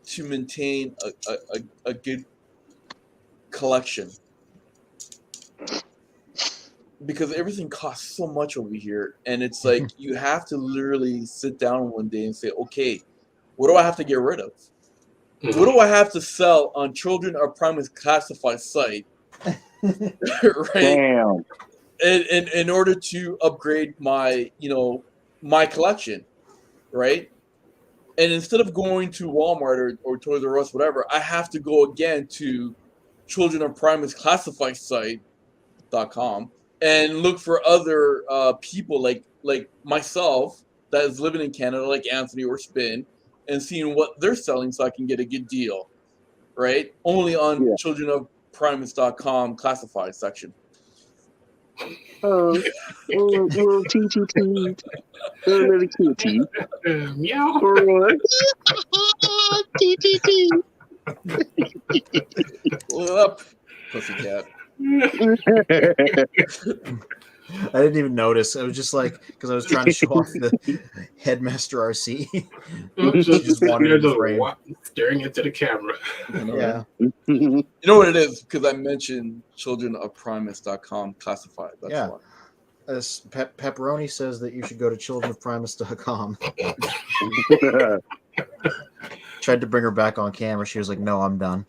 to maintain a good collection because everything costs so much over here, and it's like you have to literally sit down one day and say, okay, what do I have to get rid of? Mm-hmm. What do I have to sell on Children of Primus classified site? Right? Damn. In order to upgrade my collection, right? And instead of going to Walmart or Toys R Us, whatever, I have to go again to Children of Primus classified site.com and look for other people like myself that is living in Canada, like Anthony or Spin, and seeing what they're selling so I can get a good deal, right? Only on Children of Primus.com classified section. Little kitty. Meow. What up, pussycat? I didn't even notice. I was just like, because I was trying to show off the Headmaster RC. just staring into the camera. Yeah. You know what it is? Because I mentioned Children of Primus.com classified. That's why. Pepperoni says that you should go to childrenofprimus.com. Tried to bring her back on camera. She was like, no, I'm done.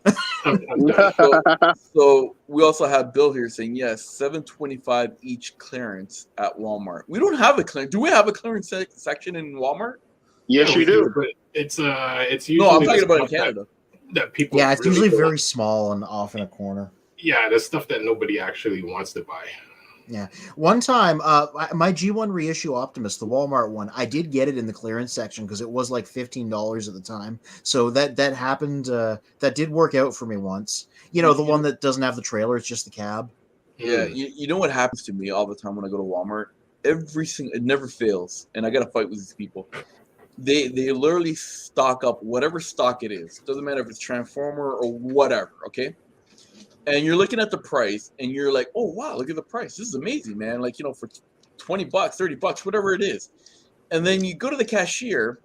So we also have Bill here saying, yes, $7.25 each clearance at Walmart. We don't have a clearance. Do we have a clearance section in Walmart? Yes, we do. But it's usually no, I'm talking about in Canada. That people it's really usually very small and off in a corner. Yeah, the stuff that nobody actually wants to buy. Yeah. One time, my G1 reissue Optimus, the Walmart one, I did get it in the clearance section because it was like $15 at the time. So that happened. That did work out for me once. The one that doesn't have the trailer, it's just the cab. Yeah. You know what happens to me all the time when I go to Walmart? it never fails, and I got to fight with these people. They literally stock up whatever stock it is. Doesn't matter if it's Transformer or whatever, okay? And you're looking at the price, and you're like, oh, wow, look at the price. This is amazing, man. Like, for $20, $30, whatever it is. And then you go to the cashier,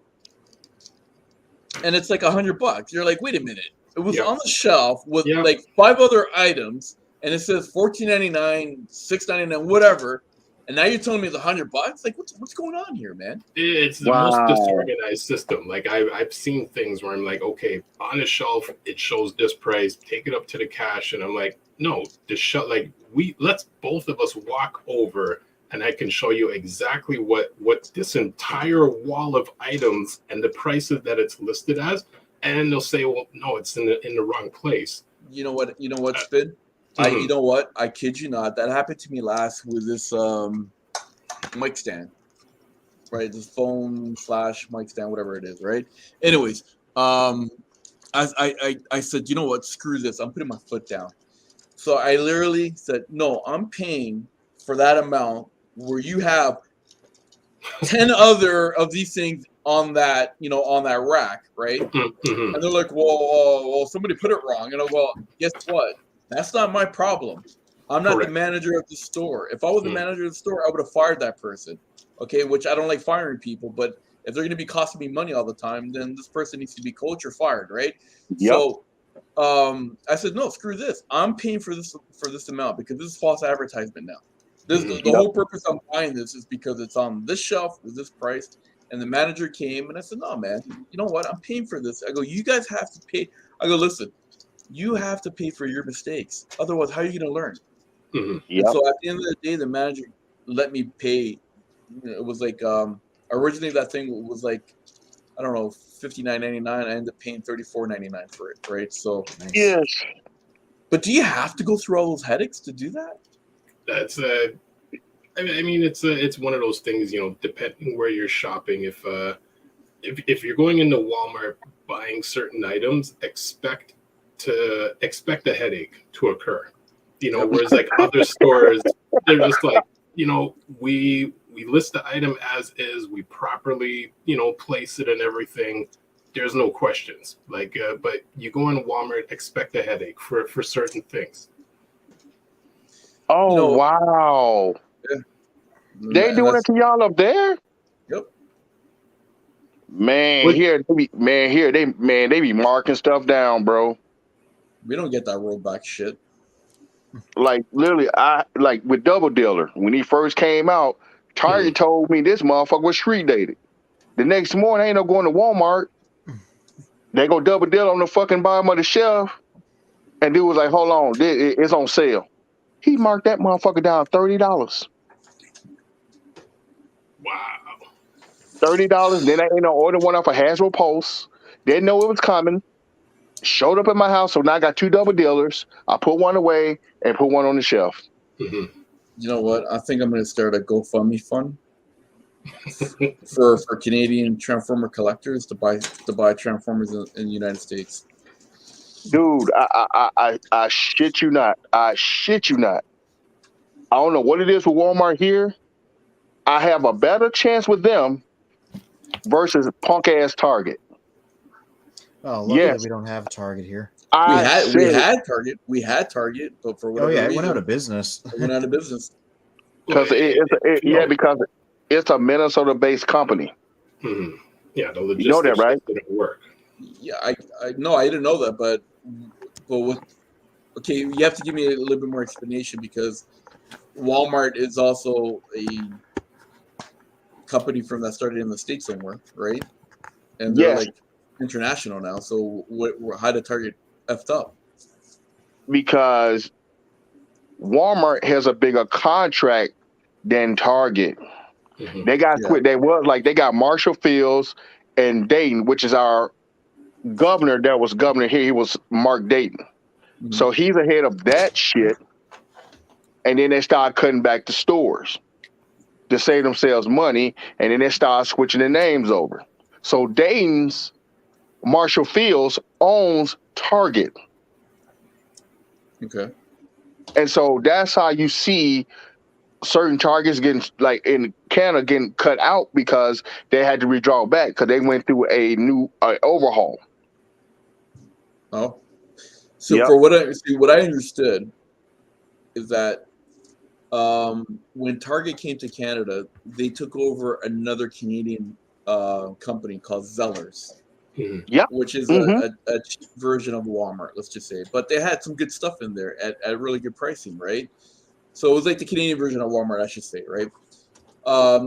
and it's like $100. You're like, wait a minute. It was on the shelf with like 5 other items, and it says $14.99, $6.99, whatever. And now you're telling me it's $100? Like, what's going on here, man? It's the most disorganized system. Like I've seen things where I'm like, okay, on the shelf it shows this price. Take it up to the cash, and I'm like, no, the shelf. Like let's both of us walk over, and I can show you exactly what this entire wall of items and the prices that it's listed as. And they'll say, well, no, it's in the wrong place. You know what, Spin? You know what? I kid you not. That happened to me last with this mic stand, right? This phone / mic stand, whatever it is, right? Anyways, I said, you know what? Screw this. I'm putting my foot down. So I literally said, no, I'm paying for that amount where you have 10 other of these things on that, on that rack, right? Mm-hmm. And they're like, well, somebody put it wrong. Well, guess what? That's not my problem. I'm not the manager of the store. If I was the manager of the store, I would have fired that person. Okay, which I don't like firing people, but if they're going to be costing me money all the time, then this person needs to be coached or fired, right? Yep. So I said, no, screw this. I'm paying for this amount because this is false advertisement now. The whole purpose I'm buying this is because it's on this shelf with this price. And the manager came and I said, no, man, you know what? I'm paying for this. I go, you guys have to pay. I go, listen. You have to pay for your mistakes. Otherwise, how are you going to learn? Mm-hmm. Yep. So at the end of the day, the manager let me pay. It was like originally that thing was like, I don't know, $59.99. I ended up paying $34.99 for it, right? So yes. But do you have to go through all those headaches to do that? That's I mean, it's one of those things, depending where you're shopping. If you're going into Walmart buying certain items, expect a headache to occur, whereas like other stores, they're just like, we list the item as is, we properly, place it and everything. There's no questions. Like, but you go in Walmart, expect a headache for certain things. Oh, wow. Yeah. They doing it to y'all up there? Yep. Man, they be marking stuff down, bro. We don't get that rollback shit. Like literally, with Double Dealer when he first came out, Target told me this motherfucker was street dated. The next morning, ain't no going to Walmart. They go Double Dealer on the fucking bottom of the shelf, and dude was like, "Hold on, it's on sale." He marked that motherfucker down $30. Wow. $30. Then I ordered one off a Hasbro Pulse. Didn't know it was coming. Showed up at my house, so now I got 2 Double Dealers. I put one away and put one on the shelf. Mm-hmm. You know what? I think I'm going to start a GoFundMe fund for Canadian Transformer collectors to buy Transformers in the United States. Dude, I shit you not. I shit you not. I don't know what it is with Walmart here. I have a better chance with them versus punk ass Target. Oh, lucky that we don't have Target here. We had Target. We had Target, but for whatever reason, it went out of business. It went out of business. Because because it's a Minnesota-based company. Mm-hmm. Yeah, the logistics, you know that, right? Didn't work. Yeah, I no, I didn't know that, but okay, you have to give me a little bit more explanation because Walmart is also a company that started in the States somewhere, right? And they're like international now. So how did Target effed up? Because Walmart has a bigger contract than Target. Mm-hmm. They got they got Marshall Fields and Dayton, which is our governor that was governor here. He was Mark Dayton. Mm-hmm. So he's ahead of that shit. And then they start cutting back the stores to save themselves money. And then they start switching the names over. So Dayton's Marshall Fields owns Target. Okay. And so that's how you see certain targets getting, like in Canada, getting cut out because they had to redraw back because they went through a new overhaul. Oh, so for what I understood is that when Target came to Canada, they took over another Canadian company called Zellers. Yeah, which is a cheap version of Walmart, let's just say. But they had some good stuff in there at really good pricing, right? So it was like the Canadian version of Walmart, I should say, right?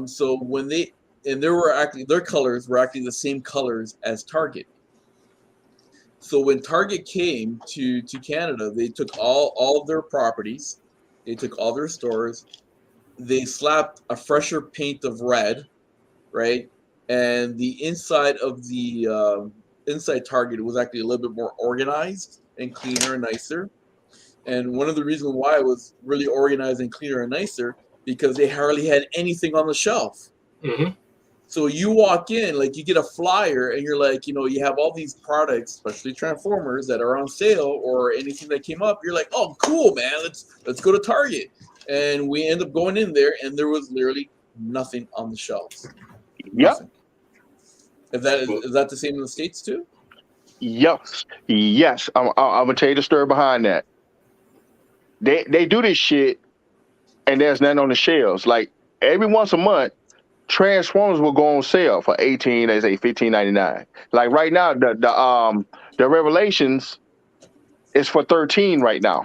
So when their colors were actually the same colors as Target. So when Target came to Canada, they took all of their properties, they took all their stores, they slapped a fresher paint of red, right? And the inside of the inside Target was actually a little bit more organized and cleaner and nicer. And one of the reasons why it was really organized and cleaner and nicer because they hardly had anything on the shelf. So you walk in, like you get a flyer and you're like, you have all these products, especially Transformers, that are on sale or anything that came up. You're like, oh, cool, man. Let's go to Target. And we end up going in there and there was literally nothing on the shelves. Nothing. Is that the same in the States too? Yes. I'm gonna tell you the story behind that. They do this shit, and there's nothing on the shelves. Like every once a month, Transformers will go on sale for $18, they say $15.99. Like right now, the Revelations is for $13 right now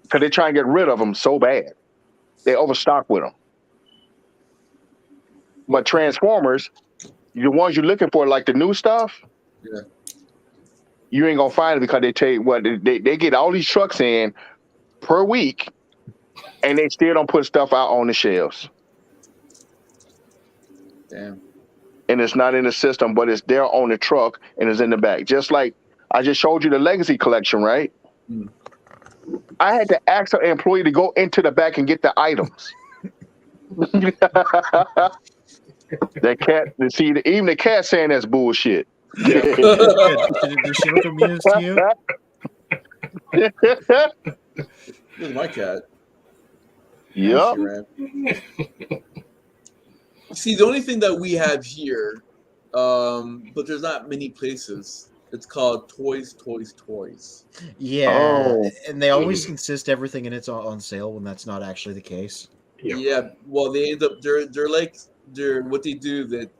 because they try and get rid of them so bad. They overstock with them. But Transformers, the ones you're looking for, like the new stuff, you ain't gonna find it because they tell you what they get all these trucks in per week, and they still don't put stuff out on the shelves. Damn. And it's not in the system, but it's there on the truck and it's in the back. Just like I just showed you the Legacy collection, right? I had to ask an employee to go into the back and get the items. That cat, see, even the cat saying that's bullshit. Did she look amused to you? This is my cat. Yep. See, the only thing that we have here, but there's not many places, it's called Toys. Yeah, and they always insist everything in it's on sale when that's not actually the case. Yeah, well, they end up they're what they do that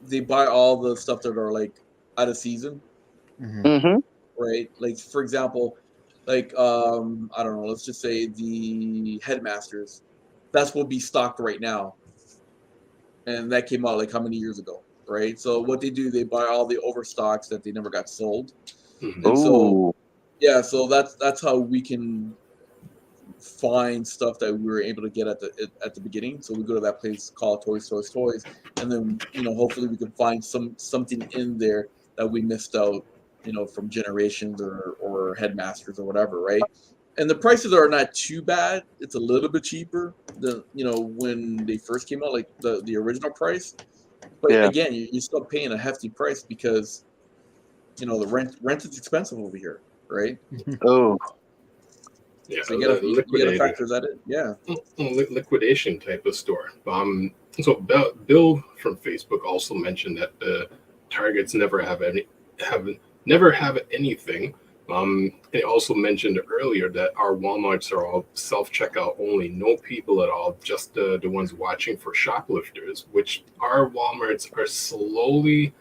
they buy all the stuff that are like out of season, right? Like for example, like I don't know, let's just say the Headmasters, that's what be stocked right now, and that came out like how many years ago, right? So what they do, they buy all the overstocks that they never got sold, and so so that's how we can find stuff that we were able to get at the beginning. So we go to that place called Toys, and then hopefully we can find something in there that we missed out, from Generations or Headmasters or whatever, right? And the prices are not too bad. It's a little bit cheaper than when they first came out, like the original price. But again, you're still paying a hefty price because the rent is expensive over here, right? Yeah, so you gotta factor that in. Yeah, liquidation type of store. So Bill from Facebook also mentioned that the Targets never have anything. He also mentioned earlier that our Walmarts are all self-checkout only, no people at all, just the ones watching for shoplifters. Which our Walmarts are slowly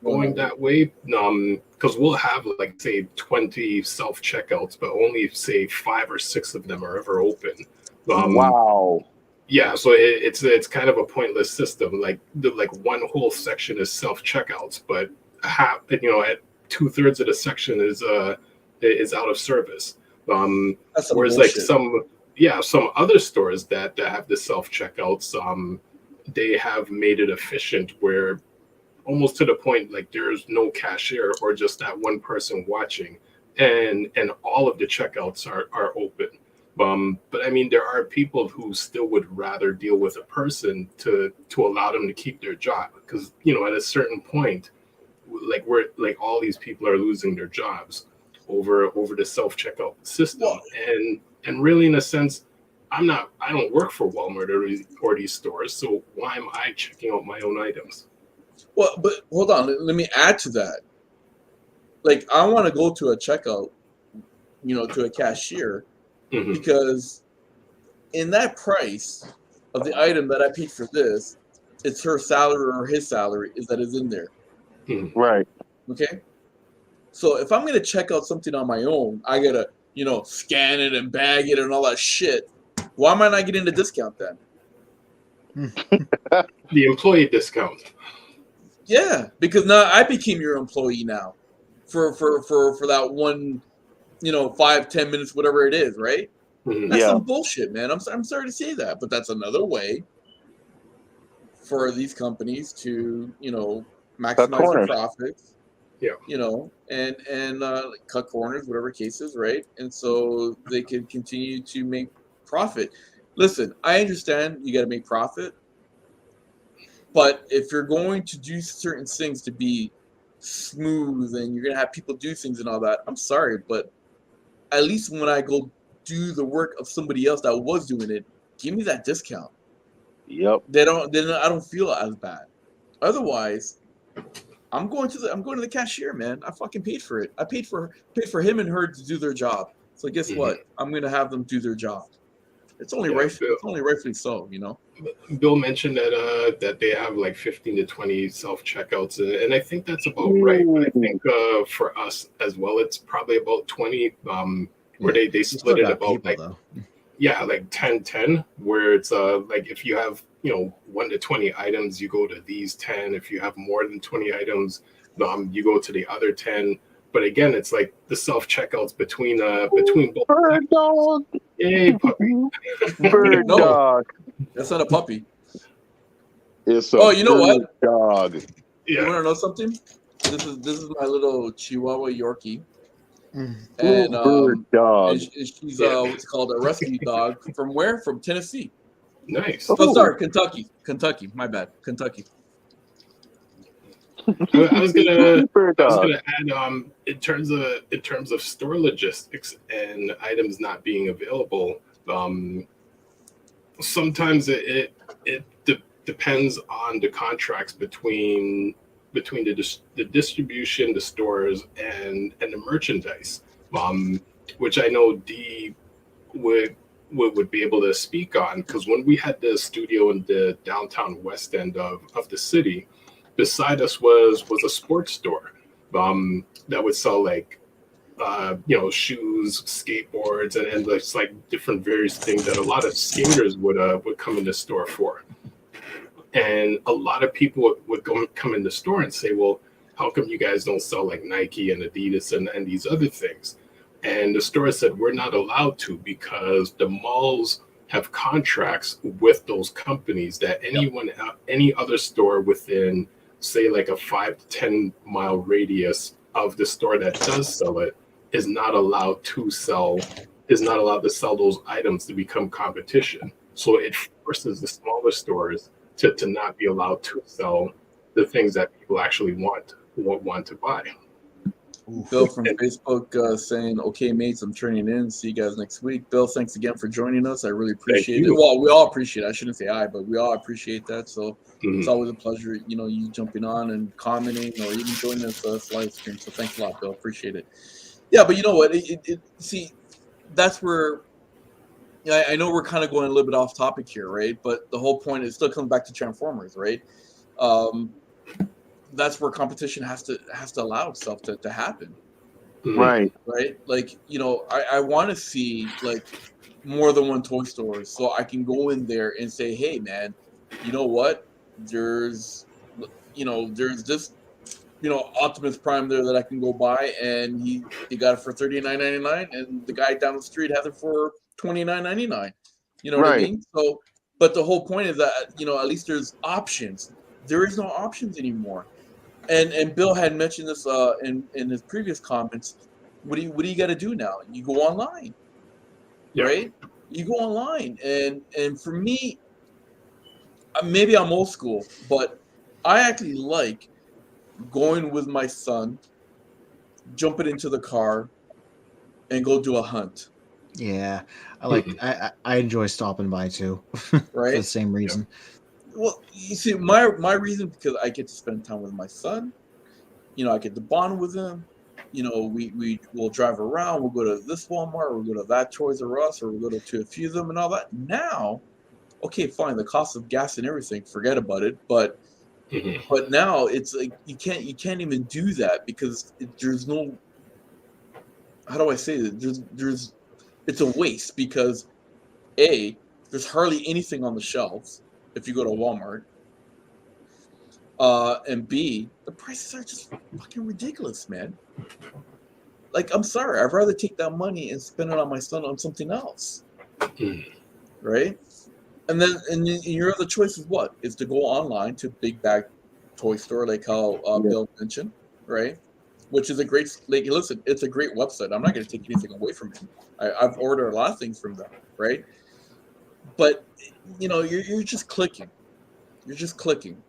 going that way, because we'll have like say 20 self-checkouts, but only say 5 or 6 of them are ever open. Wow. Yeah, so it's kind of a pointless system. Like one whole section is self-checkouts, but half, at 2/3 of the section is out of service. Whereas like some other stores that have the self-checkouts, they have made it efficient where almost to the point like there's no cashier or just that one person watching, and all of the checkouts are open. But I mean, there are people who still would rather deal with a person to allow them to keep their job, because at a certain point, like all these people are losing their jobs over the self-checkout system. And really, in a sense, I don't work for Walmart or these stores, so why am I checking out my own items? Well, but hold on, let me add to that. Like, I want to go to a checkout, to a cashier, because in that price of the item that I paid for this, it's her salary or his salary is in there. Right. Okay. So if I'm gonna check out something on my own, I gotta, scan it and bag it and all that shit. Why am I not getting the discount then? The employee discount. Yeah, because now I became your employee now, for that one, 5-10 minutes, whatever it is, right? That's some bullshit, man. I'm sorry to say that, but that's another way for these companies to, maximize their profits. Yeah. And cut corners, whatever cases, right? And so they can continue to make profit. Listen, I understand you got to make profit, but if you're going to do certain things to be smooth and you're going to have people do things and all that, I'm sorry, but at least when I go do the work of somebody else that was doing it, give me that discount. Yep. Then I don't feel as bad. Otherwise, I'm going to the cashier, man. I fucking paid for it. I paid for him and her to do their job. So guess what? I'm going to have them do their job. It's only right. It's only rightfully so, Bill mentioned that they have like 15 to 20 self checkouts, and I think that's about right. But I think for us as well, it's probably about 20. Where they split it about people, like 10-10, where it's like if you have 1 to 20 items, you go to these 10. If you have more than 20 items, you go to the other 10. But again, it's like the self checkouts between both. Bird dog. Hey, puppy. Bird dog. That's not a puppy. It's a you know what? Dog. You want to know something? This is my little Chihuahua Yorkie. And bird dog. and she's what's called a rescue dog from where? From Tennessee. Nice. Oh, sorry, Kentucky. My bad, Kentucky. I was gonna add in terms of store logistics and items not being available. Sometimes it depends on the contracts between the distribution, the stores, and the merchandise, which I know D would be able to speak on, because when we had the studio in the downtown west end of the city, beside us was a sports store that would sell like shoes, skateboards, and it's like different various things that a lot of skaters would come in the store for. And a lot of people would come in the store and say, well, how come you guys don't sell like Nike and Adidas and these other things? And the store said, we're not allowed to, because the malls have contracts with those companies that any other store within, say, like a 5 to 10 mile radius of the store that does sell it is not allowed to sell those items to become competition. So it forces the smaller stores to not be allowed to sell the things that people actually want to buy. Bill from Facebook saying, okay, mates, I'm turning in. See you guys next week. Bill, thanks again for joining us. I really appreciate it. Well, we all appreciate it. I shouldn't say I, but we all appreciate that. So it's always a pleasure, you jumping on and commenting or even joining us live stream. So thanks a lot, Bill. Appreciate it. Yeah, but you know what? See, that's where I know we're kind of going a little bit off topic here, right? But the whole point is still comes back to Transformers, right? That's where competition has to allow itself to happen. Right. Like, I want to see like more than one toy store, so I can go in there and say, hey man, you know what? There's this, Optimus Prime there that I can go buy, and he got it for $39.99, and the guy down the street has it for $29.99. You know what I mean? So, but the whole point is that at least there's options. There is no options anymore. And Bill had mentioned this in his previous comments. What do you got to do now? You go online, right? You go online, and for me, maybe I'm old school, but I actually like going with my son, jumping into the car, and go do a hunt. Yeah, I enjoy stopping by too, right? For the same reason. Well, you see, my reason, because I get to spend time with my son. I get to bond with him. We will drive around. We'll go to this Walmart. We'll go to that Toys R Us, or we'll go to a few of them and all that. Now, okay, fine. The cost of gas and everything, forget about it. But now it's like you can't even do that because there's no. How do I say that? It's a waste because A, there's hardly anything on the shelves if you go to Walmart. And B, the prices are just fucking ridiculous, man. Like, I'm sorry, I'd rather take that money and spend it on my son on something else, right? And then your other choice is what? Is to go online to Big Bag Toy Store, like how Bill mentioned, right? Which is a great, listen, it's a great website. I'm not going to take anything away from him. I've ordered a lot of things from them, right? But you're just clicking. You're just clicking.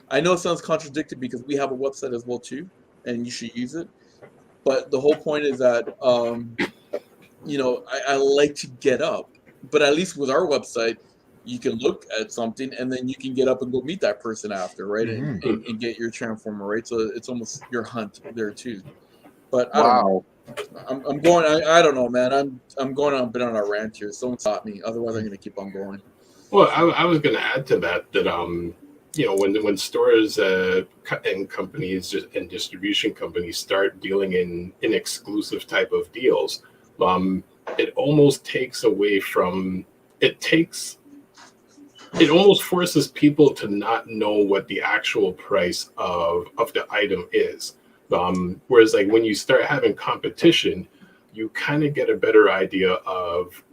I know it sounds contradictory because we have a website as well too, and you should use it. But the whole point is that I like to get up, but at least with our website, you can look at something and then you can get up and go meet that person after, right? And get your transformer, right? So it's almost your hunt there too. But I don't know. I'm going. I don't know, man. I'm going on a bit on a rant here. Someone stop me, otherwise I'm going to keep on going. Well, I was going to add to that when stores and companies and distribution companies start dealing in exclusive type of deals, it almost takes away from it almost forces people to not know what the actual price of the item is. Whereas like when you start having competition, you kind of get a better idea of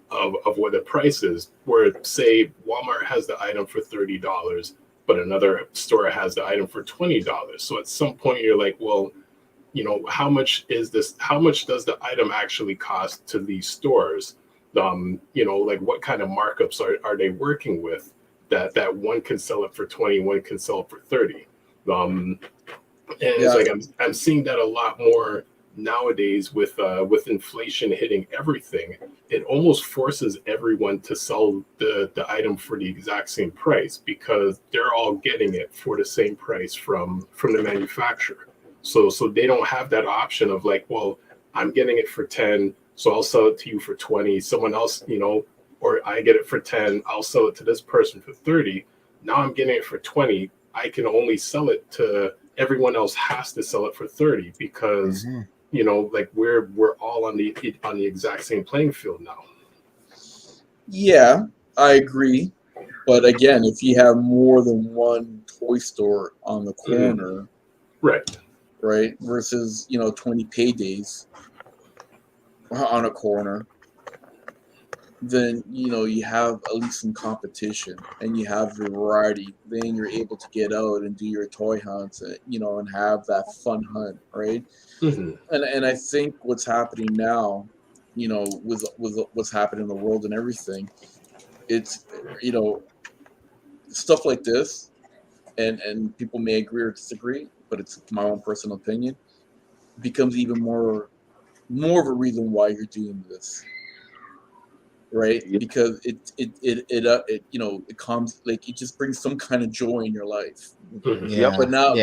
what the price is. Where say Walmart has the item for $30, but another store has the item for $20. So at some point you're like, well, how much is this? How much does the item actually cost to these stores? Like what kind of markups are they working with that one can sell it for 20, one can sell it for 30. It's like I'm seeing that a lot more nowadays with inflation hitting everything. It almost forces everyone to sell the item for the exact same price because they're all getting it for the same price from the manufacturer. So they don't have that option of like, well, I'm getting it for 10, so I'll sell it to you for 20. Someone else, or I get it for 10, I'll sell it to this person for 30. Now I'm getting it for 20. I can only sell it to everyone else has to sell it for 30 because like we're all on the exact same playing field now. Yeah, I agree. But again, if you have more than one toy store on the corner, right, versus 20 paydays on a corner, then you have at least some competition and you have variety. Then you're able to get out and do your toy hunts, and have that fun hunt, right? And I think what's happening now, with what's happening in the world and everything, it's stuff like this, and people may agree or disagree, but it's my own personal opinion, becomes even more of a reason why you're doing this. Right, because it comes, like, it just brings some kind of joy in your life. But now,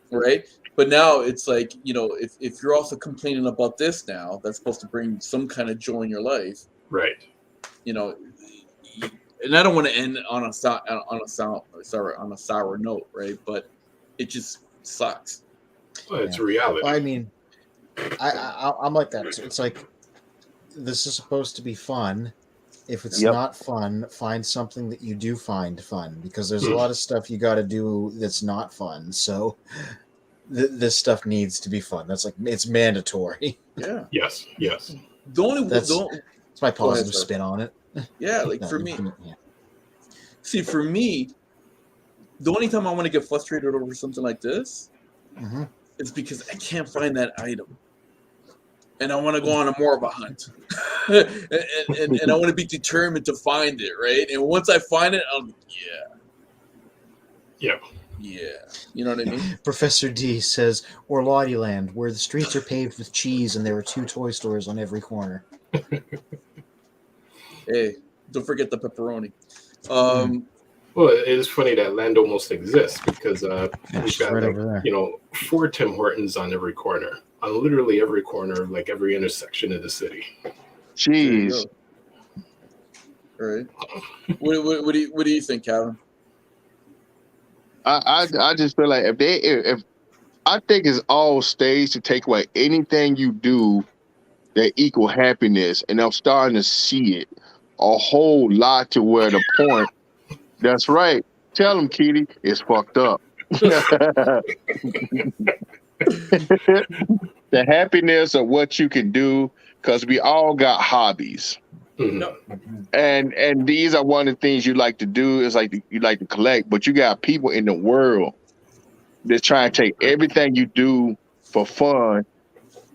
right, but now it's like if you're also complaining about this now, that's supposed to bring some kind of joy in your life, right? And I don't want to end on a sour note, right? But it just sucks. Well, it's a reality. Well, I mean, I'm like that. It's like, this is supposed to be fun. If it's not fun, find something that you do find fun, because there's a lot of stuff you got to do that's not fun. So this stuff needs to be fun. That's like, it's mandatory. Yeah. Yes. That's my positive spin on it. Yeah, like for me. See, for me, the only time I want to get frustrated over something like this is because I can't find that item. And I want to go on more of a hunt, and I want to be determined to find it, right? And once I find it, I'm yeah. You know what I mean? Professor D says, or Lottie Land, where the streets are paved with cheese and there are 2 toy stores on every corner. Hey, don't forget the pepperoni. Well, it is funny that land almost exists because we've got right 4 Tim Hortons on every corner, on literally every corner, like every intersection of the city. Jeez. All right. What do you think, Calvin? I just feel like if I think it's all staged to take away anything you do that equal happiness, and I'm starting to see it a whole lot to where the point. That's right. Tell him, Kitty, it's fucked up. The happiness of what you can do, because we all got hobbies. And these are one of the things you like to do, is like you like to collect, but you got people in the world that's trying to take everything you do for fun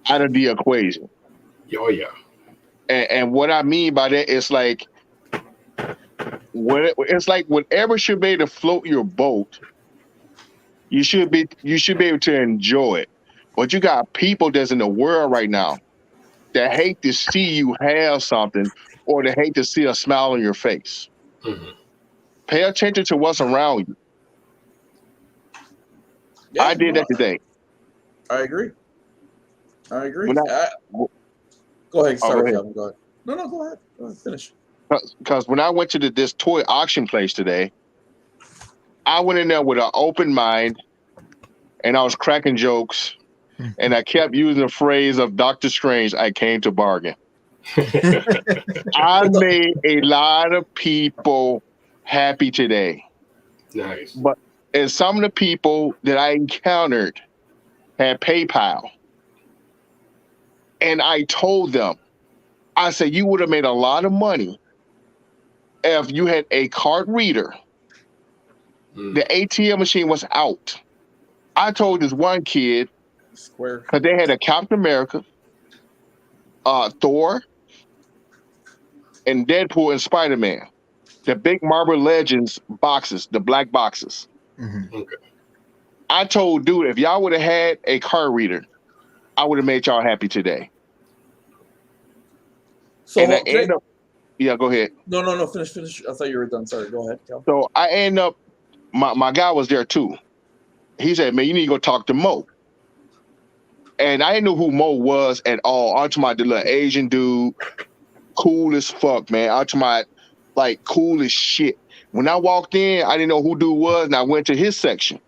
out of the equation. Oh yeah. And what I mean by that is like, it's like whatever should be able to float your boat, you should be able to enjoy it. But you got people that's in the world right now that hate to see you have something, or they hate to see a smile on your face. Pay attention to what's around you. Yeah, I did that today. I agree. Go ahead. Sorry, Kevin. Go ahead. No, go ahead. Go ahead. Finish. Because when I went to this toy auction place today, I went in there with an open mind, and I was cracking jokes, and I kept using the phrase of Doctor Strange, I came to bargain. I made a lot of people happy today. Nice. But and some of the people that I encountered had PayPal. And I told them, I said, you would have made a lot of money if you had a card reader. The ATM machine was out. I told this one kid, because they had a Captain America, Thor, and Deadpool and Spider-Man. The big Marvel Legends boxes, the black boxes. Okay. I told dude, if y'all would have had a card reader, I would have made y'all happy today. So yeah, go ahead. No, finish. I thought you were done. Sorry, go ahead, Cal. So I end up, my guy was there too. He said, man, you need to go talk to Mo. And I didn't know who Mo was at all. I'm talking about the little Asian dude, cool as fuck, man. I'm talking about like cool as shit. When I walked in, I didn't know who dude was, and I went to his section.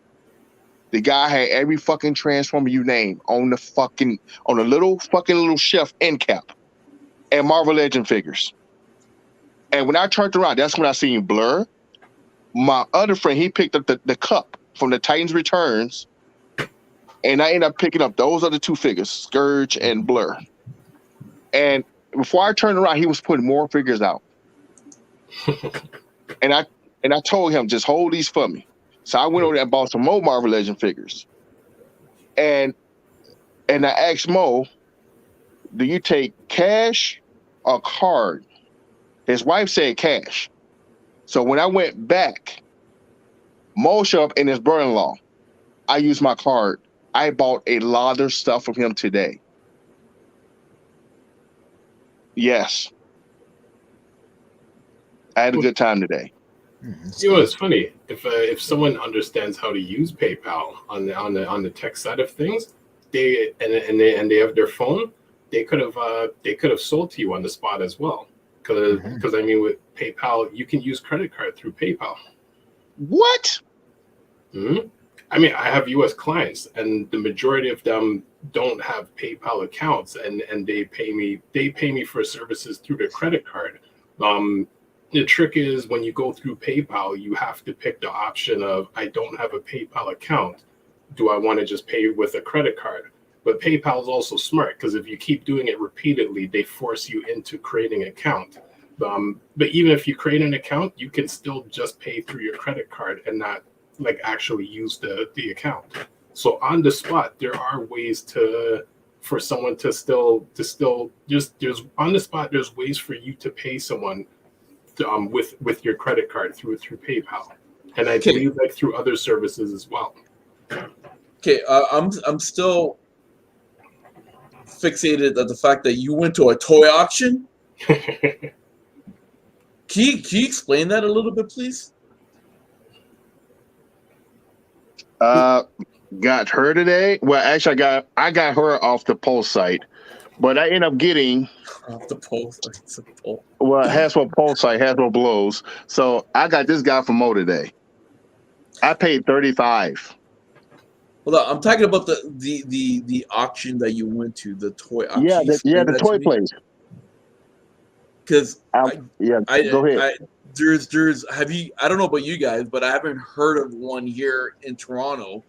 The guy had every fucking Transformer you name on a little shelf end cap, and Marvel Legend figures. And when I turned around, that's when I seen Blur. My other friend, he picked up the cup from the Titans Returns, and I ended up picking up those other 2 figures, Scourge and Blur. And before I turned around, he was putting more figures out. And I told him, just hold these for me. So I went over there and bought some more Marvel Legend figures. And I asked Mo, do you take cash or card? His wife said cash. So when I went back, Mo showed up in his brother-in-law. I used my card. I bought a lot of stuff from him today. Yes. I had a good time today. It's funny if someone understands how to use PayPal on the tech side of things, they have their phone, they could have sold to you on the spot as well. Because I mean, with PayPal, you can use credit card through PayPal. What? I mean, I have U.S. clients, and the majority of them don't have PayPal accounts, and they pay me for services through their credit card. The trick is when you go through PayPal, you have to pick the option of, I don't have a PayPal account. Do I want to just pay with a credit card? But PayPal is also smart, because if you keep doing it repeatedly, they force you into creating an account. But even if you create an account, you can still just pay through your credit card and not like actually use the account. So on the spot, there are ways for someone to still just there's on the spot. There's ways for you to pay someone with your credit card through PayPal, and I believe like through other services as well. Okay, I'm still fixated at the fact that you went to a toy auction. Can you explain that a little bit, please? Got her today. Well, actually, I got her off the Pulse site, but I ended up getting off the Pulse. Well, Hasbro Pulse site, Hasbro Blows. So I got this guy from Mo today. I paid $35. Hold on, I'm talking about the auction that you went to, the toy auction. The toy place. Because go ahead. There's have you? I don't know about you guys, but I haven't heard of one here in Toronto.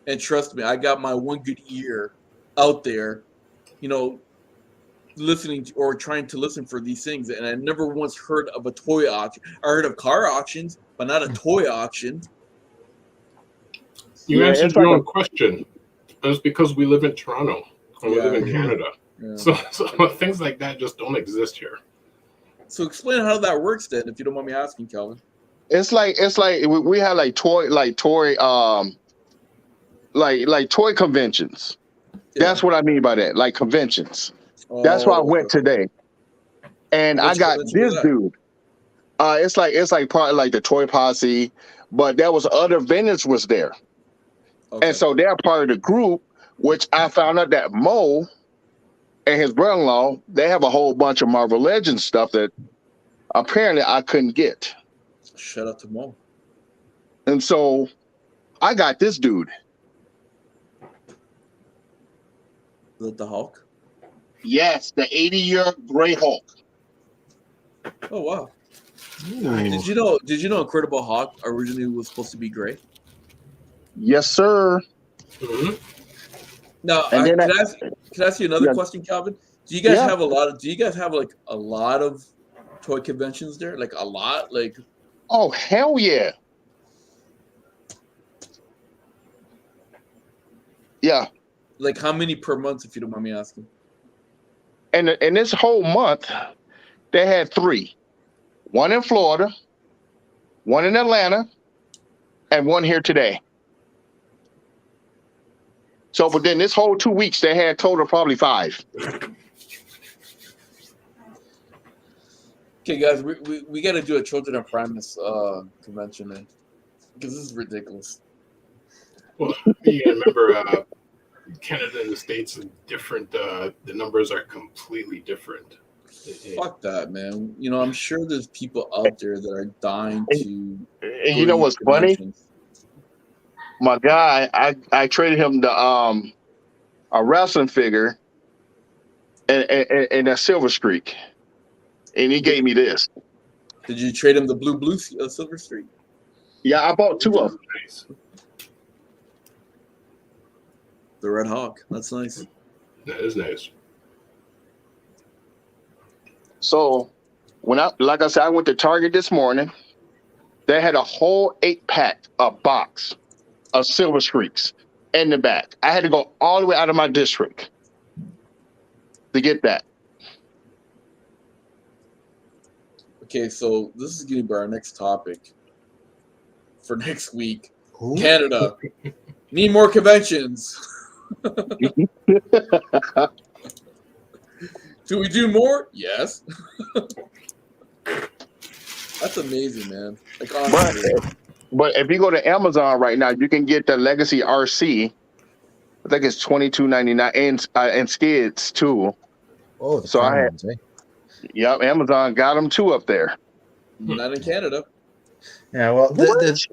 And trust me, I got my one good ear out there, listening to, or trying to listen for these things, and I never once heard of a toy auction. I heard of car auctions, but not a toy auction. You answered your own question. It's because we live in Toronto and we live in Canada. Yeah. So things like that just don't exist here. So explain how that works then, if you don't mind me asking, Calvin. It's like we have toy conventions. Yeah. That's what I mean by that, like conventions. That's why I went today, and I got this dude. It's like probably like the Toy Posse, but there was other vendors was there. Okay. And so they're part of the group, which I found out that Mo and his brother-in-law, they have a whole bunch of Marvel Legends stuff that apparently I couldn't get. Shout out to Mo. And so I got this dude. The Hulk? Yes, the 80-year Gray Hulk. Oh, wow. Nice. Did you know Incredible Hulk originally was supposed to be gray? Yes, sir. Mm-hmm. Now, can I ask you another question, Calvin? Do you guys have a lot of toy conventions there? Like a lot? Like, oh, hell yeah. Yeah. Like how many per month, if you don't mind me asking? And this whole month, they had 3. One in Florida, one in Atlanta, and one here today. So, but then this whole 2 weeks, they had total probably 5. Okay, guys, we got to do a Children of Primus convention, man, because this is ridiculous. Well, you gotta remember, Canada and the States are different. The numbers are completely different. Fuck that, man. I'm sure there's people out there that are dying to. And you know what's funny? My guy, I traded him a wrestling figure and a Silver Streak, and he gave me this. Did you trade him the blue Silver Streak? Yeah, I bought 2 of them. Nice. The Red Hawk. That's nice. That is nice. So like I said, I went to Target this morning. They had a whole 8-pack, a box of Silver Streaks in the back. I had to go all the way out of my district to get that. Okay, so this is going to be our next topic for next week. Ooh. Canada. Need more conventions. Do we do more? Yes. That's amazing, man. Like, honestly. But if you go to Amazon right now, you can get the Legacy RC. I think it's $22.99 and skids too. Oh, so I had. Yep, Amazon got them too up there. Not in Canada. Yeah, well, the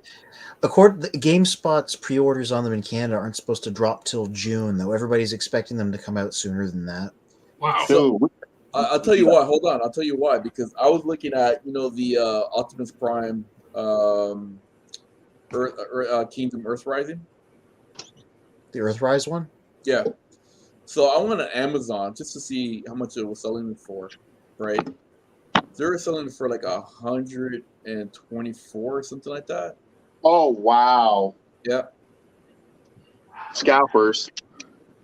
GameSpot's pre-orders on them in Canada aren't supposed to drop till June, though. Everybody's expecting them to come out sooner than that. Wow. So, I'll tell you why. Hold on. I'll tell you why. Because I was looking at, the Optimus Prime Kingdom Earthrising. The Earthrise one? Yeah. So I went on Amazon just to see how much it was selling for, right? They were selling it for like 124 or something like that. Oh, wow. Yep. Scalpers.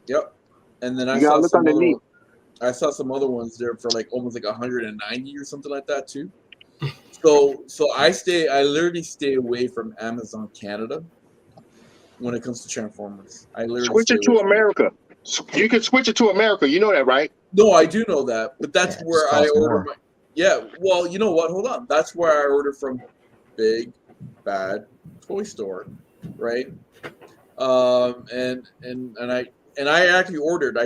Yep. And then I saw some other ones there for like almost like 190 or something like that too. So I literally stay away from Amazon Canada when it comes to Transformers. I literally switch it to America. You can switch it to America. You know that, right? No, I do know that, but that's where I order more. my. Yeah, well, you know what? Hold on. That's where I order from Big Bad Toy Store, right? And I actually ordered.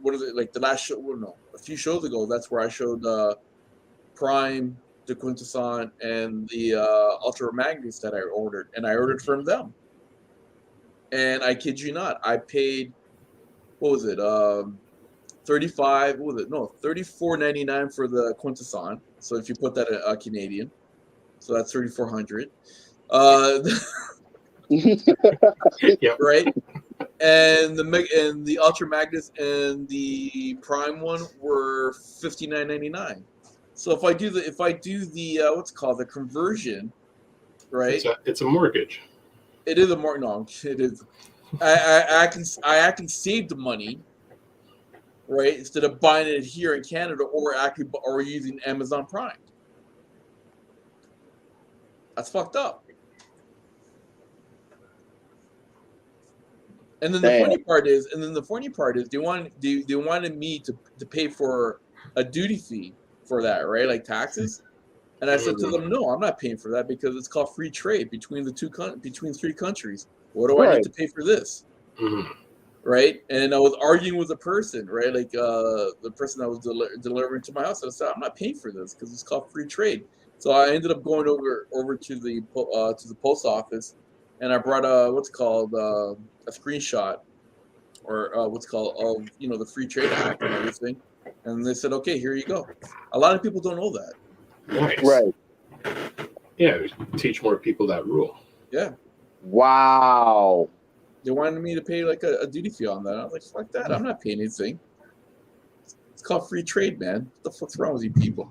What is it like the last show? Well, no, a few shows ago. That's where I showed Prime, the Quintesson, and the Ultra Magnus that I ordered, and I ordered from them. And I kid you not, I paid. What was it? 35. What was it? No, $34.99 for the Quintesson. So if you put that in Canadian, so that's $3,400. Yep. Right. And the Ultra Magnus and the Prime one were $59.99. So if I do the what's it called, the conversion, right? It's a mortgage. It is a mortgage. No, it is. I actually saved the money, right? Instead of buying it here in Canada or using Amazon Prime. That's fucked up. And then the funny part is, they wanted me to pay for a duty fee for that, right? Like taxes. And I said to them, no, I'm not paying for that because it's called free trade between between three countries. What do I need to pay for this? Mm-hmm. Right? And I was arguing with a person, right? Like the person that was delivering to my house. I said, I'm not paying for this because it's called free trade. So I ended up going over to the post office, and I brought a screenshot or of the free trade act and everything. And they said, okay, here you go. A lot of people don't know that. Nice. Right. Yeah, teach more people that rule. Yeah. Wow. They wanted me to pay like a duty fee on that. I was like, fuck that. I'm not paying anything. It's called free trade, man. What the fuck's wrong with you people?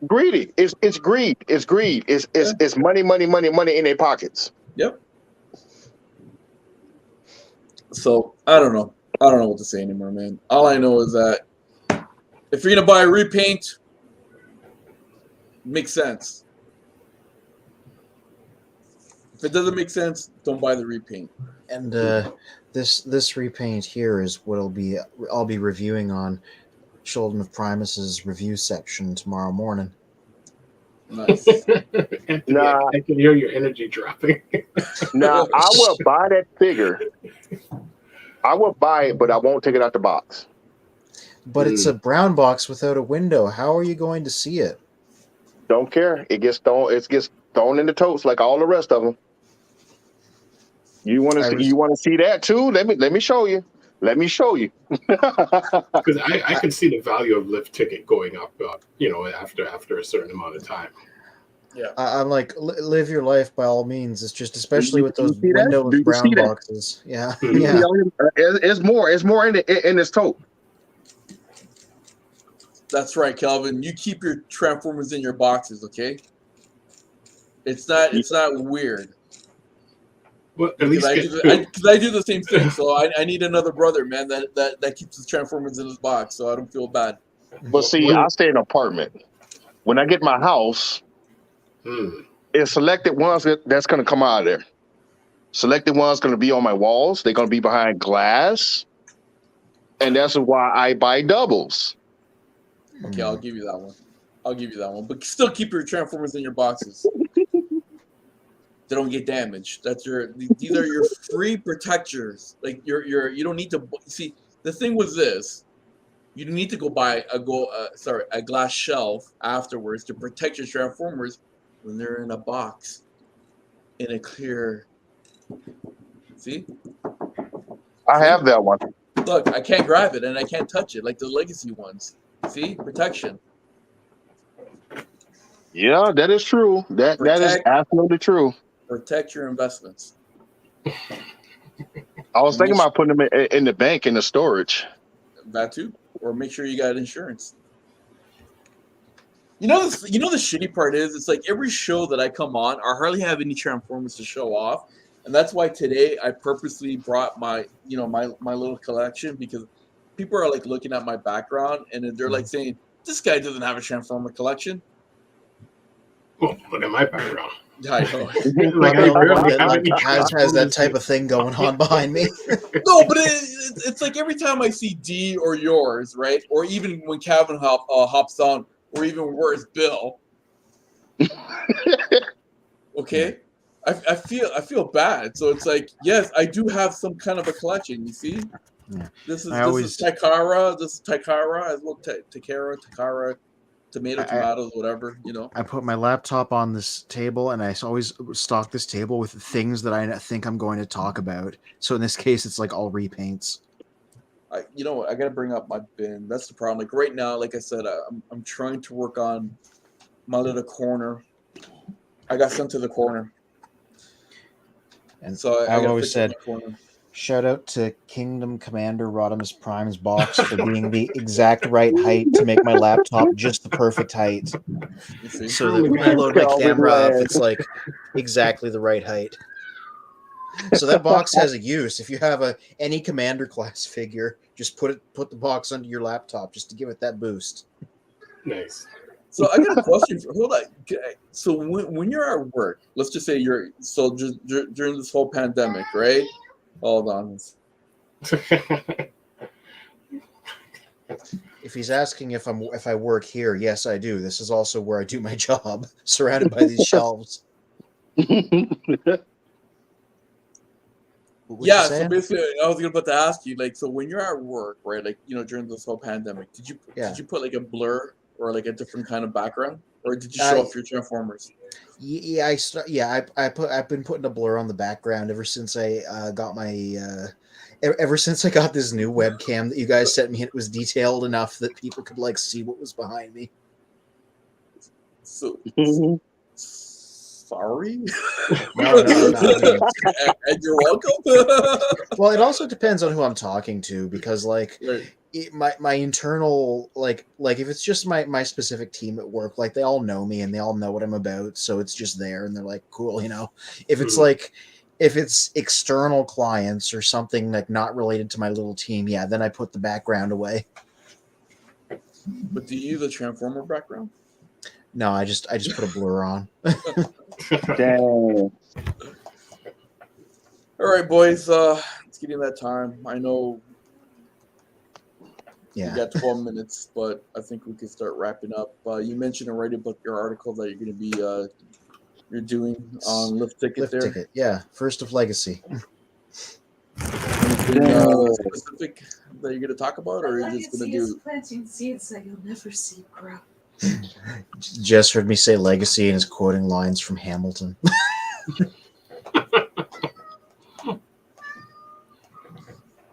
Greedy. It's greed. It's greed. It's money in their pockets. Yep. So I don't know what to say anymore, man. All I know is that if you're gonna buy a repaint, makes sense. If it doesn't make sense, don't buy the repaint. And this repaint here is what I'll be reviewing on Children of Primus's review section tomorrow morning. Nice. Anthony, I can hear your energy dropping. Now I will buy that figure. I will buy it, but I won't take it out the box. But it's a brown box without a window. How are you going to see it? Don't care. It gets thrown. It gets thrown in the totes like all the rest of them. You want to see that too? Let me show you. Let me show you. Because I can see the value of lift ticket going up, after a certain amount of time. Yeah, I'm like, live your life by all means. It's just especially with those windowless brown boxes. Yeah, yeah. It's more in this tote. That's right, Calvin. You keep your Transformers in your boxes, okay? It's not weird. Well, at least because I do the same thing. So I need another brother, man, that keeps his Transformers in his box, so I don't feel bad. But see, I stay in an apartment. When I get my house, it's selected ones that's going to come out of there. Selected ones going to be on my walls. They're going to be behind glass, and that's why I buy doubles. Okay, I'll give you that one. But still keep your Transformers in your boxes. They don't get damaged. These are your free protectors. Like you don't need to see. The thing was this: you need to go buy a glass shelf afterwards to protect your Transformers when they're in a box, in a clear. See? I have that one. Look, I can't grab it and I can't touch it like the legacy ones. See? Protection. Yeah, that is true. That is absolutely true. Protect your investments. I was thinking about putting them in the bank in the storage. That too. Or make sure you got insurance. You know the shitty part is it's like every show that I come on, I hardly have any Transformers to show off. And that's why today I purposely brought my little collection, because people are like looking at my background and they're like saying, this guy doesn't have a Transformer collection. Well, look at my background. I know. Like, I barely have any has that type of thing going on behind me. No, but it's like every time I see D or yours, right? Or even when Calvin hops on, or even worse, Bill. Okay, I feel bad. So it's like, yes, I do have some kind of a collection. You see, this is Takara. This is Takara as well. Takara. Tomatoes, whatever, you know. I put my laptop on this table, and I always stock this table with things that I think I'm going to talk about. So in this case, it's like all repaints. You know what? I got to bring up my bin. That's the problem. Like right now, like I said, I'm trying to work on my little corner. I got sent to the corner, and so I always said, shout out to Kingdom Commander Rodimus Prime's box for being the exact right height to make my laptop just the perfect height. So that when I load my camera up, it's like exactly the right height. So that box has a use. If you have any Commander class figure, just put the box under your laptop just to give it that boost. Nice. So I got a question. Hold on. So when you're at work, let's just say just during this whole pandemic, right? Hold on. If he's asking if I work here, yes, I do. This is also where I do my job, surrounded by these shelves. Yeah, so basically, I was about to ask you, like, so when you're at work, right, like, you know, during this whole pandemic, did you put like a blur or like a different kind of background, or did you show off your Transformers? I've been putting a blur on the background ever since I got my ever since I got this new webcam that you guys sent me. It was detailed enough that people could like see what was behind me. So sorry. No. And you're welcome. Well, it also depends on who I'm talking to, because like my internal like if it's just my specific team at work, like they all know me and they all know what I'm about, so it's just there and they're like, cool, you know. If it's like if it's external clients or something like not related to my little team, yeah, then I put the background away. But do you use a Transformer background? No, I just put a blur on. Dang. All right, boys. It's getting that time. I know. Yeah. We got 12 minutes, but I think we can start wrapping up. You mentioned already about your article that you're going to be you're doing on Lift Ticket. Ticket, yeah. First of Legacy. Anything specific that you're going to talk about, or are you just going to do planting seeds that you'll never see grow? Jess heard me say Legacy and is quoting lines from Hamilton.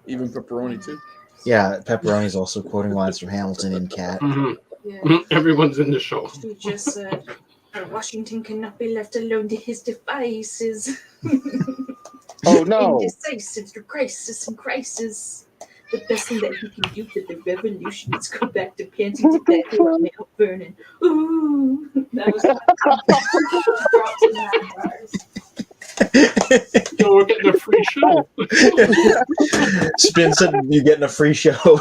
Even Pepperoni too. Yeah, Pepperoni's also quoting lines from Hamilton in Cat. Yeah. Everyone's in the show. She just said, Washington cannot be left alone to his devices. Oh no! Indecisive through crisis and crisis. The best thing that he can do for the revolution is go back to panting tobacco on Mount Vernon. Ooh, that was Yo, we're getting a free show. Spin said you're getting a free show.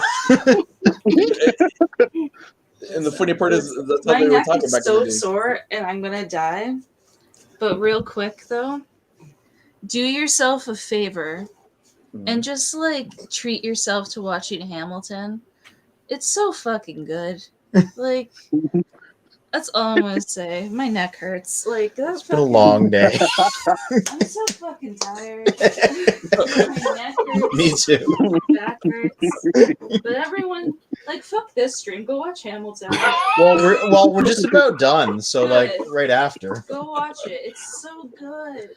And the funny part is that's how my they were neck talking is back so in the day. sore, and I'm gonna die. But real quick though, do yourself a favor and just like treat yourself to watching Hamilton. It's so fucking good. Like, that's all I'm gonna say. My neck hurts. Like, that's been a long day. I'm so fucking tired. My neck hurts. Me too. My back hurts. But everyone, like, fuck this stream. Go watch Hamilton. Well, we're just about done. So like right after. Go watch it. It's so good.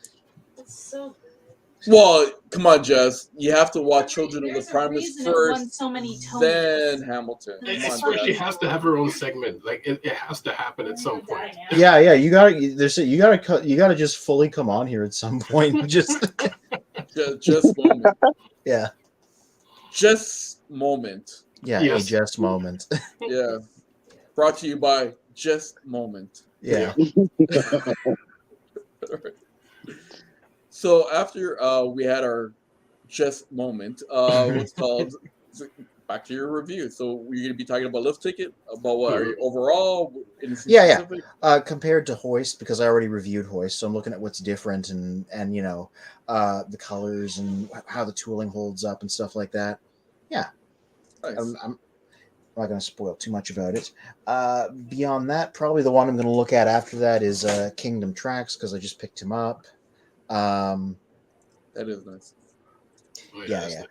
It's so good. Well, come on, Jess. You have to watch Children of the Primus first, so many then Hamilton. I swear she has to have her own segment. Like it has to happen at some point. Yeah. You gotta just fully come on here at some point. Just moment. Yeah. Just moment. Yeah. Yes. A just moment. Yeah. Brought to you by Just Moment. Yeah. So after we had our just moment, what's called back to your review. So we're going to be talking about lift ticket, about what are you overall? Yeah. Compared to Hoist, because I already reviewed Hoist, so I'm looking at what's different and the colors and how the tooling holds up and stuff like that. Yeah, nice. I'm not going to spoil too much about it. Beyond that, probably the one I'm going to look at after that is Kingdom TRex, because I just picked him up. That is nice. Yeah.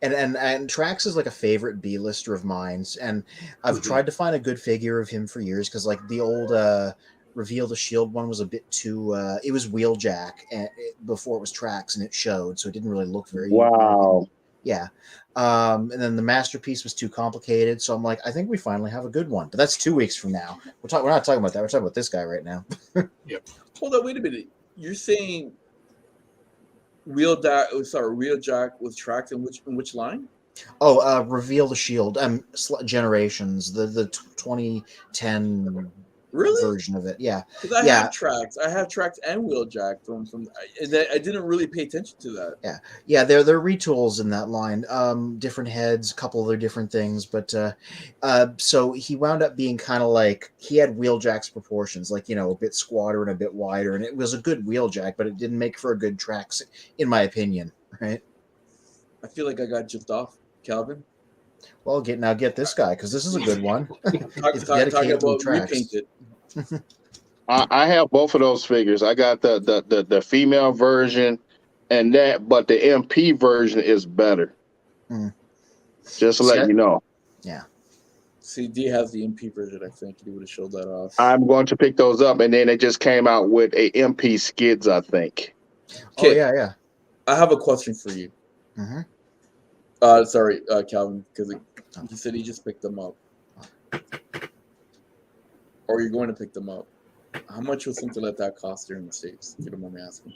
And TRex is like a favorite B-lister of mine, and I've tried to find a good figure of him for years, because like the old Reveal the Shield one was a bit too it was Wheeljack before it was TRex, and it showed, so it didn't really look very yeah. And then the Masterpiece was too complicated, so I'm like, I think we finally have a good one, but that's 2 weeks from now. We're not talking about that, we're talking about this guy right now. Yep. Hold on, wait a minute, you're saying Wheeljack with TRex in which line? Oh, Reveal the Shield. Generations. The 2010 version of it. Yeah. Because I have TRex. I have TRex and Wheeljack from. I didn't really pay attention to that. Yeah. They're retools in that line. Different heads, a couple other different things, but so he wound up being kind of like, he had Wheeljack's proportions, like a bit squatter and a bit wider, and it was a good Wheeljack, but it didn't make for a good TRex, in my opinion. Right. I feel like I got jipped off, Calvin. Well, get this guy, because this is a good one. Talking about repainted. I have both of those figures. I got the female version, but the MP version is better. Just to let you know. Yeah. CD has the MP version. I think he would have showed that off. I'm going to pick those up, and then they just came out with a MP skids, I think. Okay. Oh yeah. I have a question for you. Sorry, Calvin, because he said he just picked them up. Or you're going to pick them up. How much was something like that cost here in the States, if you don't mind me asking?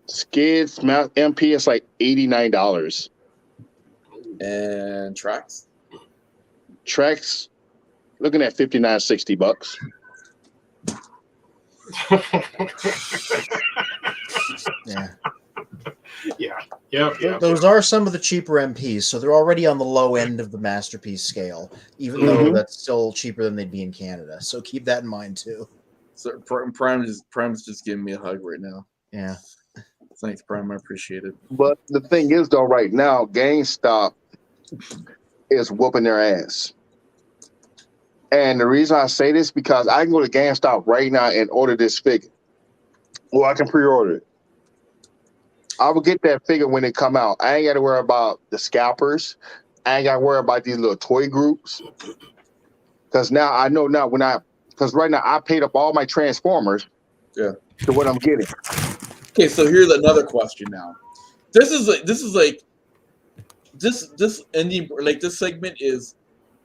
Skids, MP is like $89. And TRex? TRex, looking at $59-$60. Yeah. Those are some of the cheaper MPs, so they're already on the low end of the Masterpiece scale, even though that's still cheaper than they'd be in Canada. So keep that in mind too. So Prime's just giving me a hug right now. Yeah. Thanks, Prime. I appreciate it. But the thing is, though, right now, GameStop is whooping their ass. And the reason I say this, because I can go to GameStop right now and order this figure. Or I can pre-order it. I will get that figure when it come out. I ain't got to worry about the scalpers. I ain't got to worry about these little toy groups. Because now I know because right now I paid up all my Transformers to what I'm getting. Okay, so here's another question now. This ending, like this segment is,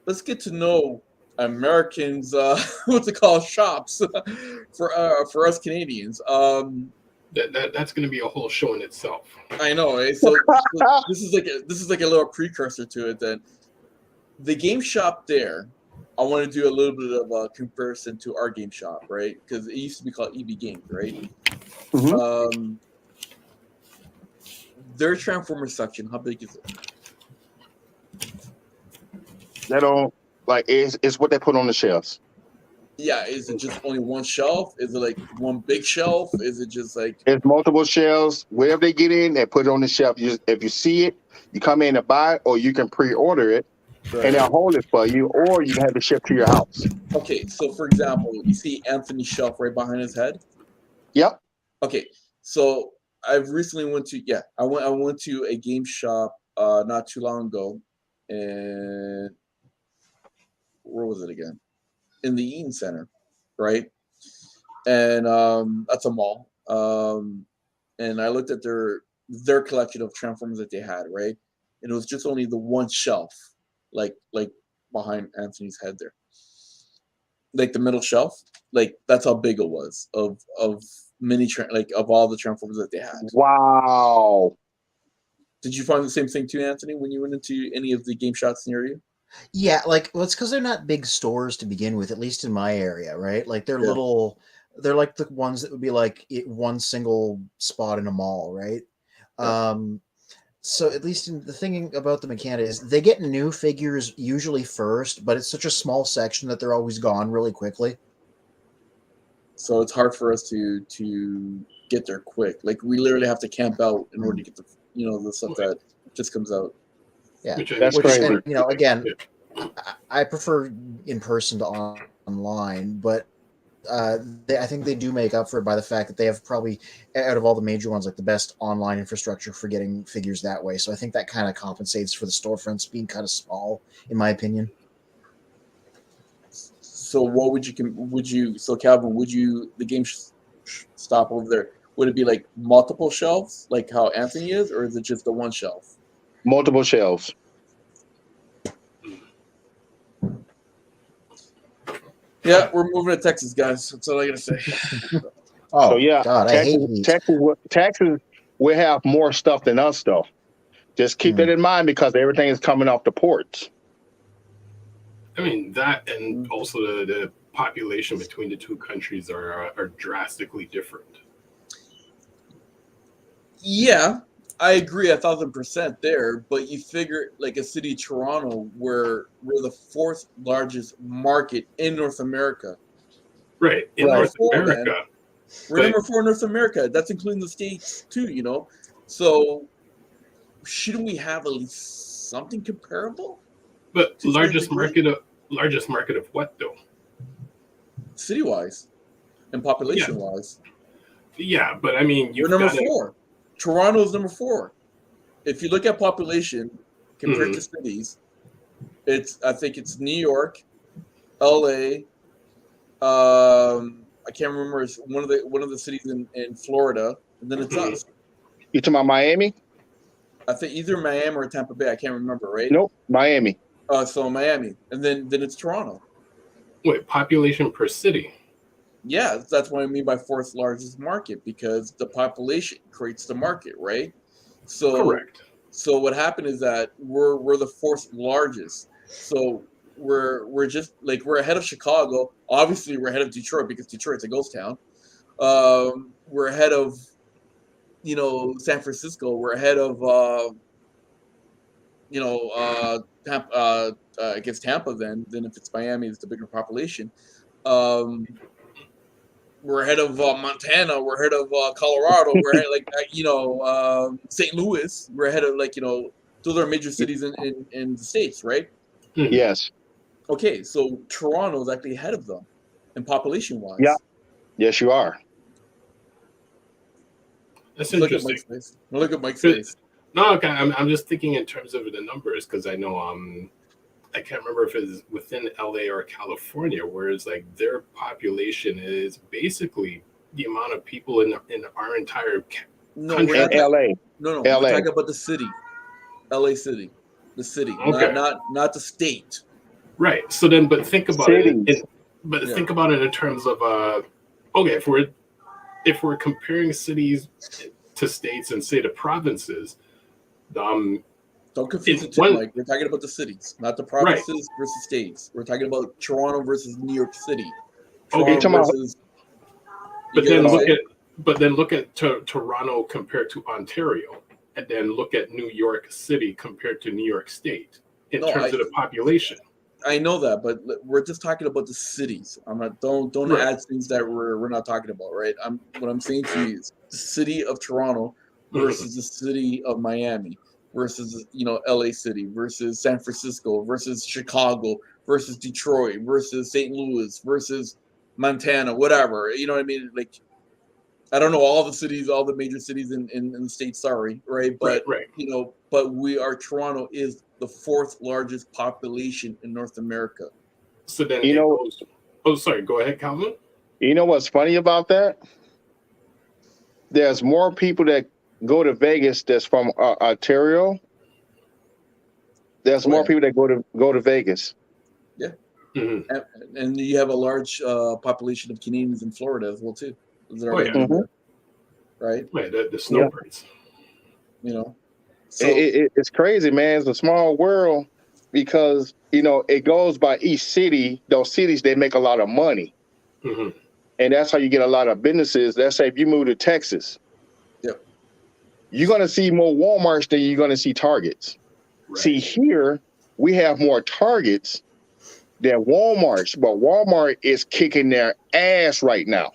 let's get to know Americans, what's it called, shops for us Canadians. That's going to be a whole show in itself. I know. Eh? So this is like a little precursor to it. Then the game shop there, I want to do a little bit of a comparison to our game shop, right? Because it used to be called EB Games, right? Their Transformer section, how big is it? They don't it's what they put on the shelves. Yeah, is it just only one shelf? Is it like one big shelf? Is it just like it's multiple shelves? Wherever they get in, they put it on the shelf. If you see it, you come in and buy it, or you can pre-order it, and they'll hold it for you, or you can have it shipped to your house. Okay, so for example, you see Anthony's shelf right behind his head. Yep. Okay, so I've recently went to a game shop not too long ago, and where was it again? In the Eaton Center, right? And that's a mall. And I looked at their collection of Transformers that they had, right? And it was just only the one shelf, like behind Anthony's head there, like the middle shelf. Like that's how big it was of mini of all the Transformers that they had. Wow. Did you find the same thing too, Anthony, when you went into any of the game shops near you? Yeah, it's because they're not big stores to begin with, at least in my area, right? Like they're little, they're like the ones that would be like one single spot in a mall, right? So at least the thing about them in Canada is they get new figures usually first, but it's such a small section that they're always gone really quickly. So it's hard for us to get there quick. Like we literally have to camp out in order to get the the stuff that just comes out. Yeah, that's crazy. And, again, I prefer in person to online, but I think they do make up for it by the fact that they have probably, out of all the major ones, like the best online infrastructure for getting figures that way. So I think that kind of compensates for the storefronts being kind of small, in my opinion. So what would you? So Calvin, would you the game stop over there? Would it be like multiple shelves, like how Anthony is, or is it just the one shelf? Multiple shelves. Yeah, we're moving to Texas, guys. That's all I gotta say. Oh, so yeah, God, Texas will have more stuff than us, though. Just keep that in mind because everything is coming off the ports. I mean, that and also the population between the two countries are drastically different. Yeah, I agree 1,000% there. But you figure like a city, Toronto, where we're the fourth largest market in North America. Right, in North America. We're number 4 in North America. That's including the States too, So shouldn't we have at least something comparable? But largest market of what though? City-wise and population-wise. Yeah, but I mean, we're number 4. Toronto's number 4. If you look at population compared to cities, I think it's New York, LA. I can't remember. It's one of the cities in Florida, and then it's us. You talking about Miami? I think either Miami or Tampa Bay. I can't remember. Right? Nope, Miami. So Miami, and then it's Toronto. Wait, population per city? Yeah, that's what I mean by fourth largest market, because the population creates the market, right? So correct. So what happened is that we're the fourth largest. So we're just like we're ahead of Chicago. Obviously, we're ahead of Detroit because Detroit's a ghost town. We're ahead of San Francisco. We're ahead of Tampa. I guess Tampa. Then if it's Miami, it's the bigger population. We're ahead of Montana. We're ahead of Colorado. We're ahead, St. Louis. We're ahead of those are major cities in the States, right? Yes. Okay, so Toronto is actually ahead of them, in population-wise. Yeah. Yes, you are. That's interesting. Look at Mike's face. No, okay, I'm just thinking in terms of the numbers because I know I can't remember if it's within LA or California, whereas their population is basically the amount of people in our entire country. We're in LA. No, LA. We're talking about the city, LA city, the city, okay. not the state. Right. So then, but think about it. Think about it in terms of okay, if we're comparing cities to states and say to provinces, don't confuse the two, Mike. We're talking about the cities, not the provinces versus states. We're talking about Toronto versus New York City. But then look at Toronto compared to Ontario, and then look at New York City compared to New York State in terms of the population. I know that, but we're just talking about the cities. I'm not. Don't add things that we're not talking about, right? What I'm saying to you is the city of Toronto versus the city of Miami versus LA City versus San Francisco versus Chicago versus Detroit versus St. Louis versus Montana, whatever. You know what I mean? I don't know all the cities, all the major cities in the state. Sorry, right? But but Toronto is the fourth largest population in North America. So then sorry, go ahead, Calvin. You know what's funny about that? There's more people that go to Vegas that's from Ontario. There's more people that go to Vegas. Yeah, and you have a large population of Canadians in Florida as well too. Right? Wait, the snowbirds. So it's crazy, man. It's a small world because it goes by each city. Those cities, they make a lot of money, and that's how you get a lot of businesses. Let's say if you move to Texas, you're going to see more Walmarts than you're going to see Targets. Right. See, here we have more Targets than Walmarts, but Walmart is kicking their ass right now.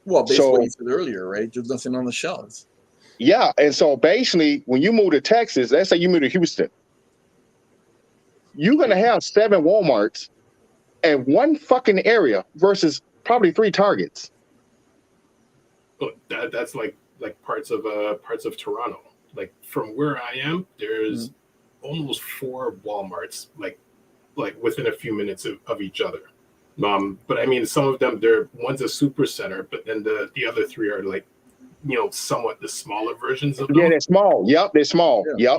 Well, basically what you said earlier, right? There's nothing on the shelves. Yeah, and so basically, when you move to Texas, let's say you move to Houston, you're going to have 7 Walmarts in one fucking area versus probably 3 Targets. Oh, that's like parts of Toronto. Like from where I am, there's almost 4 Walmarts like within a few minutes of each other. But I mean, some of them, one's a super center, but then the other 3 are like, somewhat the smaller versions of them. Yeah, they're small. Yep, they're small. Yeah.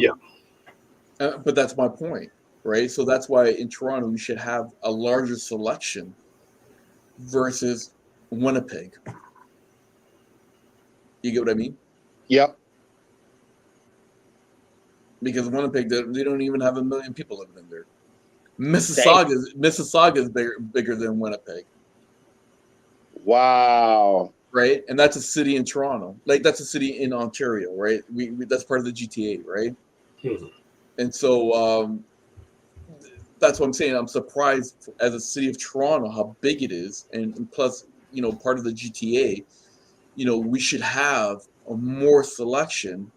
But that's my point, right? So that's why in Toronto we should have a larger selection versus Winnipeg. You get what I mean? Yep. Because Winnipeg, they don't even have 1 million people living in there. Mississauga is bigger than Winnipeg. Wow. Right, and that's a city in Toronto. Like that's a city in Ontario, right? We that's part of the GTA, right? Mm-hmm. And so that's what I'm saying. I'm surprised as a city of Toronto how big it is, and plus, part of the GTA. We should have a more selection,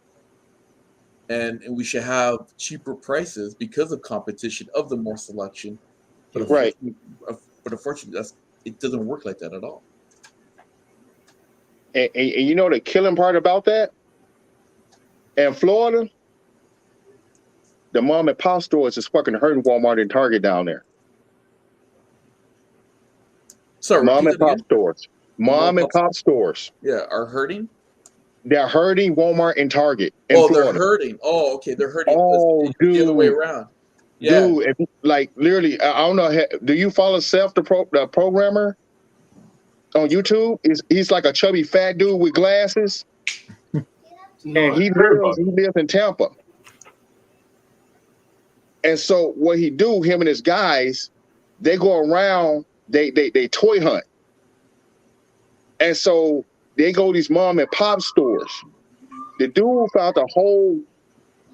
and we should have cheaper prices because of competition of the more selection. But unfortunately, it doesn't work like that at all. And you know the killing part about that? In Florida, the mom and pop stores is fucking hurting Walmart and Target down there. Sorry, mom and pop stores. Mom and pop stores. Yeah, are hurting? They're hurting Walmart and Target in Florida. They're hurting. Oh, okay. They're hurting. Oh, dude. The other way around. Yeah. Dude, literally, I don't know. Do you follow Self, the programmer? On YouTube, he's like a chubby fat dude with glasses, and he lives in Tampa. And so what he do, him and his guys, they go around, they toy hunt, and so they go to these mom and pop stores. The dude found a whole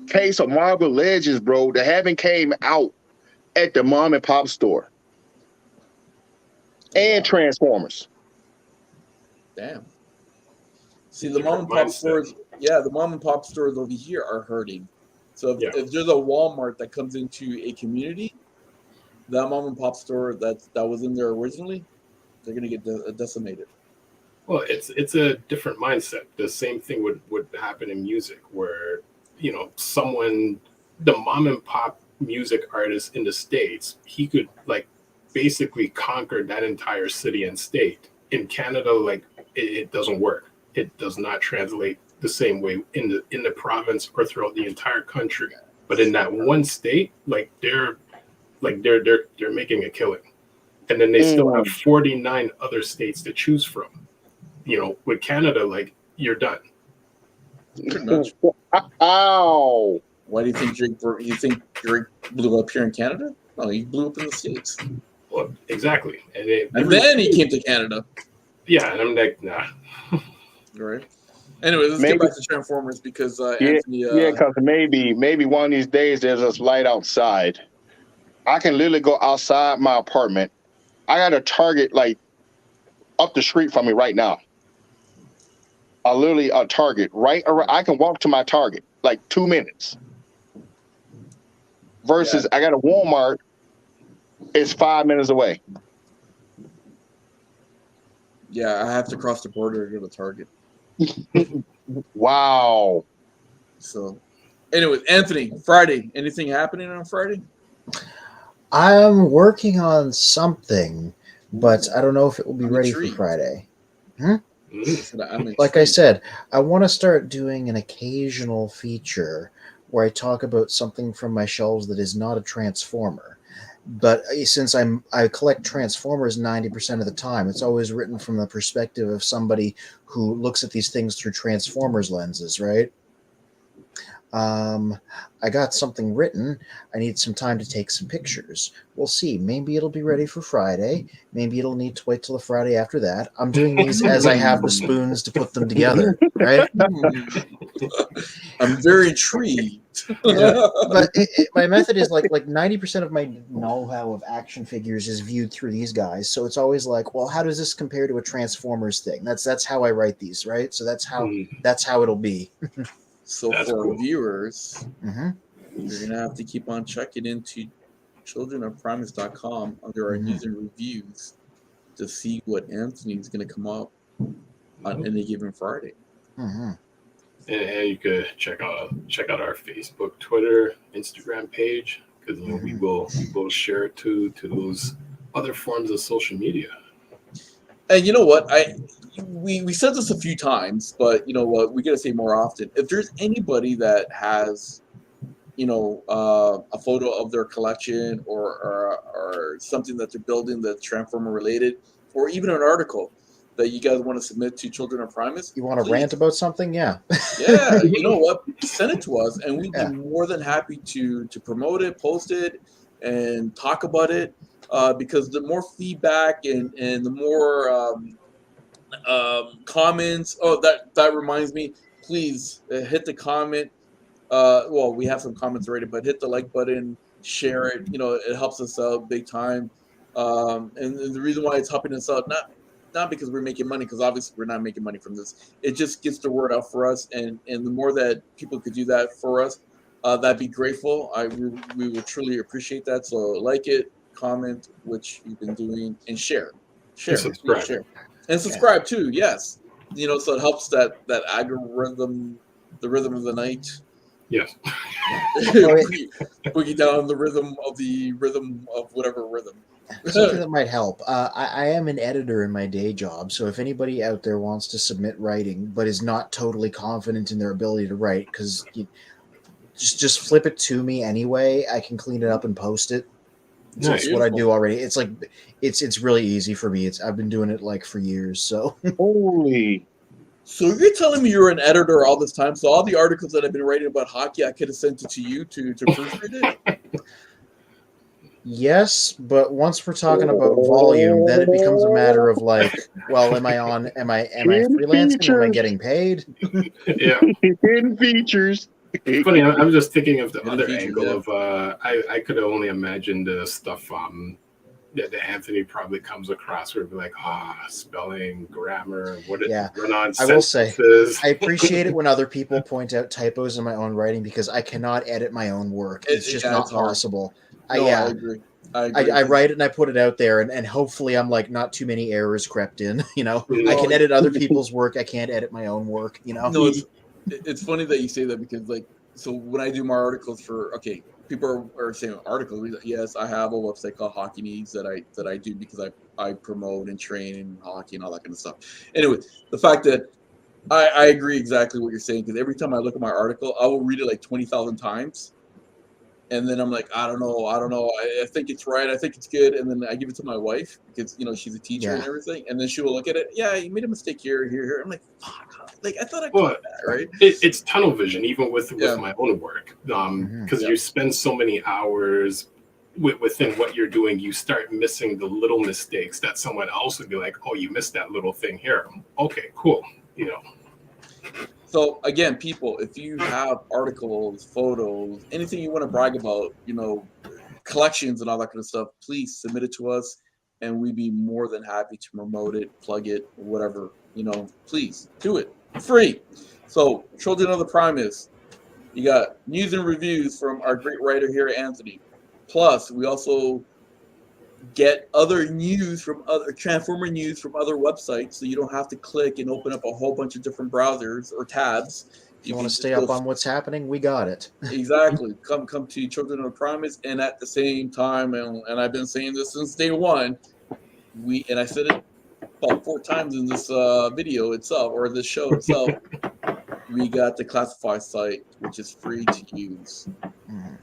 case of Marvel Legends, bro, that haven't came out at the mom and pop store, and Transformers. Damn. See, the mom and pop stores, the mom and pop stores over here are hurting. So if there's a Walmart that comes into a community, that mom and pop store that was in there originally, they're gonna get decimated. Well, it's a different mindset. The same thing would happen in music, where the mom and pop music artist in the States, he could basically conquer that entire city and state. In Canada, it doesn't work. It does not translate the same way in the province or throughout the entire country. But in that one state, they're making a killing, and then they still have 49 other states to choose from. With Canada, you're done. Ow! Why do you think Drake blew up here in Canada? Oh, he blew up in the States. Well, exactly, and then he came to Canada. Yeah, and I'm like, nah. All right. Anyway, let's get back to Transformers because Anthony. Because maybe one of these days there's this light outside. I can literally go outside my apartment. I got a Target up the street from me right now. A Target right around. I can walk to my Target 2 minutes. Versus I got a Walmart. It's 5 minutes away. Yeah, I have to cross the border to go to Target. Wow. So, anyway, Anthony, Friday. Anything happening on Friday? I'm working on something, but I don't know if it will be ready for Friday. Like I said, I want to start doing an occasional feature where I talk about something from my shelves that is not a Transformer. But since I collect Transformers 90% of the time, it's always written from the perspective of somebody who looks at these things through Transformers lenses, right? I got something written. I need some time to take some pictures. We'll see. Maybe it'll be ready for Friday. Maybe it'll need to wait till the Friday after that. I'm doing these as I have the spoons to put them together, right? I'm very intrigued. But my method is like 90% of my know-how of action figures is viewed through these guys. So it's always like, well, how does this compare to a Transformers thing? That's how I write these, right? So that's how it'll be. So That's for cool. our viewers, Mm-hmm. you're gonna have to keep on checking into childrenofprimus.com under our news and reviews to see what Anthony's gonna come up on any given Friday. Mm-hmm. And you could check out our Facebook, Twitter, Instagram page, because we will share it to those other forms of social media. And you know what? We said this a few times, but you know what? We gotta say more often. If there's anybody that has, a photo of their collection or something that they're building that's Transformer related, or even an article that you guys want to submit to Children of Primus, You want to rant about something? Yeah. Yeah, you know what? Send it to us, and we'd be more than happy to promote it, post it, and talk about it. Because the more feedback and the more comments. Oh, that reminds me. Please hit the comment. Well, we have some comments already, but hit the like button, share it. It helps us out big time. And the reason why it's helping us out, not because we're making money, because obviously we're not making money from this. It just gets the word out for us, and the more that people could do that for us, that'd be grateful. We would truly appreciate that. So like it, comment, which you've been doing, and share, And subscribe. share, and subscribe too. Yes, so it helps that algorithm, the rhythm of the night. Yes. Boogie down the rhythm of whatever rhythm. Something that might help. I am an editor in my day job, so if anybody out there wants to submit writing but is not totally confident in their ability to write, because just flip it to me anyway. I can clean it up and post it. So Nice. it's what I do already. It's like it's really easy for me. I've been doing it like for years. So Holy. So you're telling me you're an editor all this time? So all the articles that I've been writing about hockey, I could have sent it to you to proofread it? yes, but once we're talking about volume, then it becomes a matter of like, well, am I freelancing? Am I getting paid? Yeah. Hidden features. Funny, I'm just thinking of the Hidden other features, angle yeah. of I could only imagine the stuff that Anthony probably comes across where it'd be like, spelling, grammar, run on I will say, sentences. I appreciate it when other people point out typos in my own writing because I cannot edit my own work. It's just not possible. I agree. I write it and I put it out there, and hopefully I'm like not too many errors crept in. No. I can edit other people's work. I can't edit my own work. No, it's funny that you say that because so when I do my articles people are saying articles. Yes, I have a website called Hockey Needs that I do because I promote and train in hockey and all that kind of stuff. Anyway, the fact that I agree exactly what you're saying because every time I look at my article, I will read it like 20,000 times. And then I'm like, I don't know. I think it's right. I think it's good. And then I give it to my wife because, she's a teacher and everything. And then she will look at it. Yeah, you made a mistake here. I'm like, fuck. I thought I caught that, right? It's tunnel vision, even with my own work. Because you spend so many hours within what you're doing, you start missing the little mistakes that someone else would be like, oh, you missed that little thing here. Okay, cool. So again, people, if you have articles, photos, anything you want to brag about, collections and all that kind of stuff, please submit it to us, and we'd be more than happy to promote it, plug it, whatever. Please do it free. So, Children of the Primus, you got news and reviews from our great writer here, Anthony. Plus, we also get other news from other Transformer news from other websites, so you don't have to click and open up a whole bunch of different browsers or tabs. If you want to stay up on what's happening, we got it. Exactly. Come to Children of Primus, and at the same time, and I've been saying this since day one, I said it about 4 times in this video itself, or this show itself, we got the Classify site, which is free to use.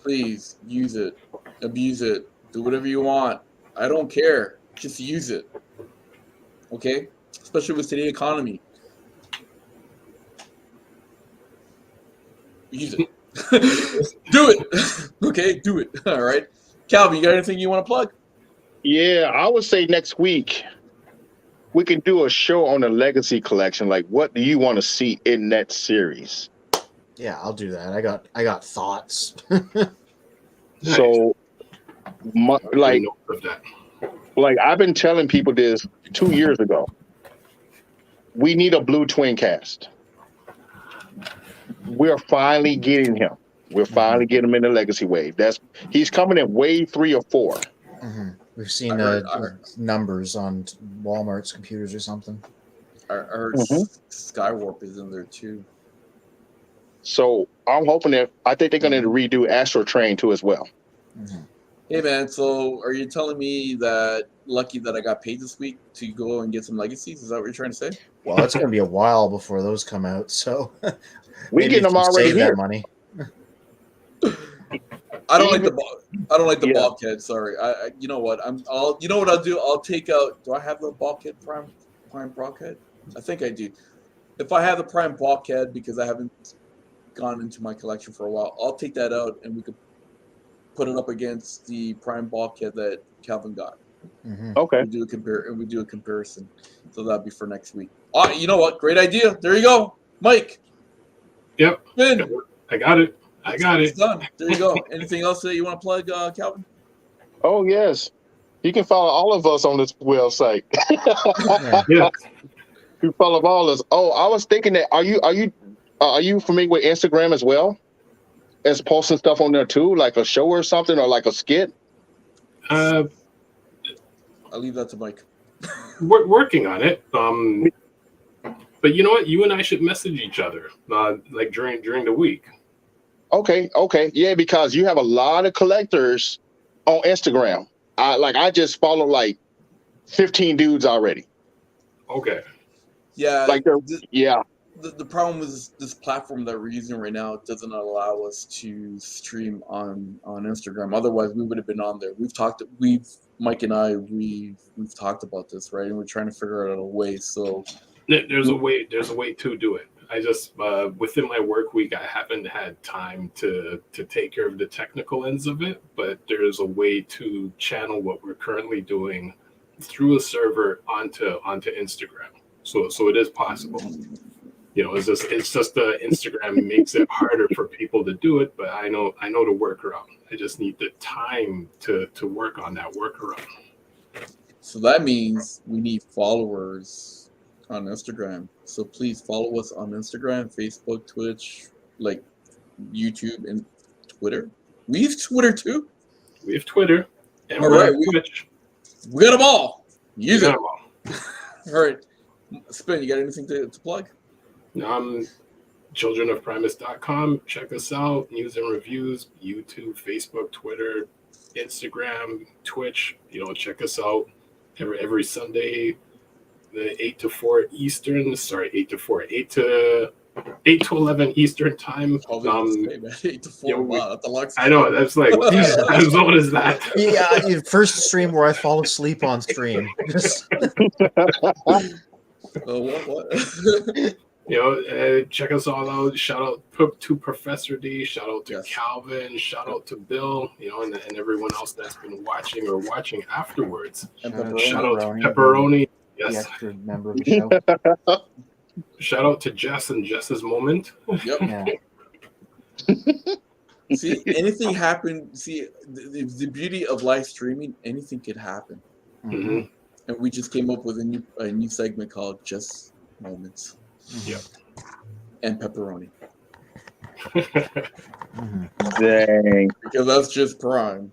Please use it, abuse it, do whatever you want. I don't care. Just use it. Okay? Especially with today's economy. Use it. Do it. Okay, do it. All right. Calvin, you got anything you want to plug? Yeah, I would say next week we can do a show on the Legacy Collection. Like, what do you want to see in that series? Yeah, I'll do that. I got thoughts. So, like I've been telling people this 2 years ago. We need a Blue Twin cast. We're finally getting him. We're finally getting him in the Legacy wave. He's coming in wave 3 or 4. Mm-hmm. We've seen numbers on Walmart's computers or something. I heard Skywarp is in there too. So I'm hoping I think they're going to redo Astro Train too as well. Mm-hmm. Hey man, so are you telling me that lucky that I got paid this week to go and get some legacies? Is that what you're trying to say? Well, it's going to be a while before those come out, so we get them already save here. That money. I don't like the bulkhead. Sorry, you know what? I'll do. I'll take out. Do I have the bulkhead prime bulkhead? I think I do. If I have the prime bulkhead because I haven't gone into my collection for a while, I'll take that out and we could put it up against the prime bulkhead that Calvin got. Mm-hmm. Okay. We do a comparison. So that'd be for next week. Oh, you know what? Great idea. There you go, Mike. Yep. Finn. I got it. It's done. There you go. Anything else that you want to plug, Calvin? Oh yes. You can follow all of us on this website. Yeah. You follow all of us. Oh, I was thinking that are you familiar with Instagram as well? As posting stuff on there too, like a show or something, or like a skit? I'll leave that to Mike. We're working on it. But you know what? You and I should message each other, like during the week. Okay. Yeah, because you have a lot of collectors on Instagram. I just follow like 15 dudes already. Okay. Yeah. The problem is this platform that we're using right now doesn't allow us to stream on Instagram. Otherwise, we would have been on there. Mike and I, we've talked about this, right? And we're trying to figure out a way. So there's a way to do it. I just within my work week, I haven't had time to take care of the technical ends of it. But there's a way to channel what we're currently doing through a server onto Instagram. So it is possible. You know, it's just Instagram makes it harder for people to do it, but I know the workaround. I just need the time to work on that workaround. So that means we need followers on Instagram. So please follow us on Instagram, Facebook, Twitch, like YouTube and Twitter. We have Twitter too. We have Twitter. And all right, Twitch. We got them all. Use it. All right. Spin, you got anything to plug? childrenofprimus.com. Check us out. News and reviews, YouTube, Facebook, Twitter, Instagram, Twitch. You know, check us out every Sunday, the 8 to 4 Eastern. Sorry, 8 to 11 Eastern time. 8 to 4. Wow, that's a lot. I know. That's like, as what is that? Yeah, first stream where I fall asleep on stream. What? You know, check us all out. Shout out to Professor D. Shout out to Calvin. Shout out to Bill. You know, and everyone else that's been watching or watching afterwards. And shout out to Pepperoni. Yes, the extra member of the show. Shout out to Jess and Jess's moment. Yep. Yeah. See, anything happen. See, the beauty of live streaming, anything could happen. Mm-hmm. And we just came up with a new segment called Just Moments. Yep. And pepperoni. Dang. Because that's just prime.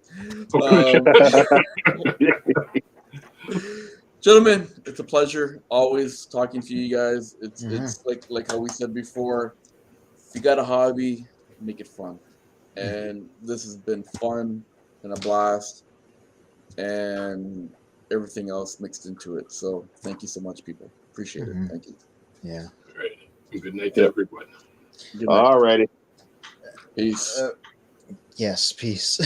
Gentlemen, it's a pleasure always talking to you guys. It's like how we said before. If you got a hobby, make it fun. And this has been fun and a blast. And everything else mixed into it. So thank you so much, people. Appreciate it. Thank you. Yeah. All right. And good night to everyone. All righty. Peace. Yes, peace.